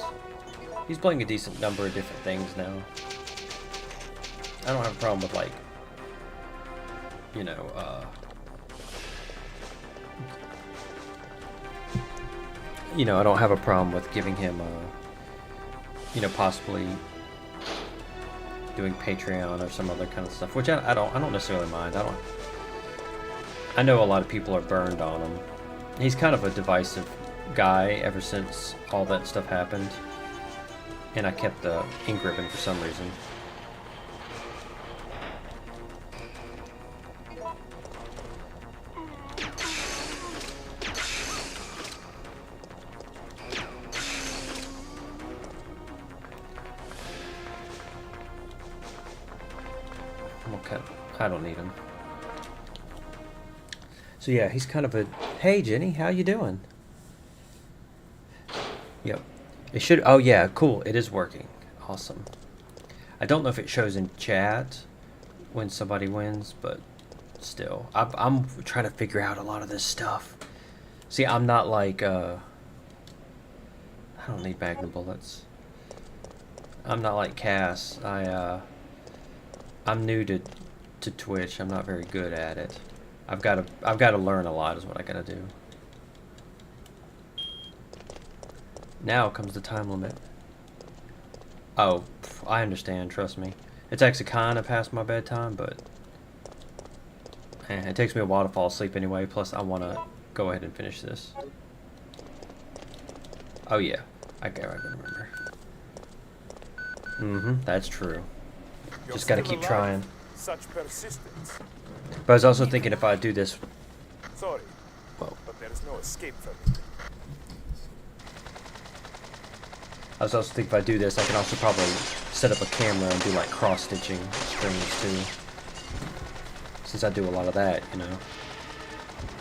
He's playing a decent number of different things now. I don't have a problem with, like, you know, I don't have a problem with giving him, you know, possibly doing Patreon or some other kind of stuff, which I don't necessarily mind. I know a lot of people are burned on him. He's kind of a divisive guy ever since all that stuff happened, and I kept the ink ribbon for some reason. Okay, I don't need him. So yeah, he's kind of a, hey Jenny, how you doing? Yep. It should, oh yeah, cool, it is working. Awesome. I don't know if it shows in chat when somebody wins, but still. I'm trying to figure out a lot of this stuff. See, I'm not like, I don't need magnum bullets. I'm not like Cass. I'm new to Twitch. I'm not very good at it. I've got to learn a lot is what I gotta do. Now comes the time limit. Oh, I understand, trust me. It's actually kind of past my bedtime, but it takes me a while to fall asleep anyway, plus I want to go ahead and finish this. Oh yeah, I can remember. That's true. Just gotta keep trying. Such persistence. But I was also thinking if I do this... Sorry, well, but there is no escape from it. I was also thinking if I do this, I can also probably set up a camera and do like cross-stitching streams too. Since I do a lot of that, you know.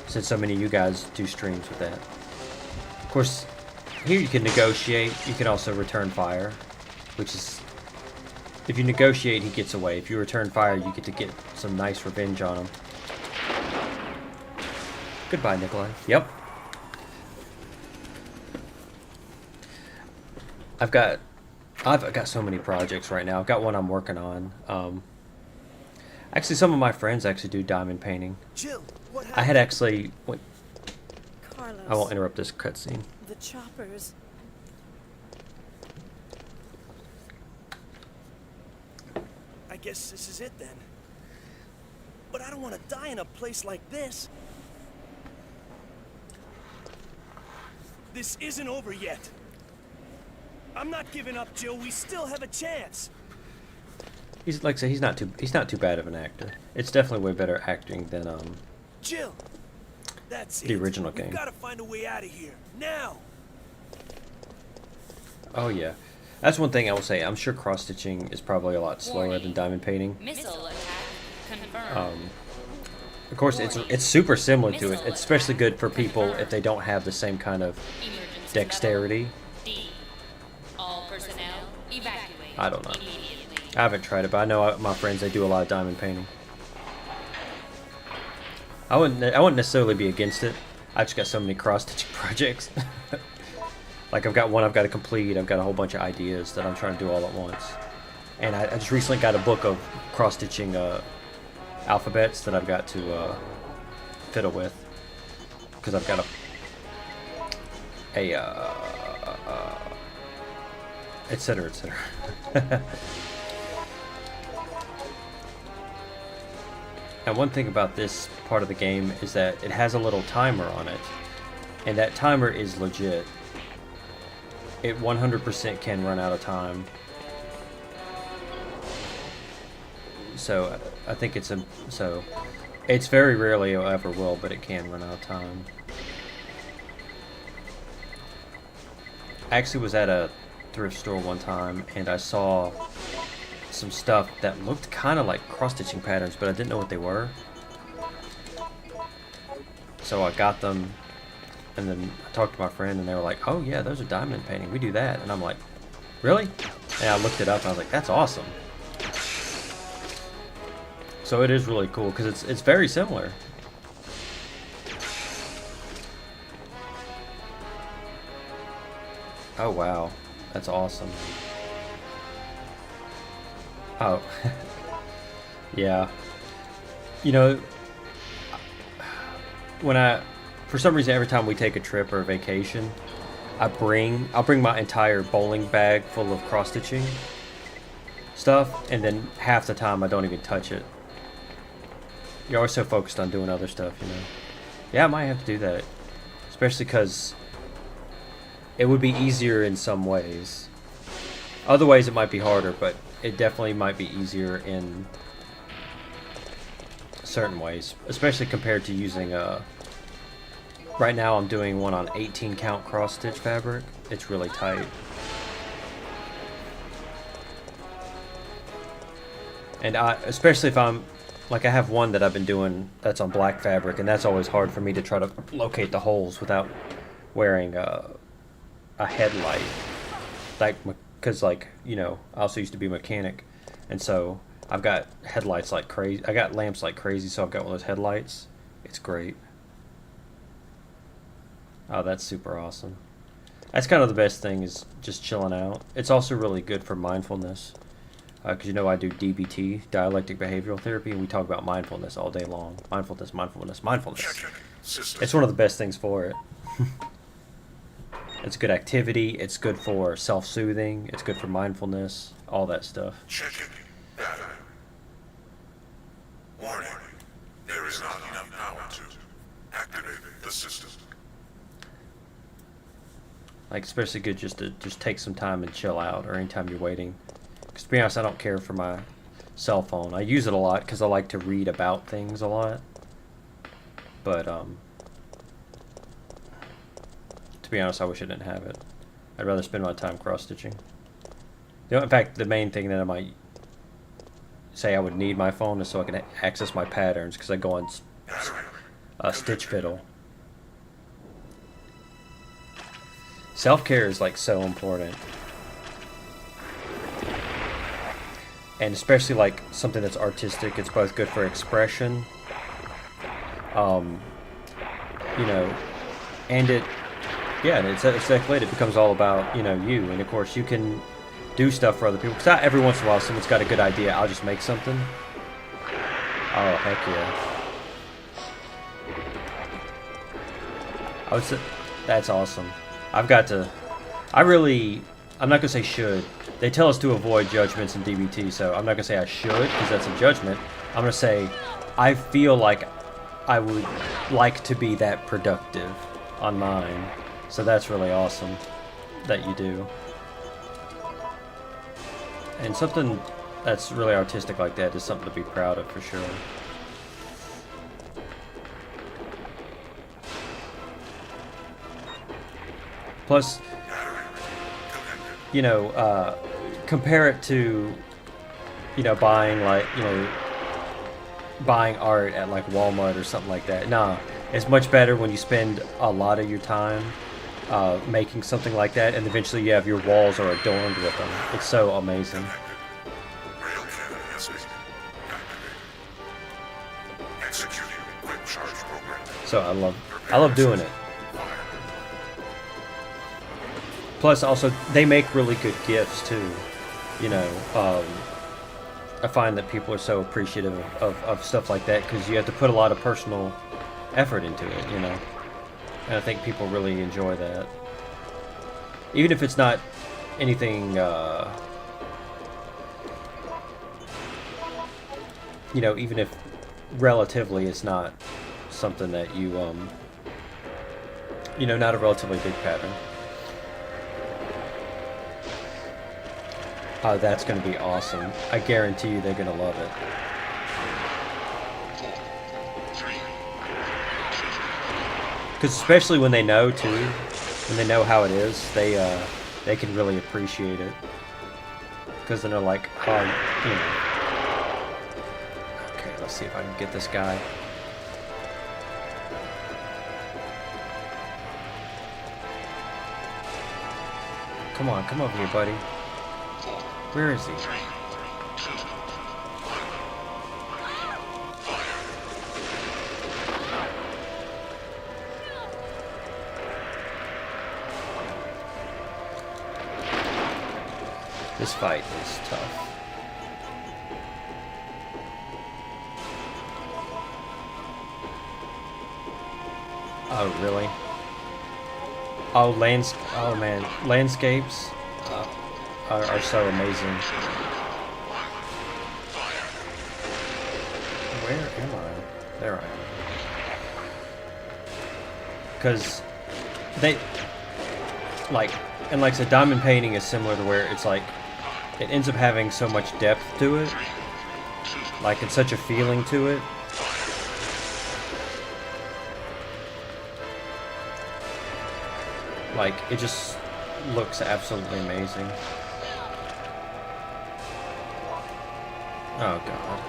Since so many of you guys do streams with that. Of course, here you can negotiate. You can also return fire, which is... If you negotiate, he gets away. If you return fire, you get to get some nice revenge on him. Goodbye, Nikolai. Yep. I've got so many projects right now. I've got one I'm working on. Actually, some of my friends actually do diamond painting. Jill, what I had actually... Wait, Carlos, I won't interrupt this cutscene. the choppers. I guess this is it then. But I don't want to die in a place like this. This isn't over yet. I'm not giving up, Jill. We still have a chance. He's like I say, he's not too bad of an actor. It's definitely way better acting than Jill, that's the it. original game. We've got to find a way out of here now. Oh yeah. That's one thing I will say. I'm sure cross-stitching is probably a lot slower than diamond painting. Missile attack confirmed. Of course, it's super similar to it. It's especially good for people if they don't have the same kind of Emergency dexterity. level D. All personnel evacuate. I don't know. Immediately. I haven't tried it, but I know my friends, they do a lot of diamond painting. I wouldn't necessarily be against it. I just got so many cross-stitching projects. Like I've got one I've got to complete. I've got a whole bunch of ideas that I'm trying to do all at once. And I just recently got a book of cross-stitching alphabets that I've got to fiddle with, because I've got etc., etc. And one thing about this part of the game is that it has a little timer on it, and that timer is legit. It 100% can run out of time. So I think it's it's very rarely it ever will, but it can run out of time. I actually was at a thrift store one time and I saw some stuff that looked kind of like cross-stitching patterns, but I didn't know what they were. So I got them, and then I talked to my friend and they were like, oh yeah, those are diamond painting, we do that. And I'm like, really? And I looked it up and I was like, that's awesome. So it is really cool because it's very similar. Oh wow, that's awesome. Oh, yeah. You know, for some reason, every time we take a trip or a vacation, I'll bring my entire bowling bag full of cross-stitching stuff, and then half the time I don't even touch it. You're always so focused on doing other stuff, you know. Yeah, I might have to do that, especially because it would be easier in some ways. Other ways it might be harder, but it definitely might be easier in certain ways, especially compared to using right now I'm doing one on 18 count cross stitch fabric. It's really tight. And especially if I'm like, I have one that I've been doing that's on black fabric, and that's always hard for me to try to locate the holes without wearing a headlight, like, because, like, you know, I also used to be a mechanic, and so I've got headlights like crazy. I got lamps like crazy, so I've got one of those headlights. It's great. Oh, that's super awesome. That's kind of the best thing, is just chilling out. It's also really good for mindfulness, because you know I do DBT, dialectic behavioral therapy, and we talk about mindfulness all day long. Mindfulness, mindfulness, mindfulness. It's one of the best things for it. It's good activity, it's good for self-soothing, it's good for mindfulness, all that stuff. Checking data. Warning. There is not enough power to activate the system. Like, especially good just to take some time and chill out, or anytime you're waiting. Because to be honest, I don't care for my cell phone. I use it a lot because I like to read about things a lot. But, to be honest, I wish I didn't have it. I'd rather spend my time cross-stitching. You know, in fact, the main thing that I might say I would need my phone is so I can access my patterns, because I go on Stitch Fiddle. Self-care is, like, so important. And especially, like, something that's artistic. It's both good for expression, you know, and yeah, it's exactly it. It becomes all about, you know, you. And, of course, you can do stuff for other people. Because every once in a while, someone's got a good idea. I'll just make something. Oh, heck yeah. I would say, that's awesome. I'm not going to say should. They tell us to avoid judgments in DBT, so I'm not going to say I should, because that's a judgment. I'm going to say I feel like I would like to be that productive on mine. So that's really awesome that you do. And something that's really artistic like that is something to be proud of, for sure. Plus, you know, compare it to, you know, buying art at like Walmart or something like that. Nah, it's much better when you spend a lot of your time making something like that, and eventually you have your walls are adorned with them. It's so amazing. So I love doing it. plus also they make really good gifts too. You know, I find that people are so appreciative of stuff like that because you have to put a lot of personal effort into it, you know. And I think people really enjoy that. Even if it's not anything, you know, even if relatively it's not something that you know, not a relatively big pattern. That's going to be awesome. I guarantee you they're going to love it. Because especially when they know, too, when they know how it is, they can really appreciate it. Because then they're like, oh, you know. Okay, let's see if I can get this guy. Come on, come over here, buddy. Where is he? This fight is tough. Oh, really? Oh, oh man, landscapes are so amazing. Where am I? There I am. Because they, like, and like I said, diamond painting is similar to where it's like, it ends up having so much depth to it. Like, it's such a feeling to it. Like, it just looks absolutely amazing. Oh, God.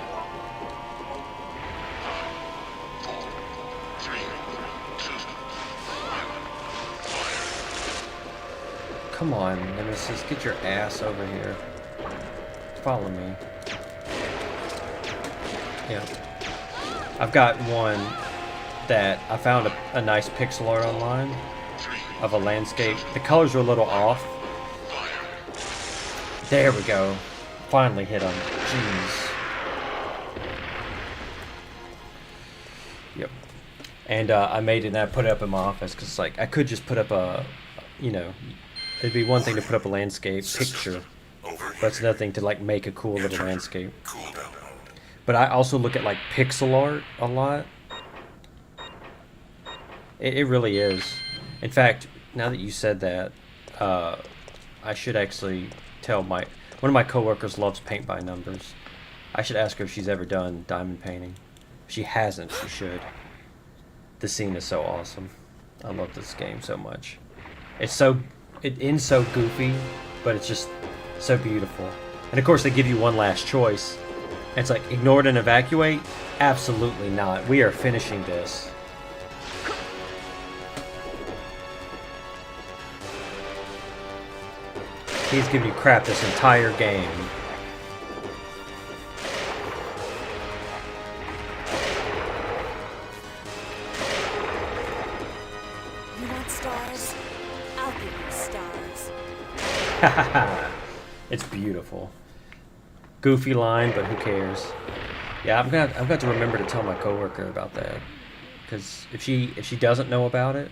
Come on, Nemesis, get your ass over here. Follow me. Yeah. I've got one that I found a nice pixel art online of a landscape. The colors are a little off. There we go. Finally hit him. Jeez. Yep. And I made it and I put it up in my office because like I could just put up a, you know, it'd be one thing to put up a landscape picture, but it's another thing to like make a cool little landscape. But I also look at like pixel art a lot. It really is. In fact, now that you said that, I should actually tell one of my coworkers loves paint by numbers. I should ask her if she's ever done diamond painting. If she hasn't, she should. The scene is so awesome. I love this game so much. It ends so goofy, but it's just so beautiful. And of course they give you one last choice. And it's like, ignore it and evacuate? Absolutely not. We are finishing this. He's giving you crap this entire game. You want stars? I'll give you stars. It's beautiful. Goofy line, but who cares? Yeah, I've got to remember to tell my coworker about that, because if she doesn't know about it,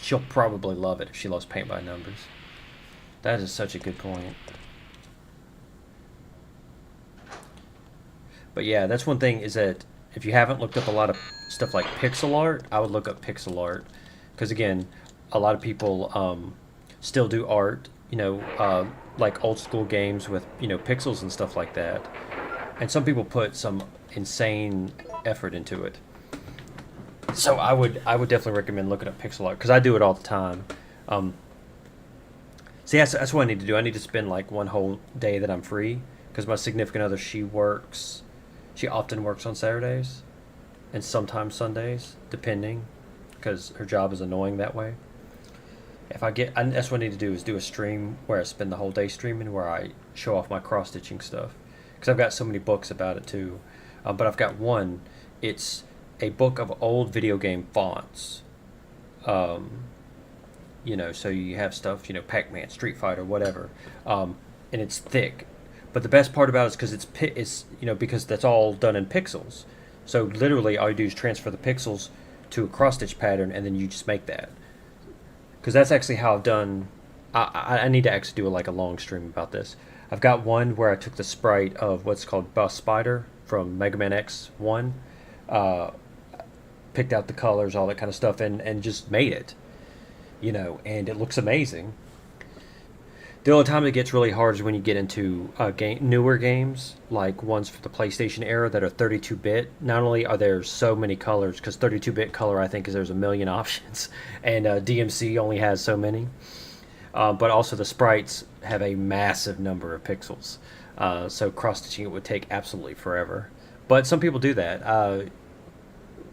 she'll probably love it if she loves paint by numbers. That is such a good point. But yeah, that's one thing is that if you haven't looked up a lot of stuff like pixel art, I would look up pixel art. Because again, a lot of people still do art, you know, like old school games with, you know, pixels and stuff like that. And some people put some insane effort into it. So I would definitely recommend looking up pixel art because I do it all the time. See, that's what I need to do. I need to spend like one whole day that I'm free because my significant other, she often works on Saturdays and sometimes Sundays, depending, because her job is annoying that way. That's what I need to do is do a stream where I spend the whole day streaming where I show off my cross-stitching stuff because I've got so many books about it too. But I've got one. It's a book of old video game fonts. You know, so you have stuff, you know, Pac-Man, Street Fighter, whatever, and it's thick. But the best part about it is because it's you know, because that's all done in pixels. So literally, all you do is transfer the pixels to a cross stitch pattern, and then you just make that. Because that's actually how I've done. I need to actually do like a long stream about this. I've got one where I took the sprite of what's called Bus Spider from Mega Man X1, picked out the colors, all that kind of stuff, and just made it. You know, and it looks amazing. The only time it gets really hard is when you get into newer games, like ones for the PlayStation era that are 32-bit. Not only are there so many colors, because 32-bit color, I think, is there's a million options, and DMC only has so many. But also the sprites have a massive number of pixels, so cross-stitching it would take absolutely forever. But some people do that.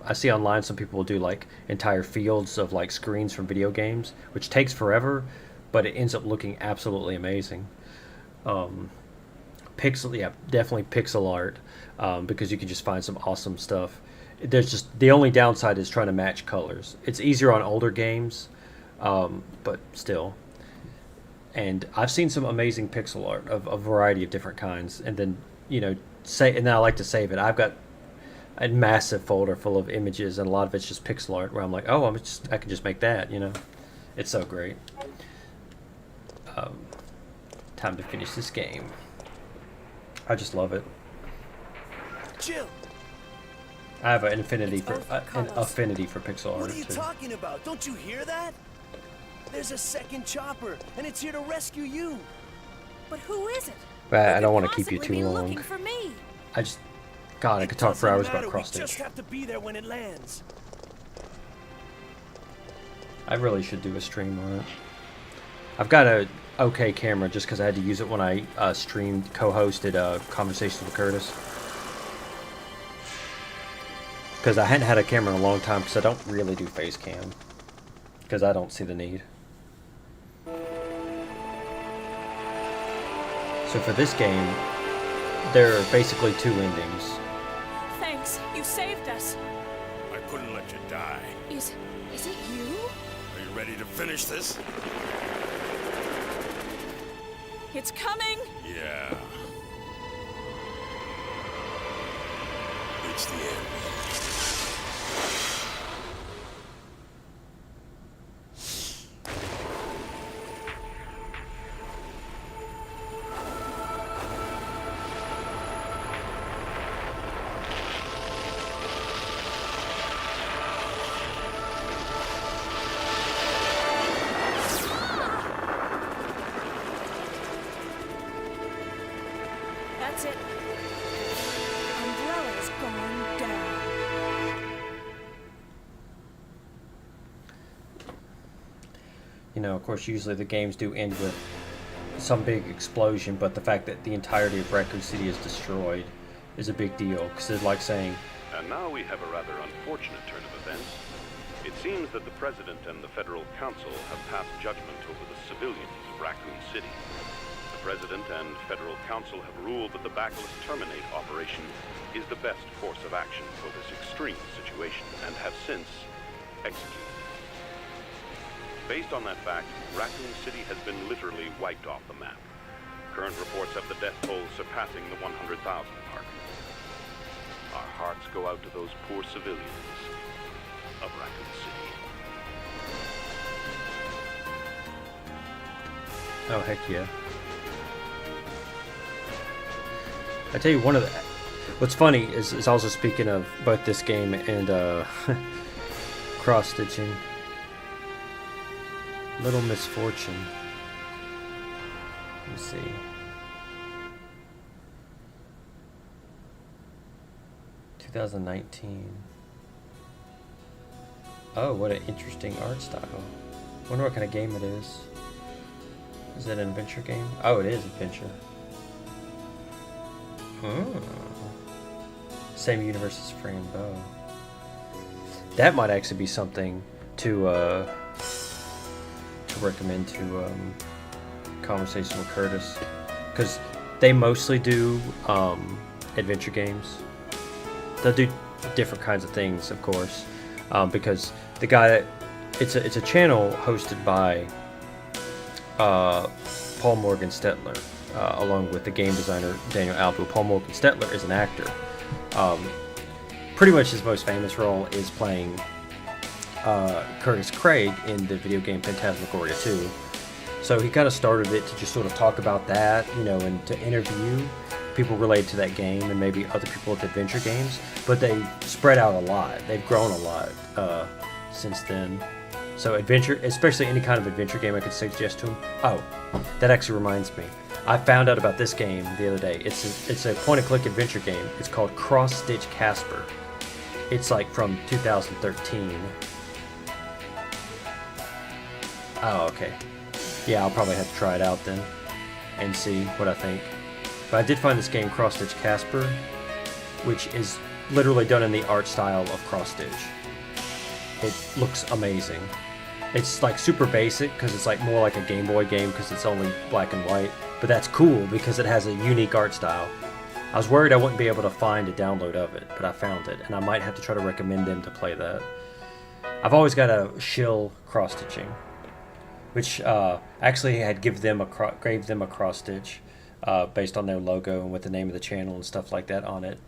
I see online some people will do like entire fields of like screens from video games, which takes forever, but it ends up looking absolutely amazing. Yeah, definitely pixel art, because you can just find some awesome stuff. There's just the only downside is trying to match colors. It's easier on older games, but still. And I've seen some amazing pixel art of a variety of different kinds, and then and then I like to save it. I've got a massive folder full of images, and a lot of it's just pixel art where I'm like, oh, I can just make that, you know. It's so great. Time to finish this game. I just love it. Jim, I have an affinity for pixel art. what are you too. talking about? Don't you hear that? There's a second chopper, and it's here to rescue you. But who is it? But I Who don't could want to keep you possibly too be long. looking for me? God, I could talk for Doesn't hours matter, about cross we just stitch. have to be there when it lands. I really should do a stream on it. I've got a okay camera just because I had to use it when I co-hosted Conversations with Curtis. Because I hadn't had a camera in a long time because I don't really do face cam. Because I don't see the need. So for this game, there are basically two endings. Thanks, you saved us. I couldn't let you die. Is it you? Are you ready to finish this? It's coming. Yeah. It's the end. That's it. Umbrella's going down. You know, of course, usually the games do end with some big explosion, but the fact that the entirety of Raccoon City is destroyed is a big deal, because it's like saying... And now we have a rather unfortunate turn of events. It seems that the President and the Federal Council have passed judgment over the civilians of Raccoon City. The President and Federal Council have ruled that the Backless Terminate operation is the best course of action for this extreme situation, and have since executed. Based on that fact, Raccoon City has been literally wiped off the map. Current reports have the death toll surpassing the 100,000 mark. Our hearts go out to those poor civilians of Raccoon City. Oh, heck yeah. I tell you, what's funny is also, speaking of both this game and cross-stitching, Little Misfortune. Let me see. ...2019. Oh, what an interesting art style. Wonder what kind of game it is. Is it an adventure game? Oh, it is adventure. Same universe as Frambo. That might actually be something to recommend to Conversation with Curtis, because they mostly do adventure games. They'll do different kinds of things, of course, because the guy that it's a channel hosted by Paul Morgan Stetler, along with the game designer Daniel Albu. Paul Morgan Stetler is an actor. Pretty much his most famous role is playing Curtis Craig in the video game Phantasmagoria 2. So he kind of started it to just sort of talk about that, you know, and to interview people related to that game and maybe other people with adventure games. But they spread out a lot. They've grown a lot since then. So adventure, especially any kind of adventure game I could suggest to him. Oh, that actually reminds me. I found out about this game the other day. It's a point-and-click adventure game. It's called Cross Stitch Casper. It's like from 2013. Oh, okay. Yeah, I'll probably have to try it out then and see what I think. But I did find this game, Cross Stitch Casper, which is literally done in the art style of Cross Stitch. It looks amazing. It's like super basic because it's like more like a Game Boy game because it's only black and white. But that's cool because it has a unique art style. I was worried I wouldn't be able to find a download of it, but I found it, and I might have to try to recommend them to play that. I've always got to shill cross-stitching, which actually had gave them a cross-stitch based on their logo and with the name of the channel and stuff like that on it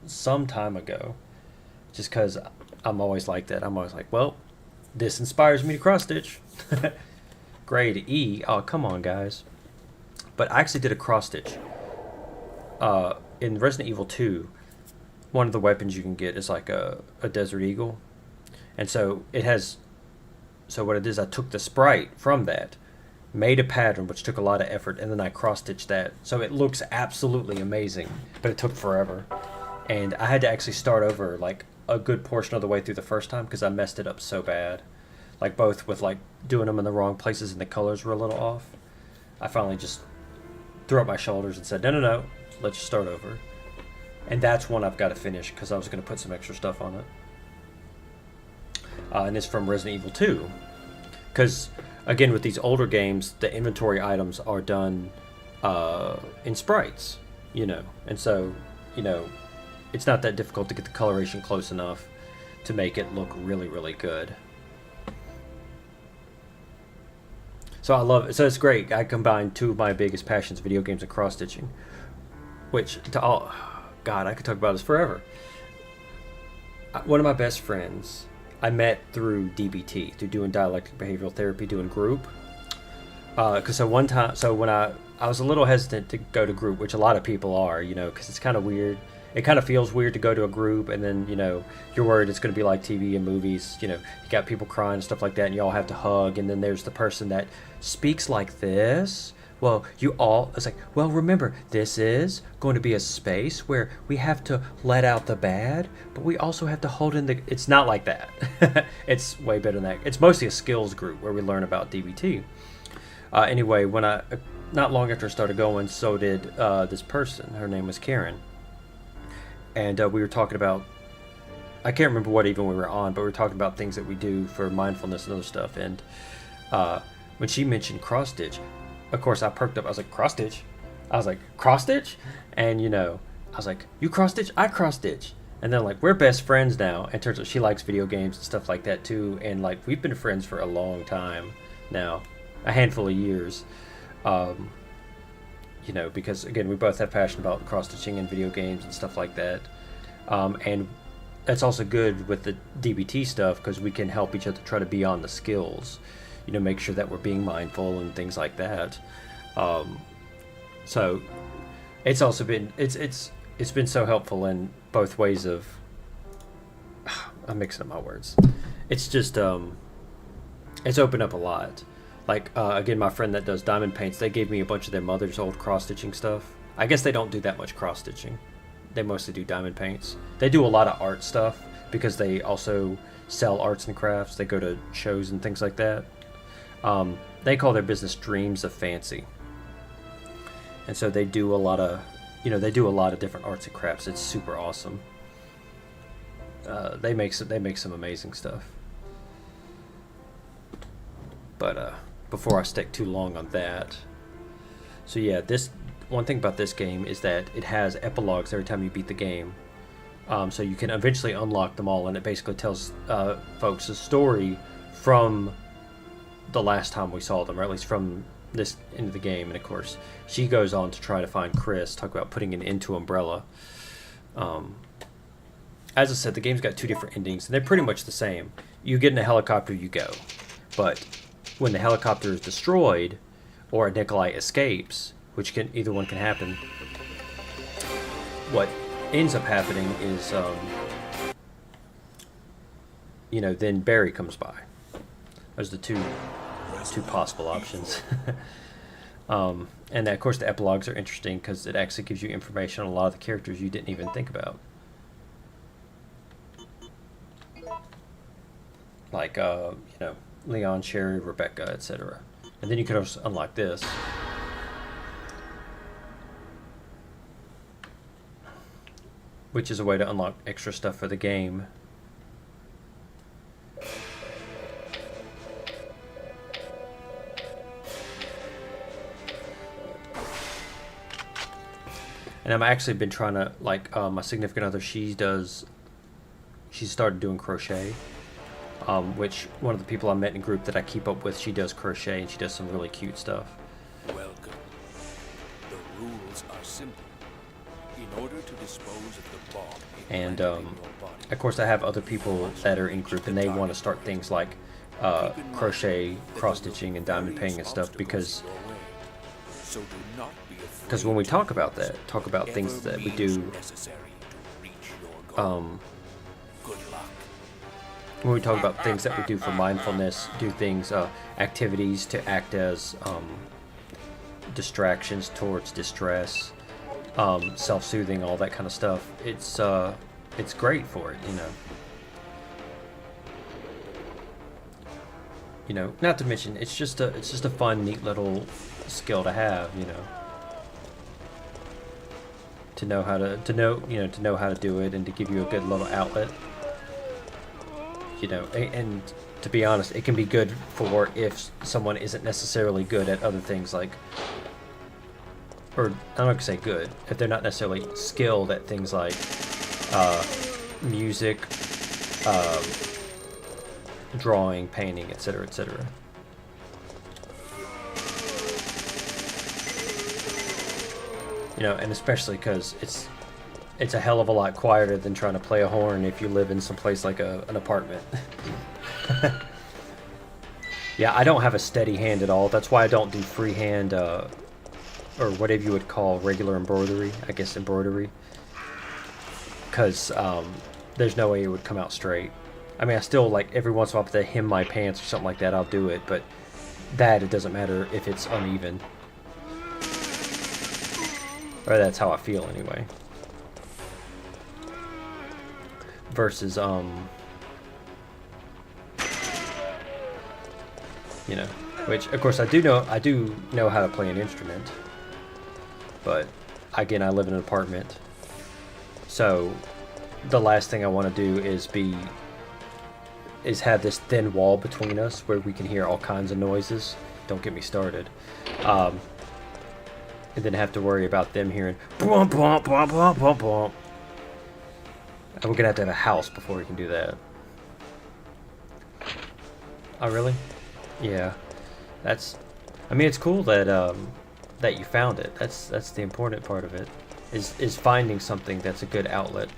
some time ago. Just because I'm always like that. I'm always like, well, this inspires me to cross-stitch. Grade E. Oh, come on, guys. But I actually did a cross-stitch. In Resident Evil 2, one of the weapons you can get is like a Desert Eagle. And so it has... So what it is, I took the sprite from that, made a pattern, which took a lot of effort, and then I cross-stitched that. So it looks absolutely amazing, but it took forever. And I had to actually start over like a good portion of the way through the first time because I messed it up so bad. Like both with like doing them in the wrong places and the colors were a little off. I finally just threw up my shoulders and said, no, let's just start over. And that's one I've got to finish because I was going to put some extra stuff on it. And it's from Resident Evil 2. Because, again, with these older games, the inventory items are done in sprites, you know. And so, you know, it's not that difficult to get the coloration close enough to make it look really, really good. So I love it. So it's great. I combined two of my biggest passions, video games and cross-stitching. Which, God, I could talk about this forever. One of my best friends, I met through DBT, through doing dialectic behavioral therapy, doing group. Because when I was a little hesitant to go to group, which a lot of people are, you know, because it's kind of weird. It kind of feels weird to go to a group and then, you know, you're worried it's going to be like TV and movies, you know, you got people crying and stuff like that and you all have to hug, and then there's the person that speaks like this. Well, it's like, well, remember, this is going to be a space where we have to let out the bad, but we also have to hold in it's not like that. It's way better than that. It's mostly a skills group where we learn about DBT. Anyway, not long after I started going, so did this person. Her name was Karen. And we were talking about, I can't remember what even we were on, but we were talking about things that we do for mindfulness and other stuff. And when she mentioned cross-stitch, of course I perked up. I was like, cross-stitch? I was like, cross-stitch? And, you know, I was like, you cross-stitch? I cross-stitch. And then, like, we're best friends now. And turns out she likes video games and stuff like that, too. And, like, we've been friends for a long time now. A handful of years. You know, because, again, we both have passion about cross-stitching and video games and stuff like that. And that's also good with the DBT stuff because we can help each other try to be on the skills. You know, make sure that we're being mindful and things like that. So it's also been it's been so helpful in both ways of I'm mixing up my words. It's just it's opened up a lot. Like again, my friend that does diamond paints, they gave me a bunch of their mother's old cross-stitching stuff. I guess they don't do that much cross-stitching. They mostly do diamond paints. They do a lot of art stuff because they also sell arts and crafts. They go to shows and things like that. They call their business Dreams of Fancy. And so they do a lot of, you know, they do a lot of different arts and crafts. It's super awesome. They make some amazing stuff. But before I stick too long on that, so yeah, this one thing about this game is that it has epilogues every time you beat the game. So you can eventually unlock them all, and it basically tells folks a story from the last time we saw them, or at least from this end of the game. And of course, she goes on to try to find Chris, talk about putting an end to Umbrella. As I said, the game's got 2 different endings, and they're pretty much the same. You get in a helicopter, you go. But when the helicopter is destroyed, or Nikolai escapes, which can either one can happen, what ends up happening is, then Barry comes by. Those are the two possible options. And of course, the epilogues are interesting because it actually gives you information on a lot of the characters you didn't even think about. Like, Leon, Sherry, Rebecca, etc. And then you can also unlock this. Which is a way to unlock extra stuff for the game. And I've actually been trying to, like, my significant other, she started doing crochet. Which one of the people I met in a group that I keep up with, she does crochet and she does some really cute stuff. Welcome. The rules are simple. In order to dispose of the bomb, and of course I have other people that are in group and they want to start things like crochet, cross-stitching, and diamond painting and stuff because when we talk about things that we do, when we talk about things that we do for mindfulness, do things, activities to act as distractions towards distress, self-soothing, all that kind of stuff. It's great for it, Not to mention, it's just a fun, neat little skill to have, to know how to do it and to give you a good little outlet. And to be honest, it can be good for if someone isn't necessarily good at other things, like, or I'm not gonna say good, if they're not necessarily skilled at things like music, drawing, painting, etc., etc. And especially because it's a hell of a lot quieter than trying to play a horn if you live in some place like an apartment. Yeah, I don't have a steady hand at all. That's why I don't do freehand, or whatever you would call regular embroidery. I guess embroidery. Because there's no way it would come out straight. I mean, I still, like, every once in a while, if they hem my pants or something like that, I'll do it. But it doesn't matter if it's uneven. Or that's how I feel anyway. Versus, which of course I do know how to play an instrument, but again, I live in an apartment, so the last thing I want to do is have this thin wall between us where we can hear all kinds of noises. Don't get me started. And then have to worry about them hearing bump, bump, bump, bump, bump, bump. And we're gonna have to have a house before we can do that. Oh, really? Yeah. I mean, it's cool that that you found it. That's the important part of it. Is finding something that's a good outlet.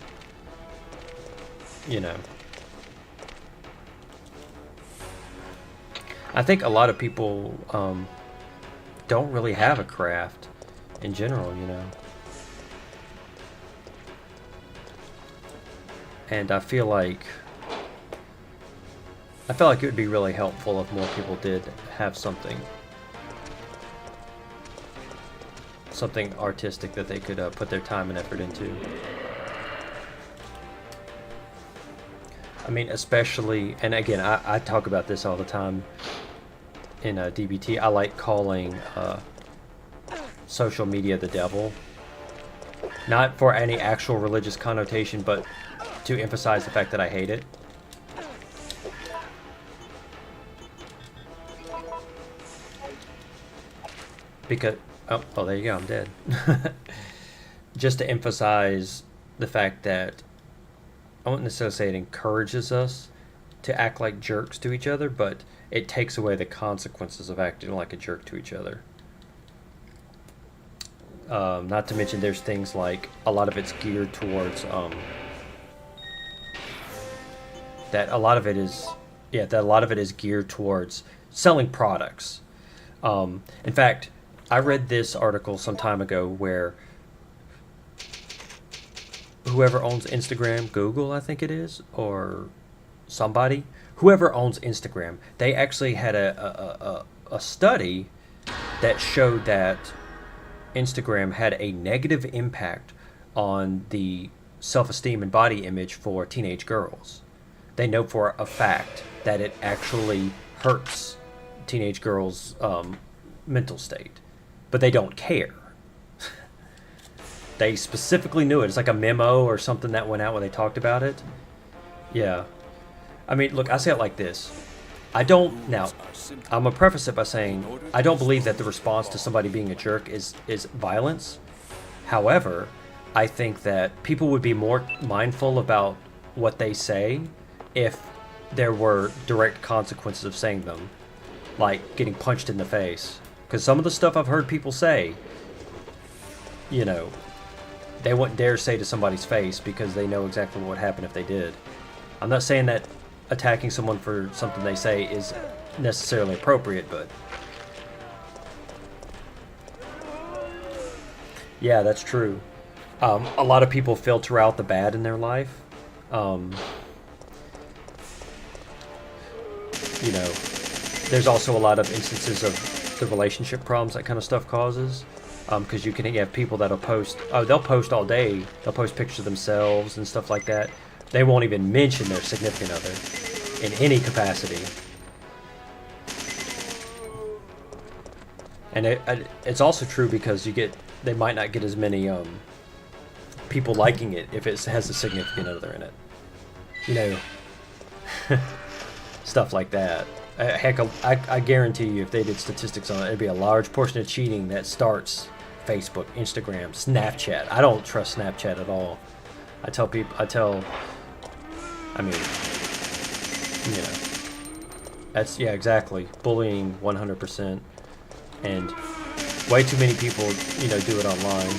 I think a lot of people don't really have a craft in general, And I feel like it would be really helpful if more people did have something artistic that they could put their time and effort into. I mean, especially, and again, I talk about this all the time in DBT. I like calling social media the devil. Not for any actual religious connotation, but to emphasize the fact that I hate it. Because, oh, there you go, I'm dead. Just to emphasize the fact that, I won't necessarily say it encourages us, to act like jerks to each other, but it takes away the consequences of acting like a jerk to each other. Not to mention there's things like a lot of it's geared towards that a lot of it is geared towards selling products. In fact, I read this article some time ago where whoever owns Instagram, Google I think it is, or somebody, whoever owns Instagram, they actually had a study that showed that Instagram had a negative impact on the self-esteem and body image for teenage girls. They know for a fact that it actually hurts teenage girls' mental state, but they don't care. They specifically knew it. It's like a memo or something that went out where they talked about it. Yeah. I mean, look, I say it like this. I'm gonna preface it by saying I don't believe that the response to somebody being a jerk is violence. However, I think that people would be more mindful about what they say if there were direct consequences of saying them, like getting punched in the face. Because some of the stuff I've heard people say, you know, they wouldn't dare say to somebody's face because they know exactly what would happen if they did. I'm not saying that attacking someone for something they say is necessarily appropriate, but yeah, that's true. A lot of people filter out the bad in their life. You know, there's also a lot of instances of the relationship problems that kind of stuff causes. Because you can have people that'll post, they'll post all day, they'll post pictures of themselves and stuff like that. They won't even mention their significant other in any capacity. And it's also true because they might not get as many people liking it if it has a significant other in it. You know, stuff like that. Heck, I guarantee you if they did statistics on it, it'd be a large portion of cheating that starts Facebook, Instagram, Snapchat. I don't trust Snapchat at all. I mean, you know, yeah, exactly. Bullying 100%. And way too many people, you know, do it online.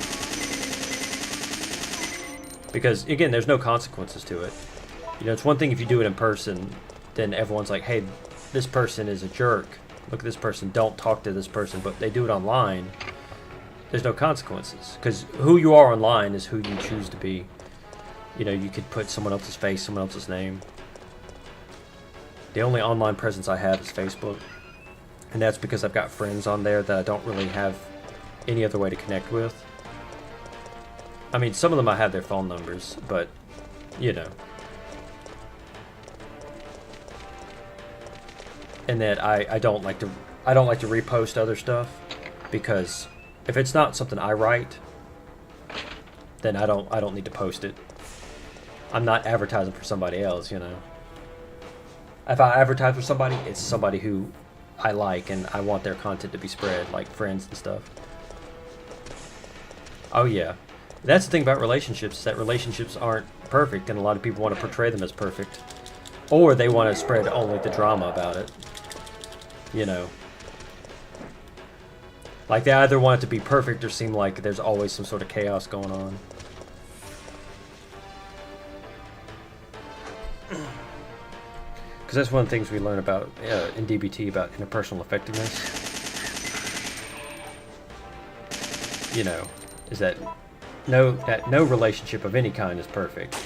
Because, again, there's no consequences to it. You know, it's one thing if you do it in person, then everyone's like, hey, this person is a jerk. Look at this person. Don't talk to this person. But they do it online. There's no consequences. Because who you are online is who you choose to be. You know, you could put someone else's face, someone else's name. The only online presence I have is Facebook. And that's because I've got friends on there that I don't really have any other way to connect with. I mean, some of them I have their phone numbers, but, you know. And that I don't like to repost other stuff, because if it's not something I write, then I don't need to post it. I'm not advertising for somebody else, you know. If I advertise for somebody, it's somebody who I like and I want their content to be spread, like friends and stuff. Oh yeah. That's the thing about relationships, that relationships aren't perfect, and a lot of people want to portray them as perfect. Or they want to spread only the drama about it. You know. Like they either want it to be perfect or seem like there's always some sort of chaos going on. Because that's one of the things we learn about in DBT about interpersonal effectiveness. You know, is that no relationship of any kind is perfect.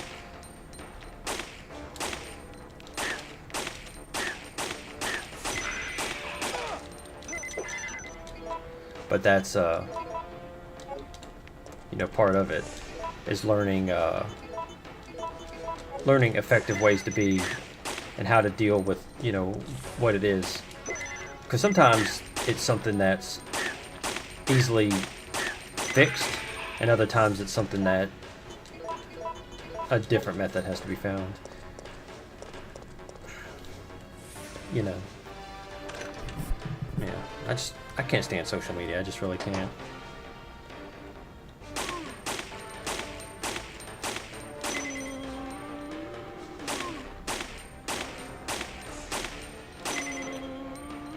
But that's you know, part of it is learning effective ways to be and how to deal with, you know, what it is. Because sometimes it's something that's easily fixed, and other times it's something that a different method has to be found. You know. Yeah, I can't stand social media. I just really can't.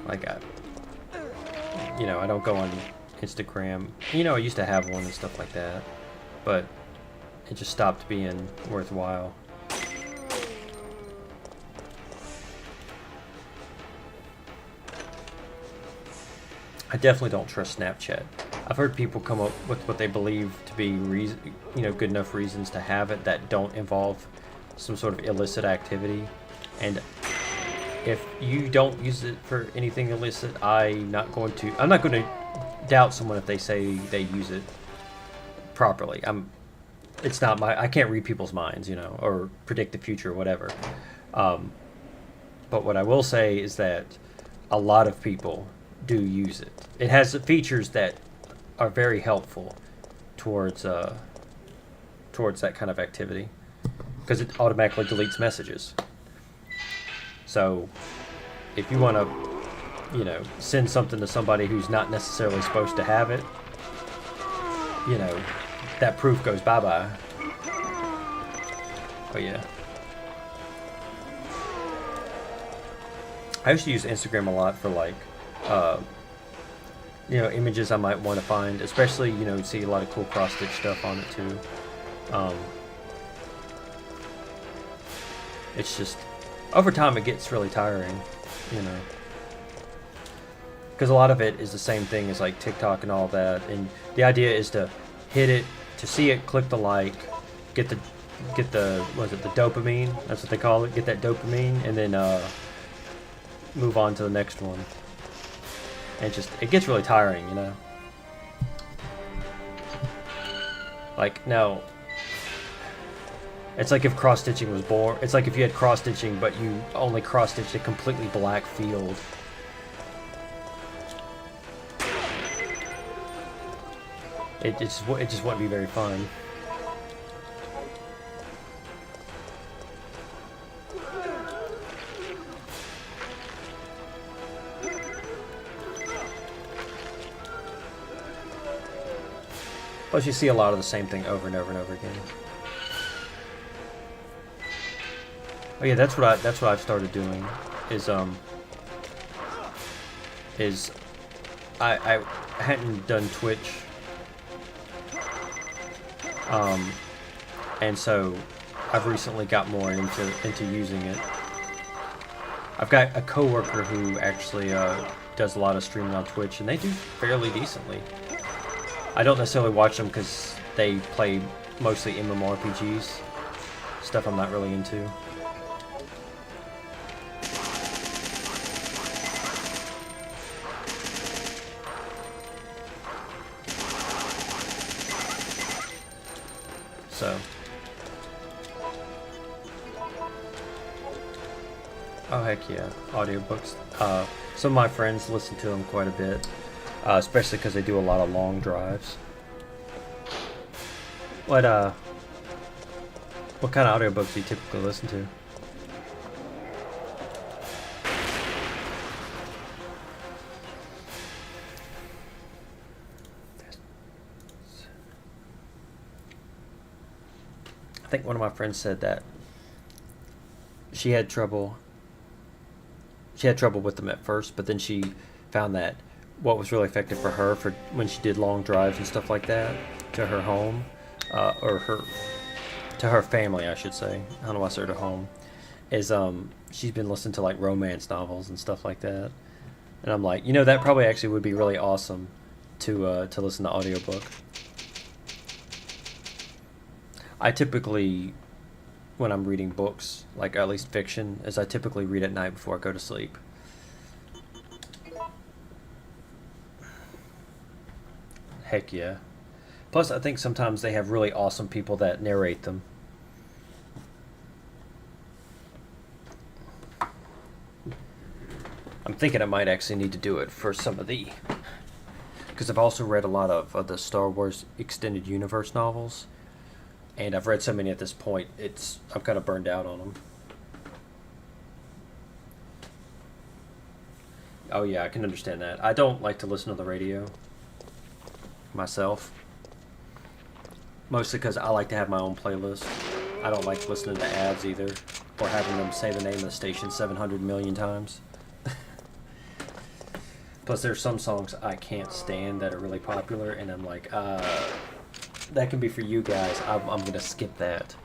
Like, you know, I don't go on Instagram. You know, I used to have one and stuff like that, but it just stopped being worthwhile. I definitely don't trust Snapchat. I've heard people come up with what they believe to be good enough reasons to have it that don't involve some sort of illicit activity. And if you don't use it for anything illicit, I'm not going to doubt someone if they say they use it properly. I can't read people's minds, you know, or predict the future or whatever. But what I will say is that a lot of people do use it. It has features that are very helpful towards that kind of activity, because it automatically deletes messages. So if you want to, you know, send something to somebody who's not necessarily supposed to have it, you know, that proof goes bye-bye. Oh yeah. I used to use Instagram a lot for like, you know, images I might want to find, especially, you know, see a lot of cool cross-stitch stuff on it too. It's just, over time it gets really tiring, you know, because a lot of it is the same thing as like TikTok and all that, and the idea is to hit it, to see it, click the like, get the what is it, the dopamine, that's what they call it, get that dopamine, and then move on to the next one. And it gets really tiring, you know. Like, now, it's like if cross-stitching was boring. It's like if you had cross-stitching, but you only cross-stitched a completely black field. It just wouldn't be very fun. Plus, you see a lot of the same thing over and over and over again. Oh yeah, that's what I've started doing. I hadn't done Twitch, and so I've recently got more into using it. I've got a coworker who actually does a lot of streaming on Twitch, and they do fairly decently. I don't necessarily watch them because they play mostly MMORPGs, stuff I'm not really into. So, oh heck yeah, audiobooks. Some of my friends listen to them quite a bit. Especially because they do a lot of long drives. What kind of audiobooks do you typically listen to? I think one of my friends said that she had trouble with them at first, but then she found that what was really effective for her for when she did long drives and stuff like that to her home, to her family, I should say. I don't know why I said her home. Is she's been listening to like romance novels and stuff like that, and I'm like, you know, that probably actually would be really awesome to listen to audiobook. I typically, when I'm reading books, like at least fiction, is I typically read at night before I go to sleep. Heck yeah. Plus, I think sometimes they have really awesome people that narrate them. I'm thinking I might actually need to do it for some of the... Because I've also read a lot of the Star Wars Extended Universe novels. And I've read so many at this point, I'm kind of burned out on them. Oh yeah, I can understand that. I don't like to listen to the radio myself, mostly because I like to have my own playlist. I don't like listening to ads either, or having them say the name of the station 700 million times. Plus, there's some songs I can't stand that are really popular, and I'm like, that can be for you guys. I'm gonna skip that.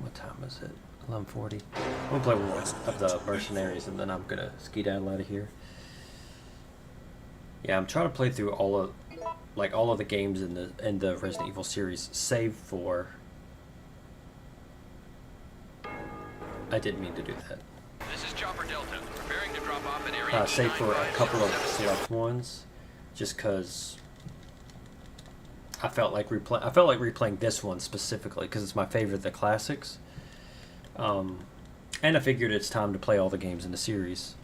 What time is it? 11:40. I'm gonna play one of the mercenaries, and then I'm gonna skedaddle out of here. Yeah, I'm trying to play through all of the games in the Resident Evil series, save for. I didn't mean to do that. This is Chopper Delta, preparing to drop off at area Save for a couple of select ones, just because I felt like replaying this one specifically because it's my favorite of the classics. And I figured it's time to play all the games in the series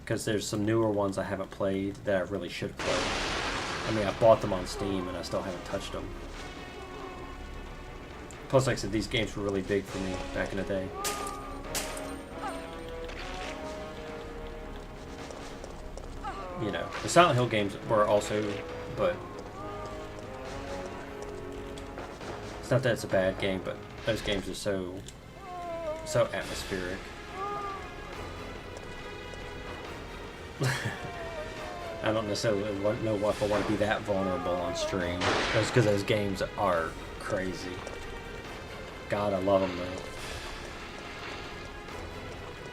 because there's some newer ones I haven't played that I really should play. I mean, I bought them on Steam and I still haven't touched them. Plus, like I said, these games were really big for me back in the day. You know, the Silent Hill games were also, but it's not that it's a bad game, but those games are so atmospheric. I don't necessarily know if I want to be that vulnerable on stream. That's because those games are crazy. God, I love them though.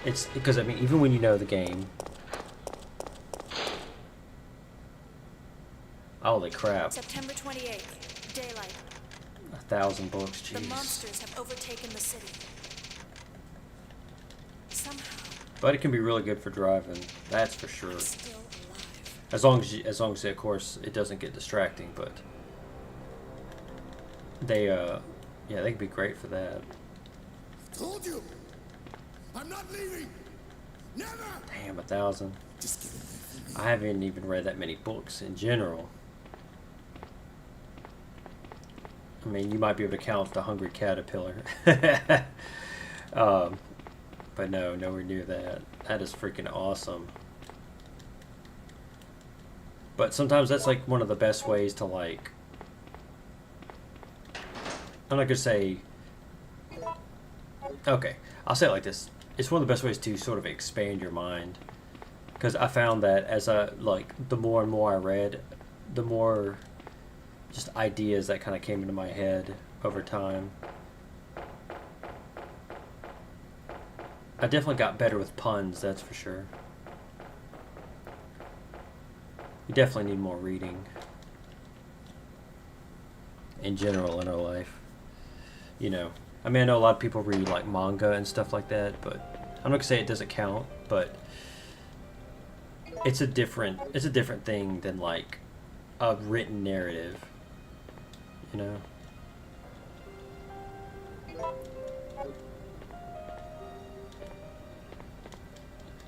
It's because, I mean, even when you know the game. Holy crap. September 28th, daylight. 1,000 books, jeez. The monsters have overtaken the city. Somehow. But it can be really good for driving, that's for sure. It's still alive. As long as of course it doesn't get distracting, but they yeah, they can be great for that. Told you, I'm not leaving. Never. Damn, 1,000. Just give it away from me. I haven't even read that many books in general. I mean, you might be able to count the Hungry Caterpillar. But no, nowhere near that. That is freaking awesome. But sometimes that's like one of the best ways to, like, I'm not gonna say, okay, I'll say it like this. It's one of the best ways to sort of expand your mind. Because I found that as the more and more I read, the more just ideas that kind of came into my head over time. I definitely got better with puns, that's for sure. You definitely need more reading. In general in our life. You know, I mean, I know a lot of people read like manga and stuff like that, but I'm not gonna say it doesn't count, but it's a different thing than like a written narrative, you know.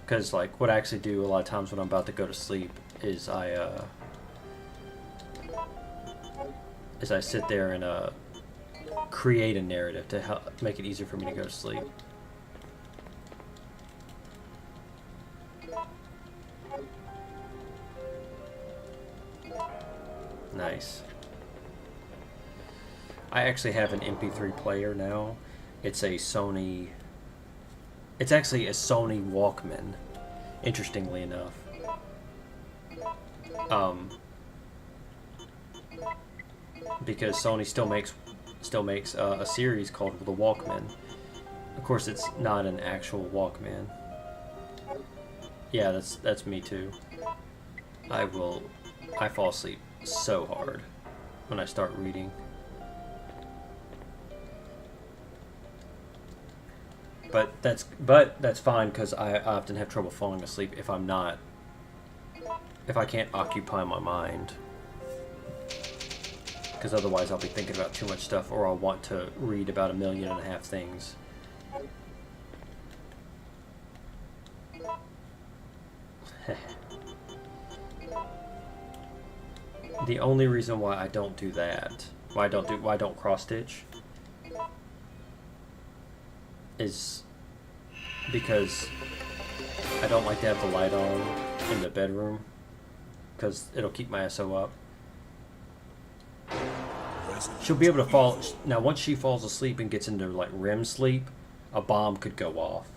Because like what I actually do a lot of times when I'm about to go to sleep is I sit there and create a narrative to help make it easier for me to go to sleep. Nice. I actually have an MP3 player now. It's a Sony. It's actually a Sony Walkman, interestingly enough. Because Sony still makes a series called the Walkman. Of course, it's not an actual Walkman. Yeah, that's me too. I fall asleep so hard when I start reading. But that's fine because I often have trouble falling asleep if I can't occupy my mind. Because otherwise I'll be thinking about too much stuff, or I'll want to read about 1.5 million things. The only reason why I don't do that, why I don't cross stitch, is because I don't like to have the light on in the bedroom, because it'll keep my SO up. she'll be able to fall. Now, once she falls asleep and gets into like REM sleep, a bomb could go off.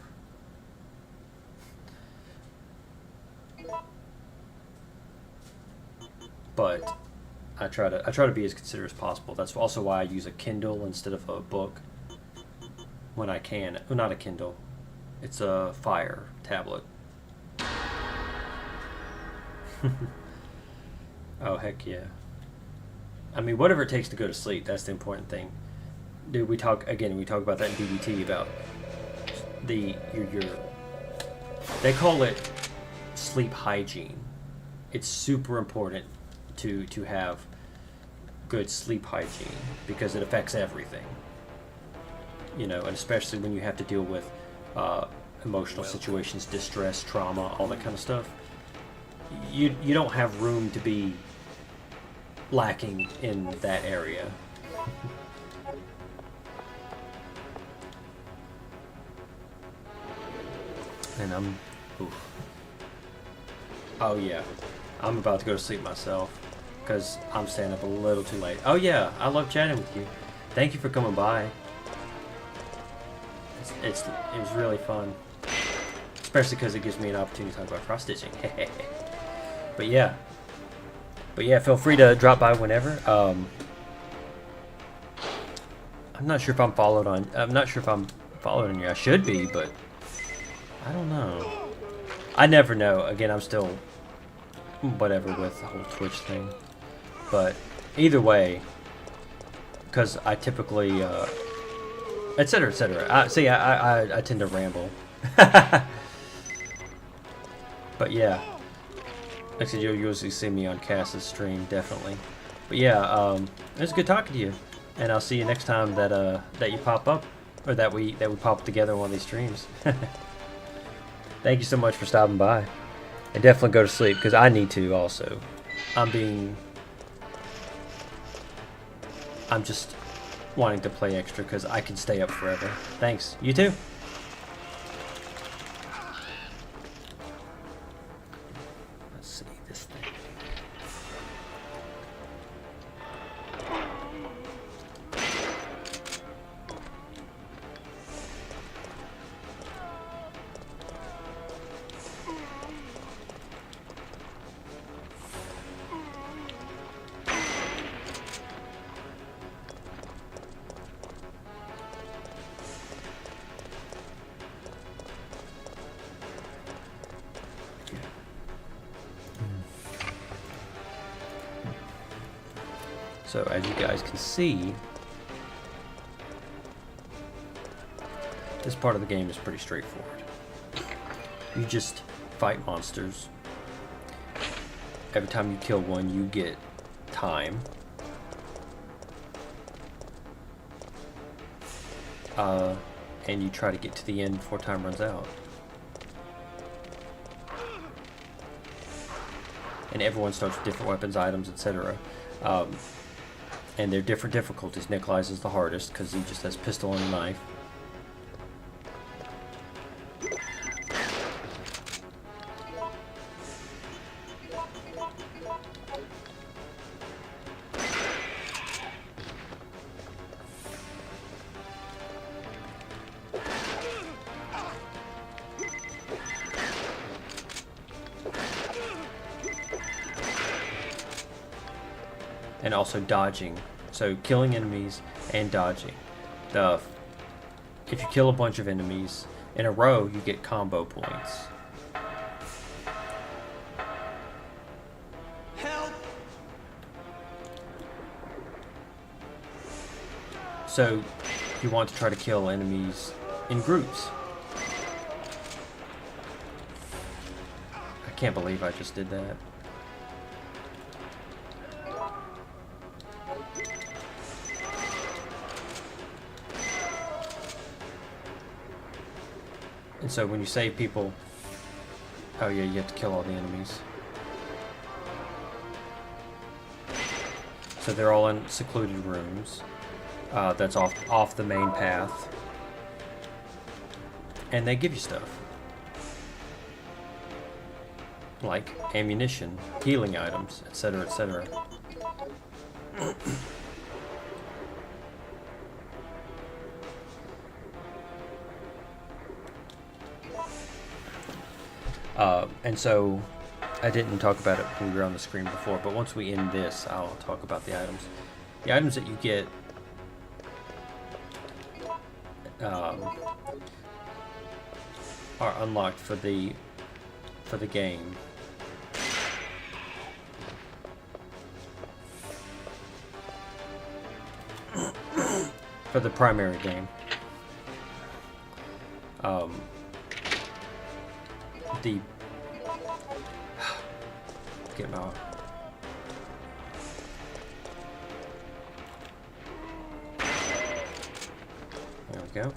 But I try to be as considerate as possible. That's also why I use a Kindle instead of a book when I can. Well, not a Kindle. It's a Fire tablet. Oh, heck yeah. I mean, whatever it takes to go to sleep, that's the important thing. Dude, we talk about that in DBT about your they call it sleep hygiene. It's super important to have good sleep hygiene because it affects everything. You know, and especially when you have to deal with emotional situations, distress, trauma, all that kind of stuff. You don't have room to be lacking in that area. And oof. Oh yeah, I'm about to go to sleep myself because I'm staying up a little too late. Oh yeah, I love chatting with you. Thank you for coming by. It was really fun, especially because it gives me an opportunity to talk about cross stitching. But yeah, feel free to drop by whenever. I'm not sure if I'm followed on. I'm not sure if I'm followed on you. I should be, but I don't know. I never know. Again, I'm still whatever with the whole Twitch thing. But either way, because I typically, etc., etc. I tend to ramble. But yeah. Actually, you'll usually see me on Cass's stream, definitely. But yeah, it was good talking to you, and I'll see you next time that that you pop up, or that we pop together on one of these streams. Thank you so much for stopping by, and definitely go to sleep because I need to also. I'm just wanting to play extra because I can stay up forever. Thanks. You too. So as you guys can see, this part of the game is pretty straightforward. You just fight monsters. Every time you kill one, you get time. And you try to get to the end before time runs out. And everyone starts with different weapons, items, etc. And they're different difficulties. Nikolai's is the hardest because he just has pistol and a knife. And also dodging, so killing enemies and dodging. If you kill a bunch of enemies in a row, you get combo points. Help! So you want to try to kill enemies in groups. I can't believe I just did that. And so when you save people, oh yeah, you have to kill all the enemies. So they're all in secluded rooms. That's off the main path. And they give you stuff. Like ammunition, healing items, etc., etc. And so I didn't talk about it when we were on the screen before, but once we end this, I'll talk about the items. The items that you get are unlocked for the game. For the primary game. The get my there we go.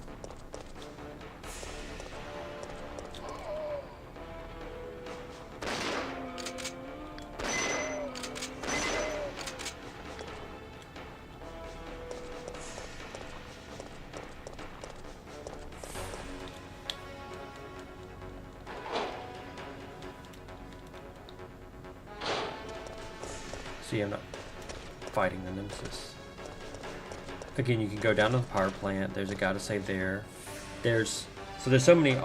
See, I'm not fighting the Nemesis. Again, you can go down to the power plant. There's a guy to save there. There's so many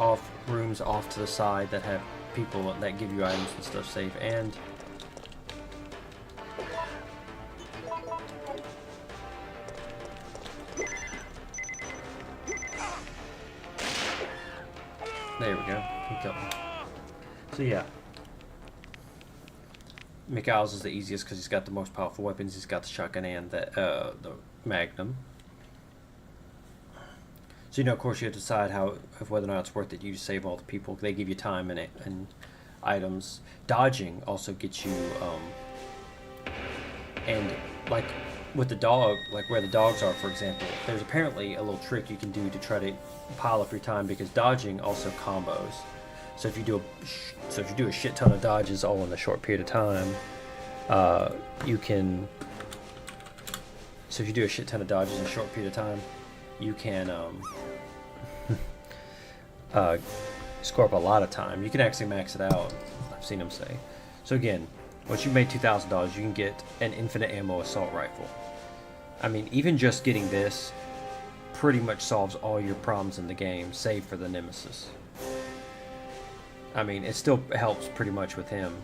rooms off to the side that have people that give you items and stuff save. And there we go. He killed me. So yeah. Mikhail's is the easiest because he's got the most powerful weapons. He's got the shotgun and the Magnum. So of course, you have to decide whether or not it's worth it. You save all the people. They give you time and items. Dodging also gets you, and like with the dog, like where the dogs are, for example, there's apparently a little trick you can do to try to pile up your time because dodging also combos. So if you do a shit ton of dodges all in a short period of time, you can. So if you do a shit ton of dodges in a short period of time, you can score up a lot of time. You can actually max it out. I've seen them say. So again, once you've made $2,000, you can get an infinite ammo assault rifle. I mean, even just getting this pretty much solves all your problems in the game, save for the Nemesis. I mean, it still helps pretty much with him.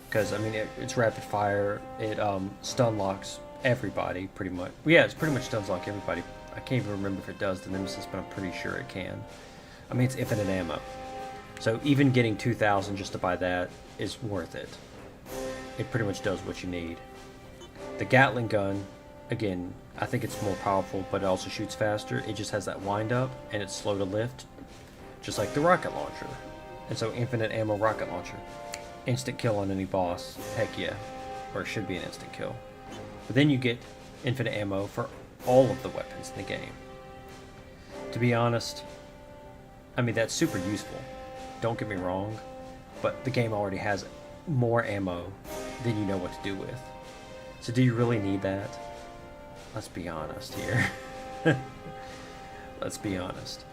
Because, I mean, it's rapid fire. It stun locks everybody, pretty much. Well, yeah, it's pretty much stun lock everybody. I can't even remember if it does the Nemesis, but I'm pretty sure it can. I mean, it's infinite ammo. So even getting 2,000 just to buy that is worth it. It pretty much does what you need. The Gatling gun, again, I think it's more powerful, but it also shoots faster. It just has that wind up, and it's slow to lift, just like the rocket launcher. And so infinite ammo rocket launcher. Instant kill on any boss. Heck yeah. Or it should be an instant kill. But then you get infinite ammo for all of the weapons in the game. To be honest, I mean, that's super useful. Don't get me wrong. But the game already has more ammo than you know what to do with. So do you really need that? Let's be honest here. Let's be honest.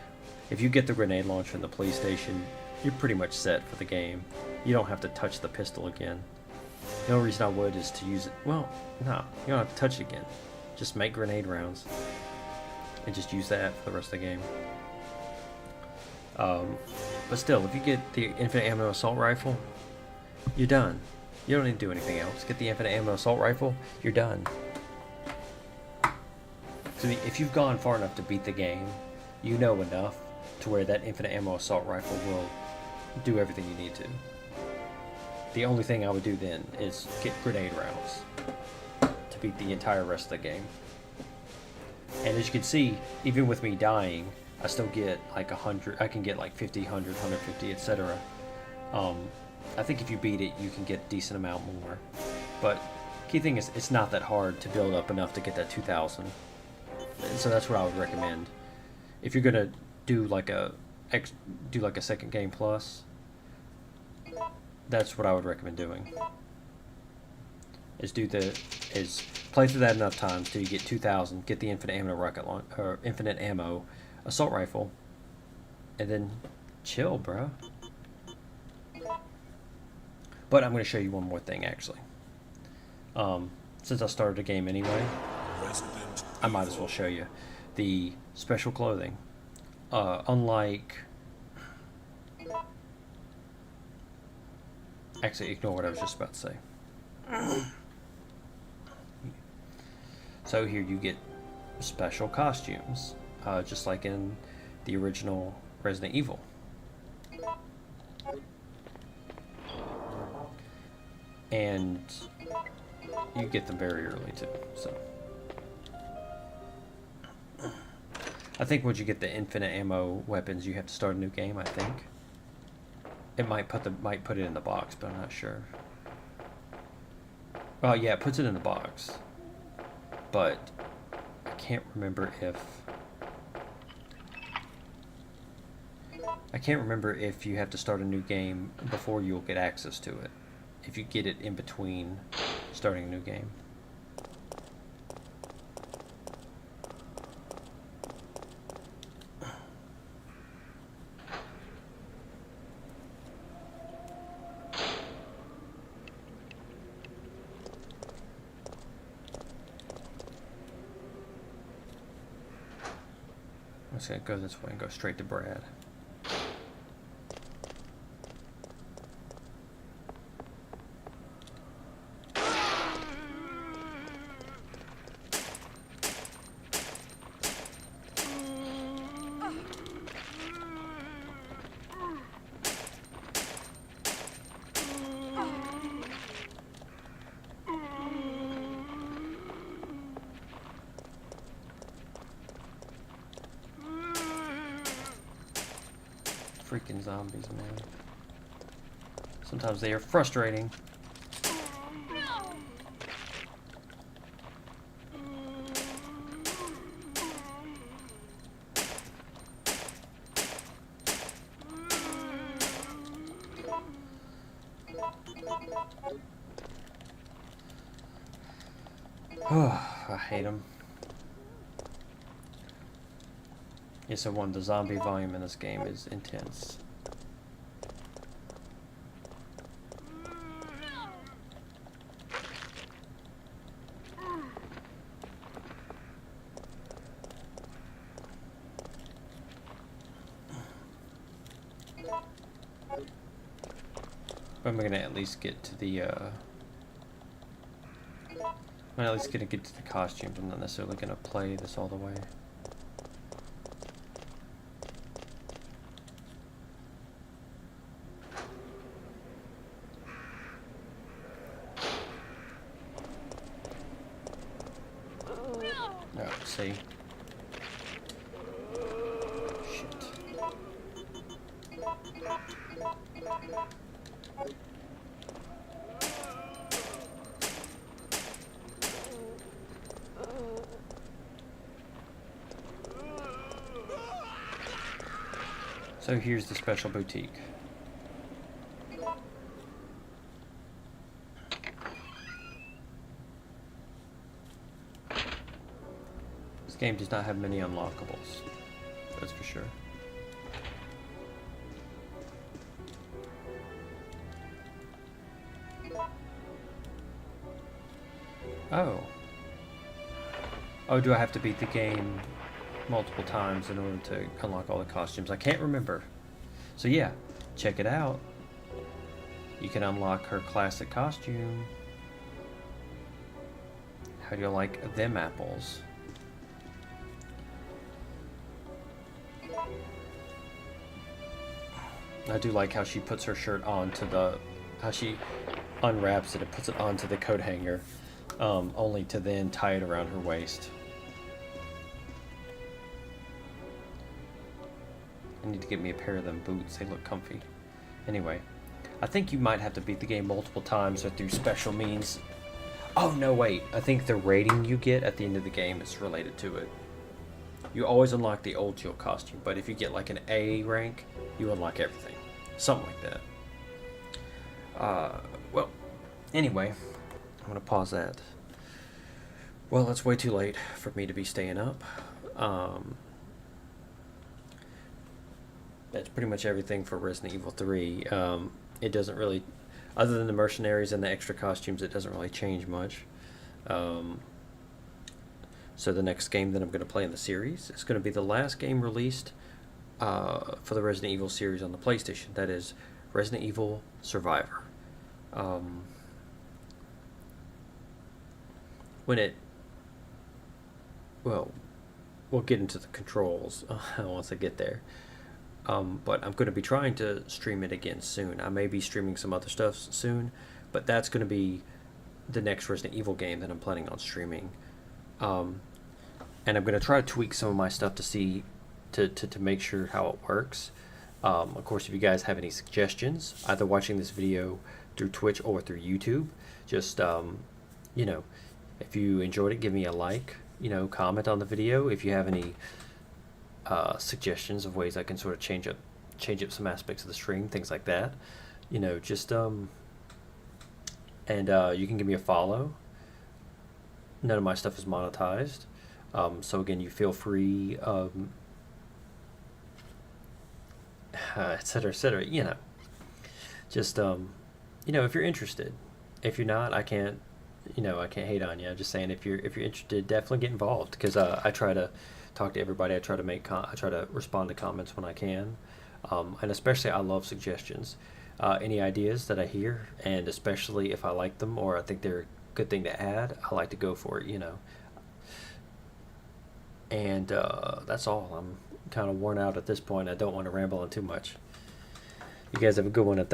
If you get the grenade launcher in the police station, you're pretty much set for the game. You don't have to touch the pistol again. The only reason I would is to use it. Well, no, you don't have to touch it again. Just make grenade rounds and just use that for the rest of the game. But still, if you get the infinite ammo assault rifle, you're done. You don't need to do anything else. Get the infinite ammo assault rifle, you're done. So if you've gone far enough to beat the game, you know enough to where that infinite ammo assault rifle will do everything you need to. The only thing I would do then is get grenade rounds to beat the entire rest of the game. And as you can see, even with me dying, I still get like 100, I can get like 50, 100, 150, etc. I think if you beat it, you can get a decent amount more. But key thing is, it's not that hard to build up enough to get that 2,000. And so that's what I would recommend. If you're gonna do like a second game plus, that's what I would recommend doing. Is play through that enough times till you get 2,000, get the infinite ammo rocket launch or infinite ammo assault rifle, and then chill, bro. But I'm going to show you one more thing actually. Since I started the game anyway, I might as well show you the special clothing. Unlike Actually, ignore what I was just about to say. So here you get special costumes, just like in the original Resident Evil. And you get them very early too, so. I think once you get the infinite ammo weapons, you have to start a new game, I think. It might put it in the box, but I'm not sure. Oh yeah, it puts it in the box. But I can't remember if you have to start a new game before you'll get access to it. If you get it in between starting a new game. I'm just gonna go this way and go straight to Brad. Freaking zombies, man. Sometimes they are frustrating. I hate them. Yes, so the zombie volume in this game is intense. I'm gonna at least get to the I'm at least gonna get to the costumes. I'm not necessarily gonna play this all the way. No, see? Shit. So here's the special boutique. This game does not have many unlockables, that's for sure. Oh. Oh, do I have to beat the game multiple times in order to unlock all the costumes? I can't remember. So yeah, check it out. You can unlock her classic costume. How do you like them apples? I do like how she puts her shirt onto how she unwraps it and puts it onto the coat hanger, only to then tie it around her waist. I need to get me a pair of them boots. They look comfy. Anyway, I think you might have to beat the game multiple times or through special means. Oh, no, wait. I think the rating you get at the end of the game is related to it. You always unlock the old Jill costume, but if you get like an A rank, you unlock everything. Something like that. Well, anyway, I'm going to pause that. Well, it's way too late for me to be staying up. That's pretty much everything for Resident Evil 3. It doesn't really, other than the mercenaries and the extra costumes, it doesn't really change much. So the next game that I'm going to play in the series is going to be the last game released for the Resident Evil series on the PlayStation. That is Resident Evil Survivor. when it, well, we'll get into the controls once I get there. But I'm going to be trying to stream it again soon. I may be streaming some other stuff soon, but that's going to be the next Resident Evil game that I'm planning on streaming. And I'm going to try to tweak some of my stuff to see, to make sure how it works. Of course, if you guys have any suggestions, either watching this video through Twitch or through YouTube, just, you know, if you enjoyed it, give me a like, you know, comment on the video. If you have any suggestions of ways I can sort of change up some aspects of the stream, things like that, you know, just, and you can give me a follow. None of my stuff is monetized. So again, you feel free, etc., etc., you know, just, you know, if you're interested. If you're not, I can't, you know, I can't hate on you. I'm just saying, if you're interested, definitely get involved, because I try to talk to everybody. I try to respond to comments when I can, and especially I love suggestions, any ideas that I hear, and especially if I like them or I think they're a good thing to add, I like to go for it, you know. And that's all. I'm kind of worn out at this point. I don't want to ramble on too much. You guys have a good one.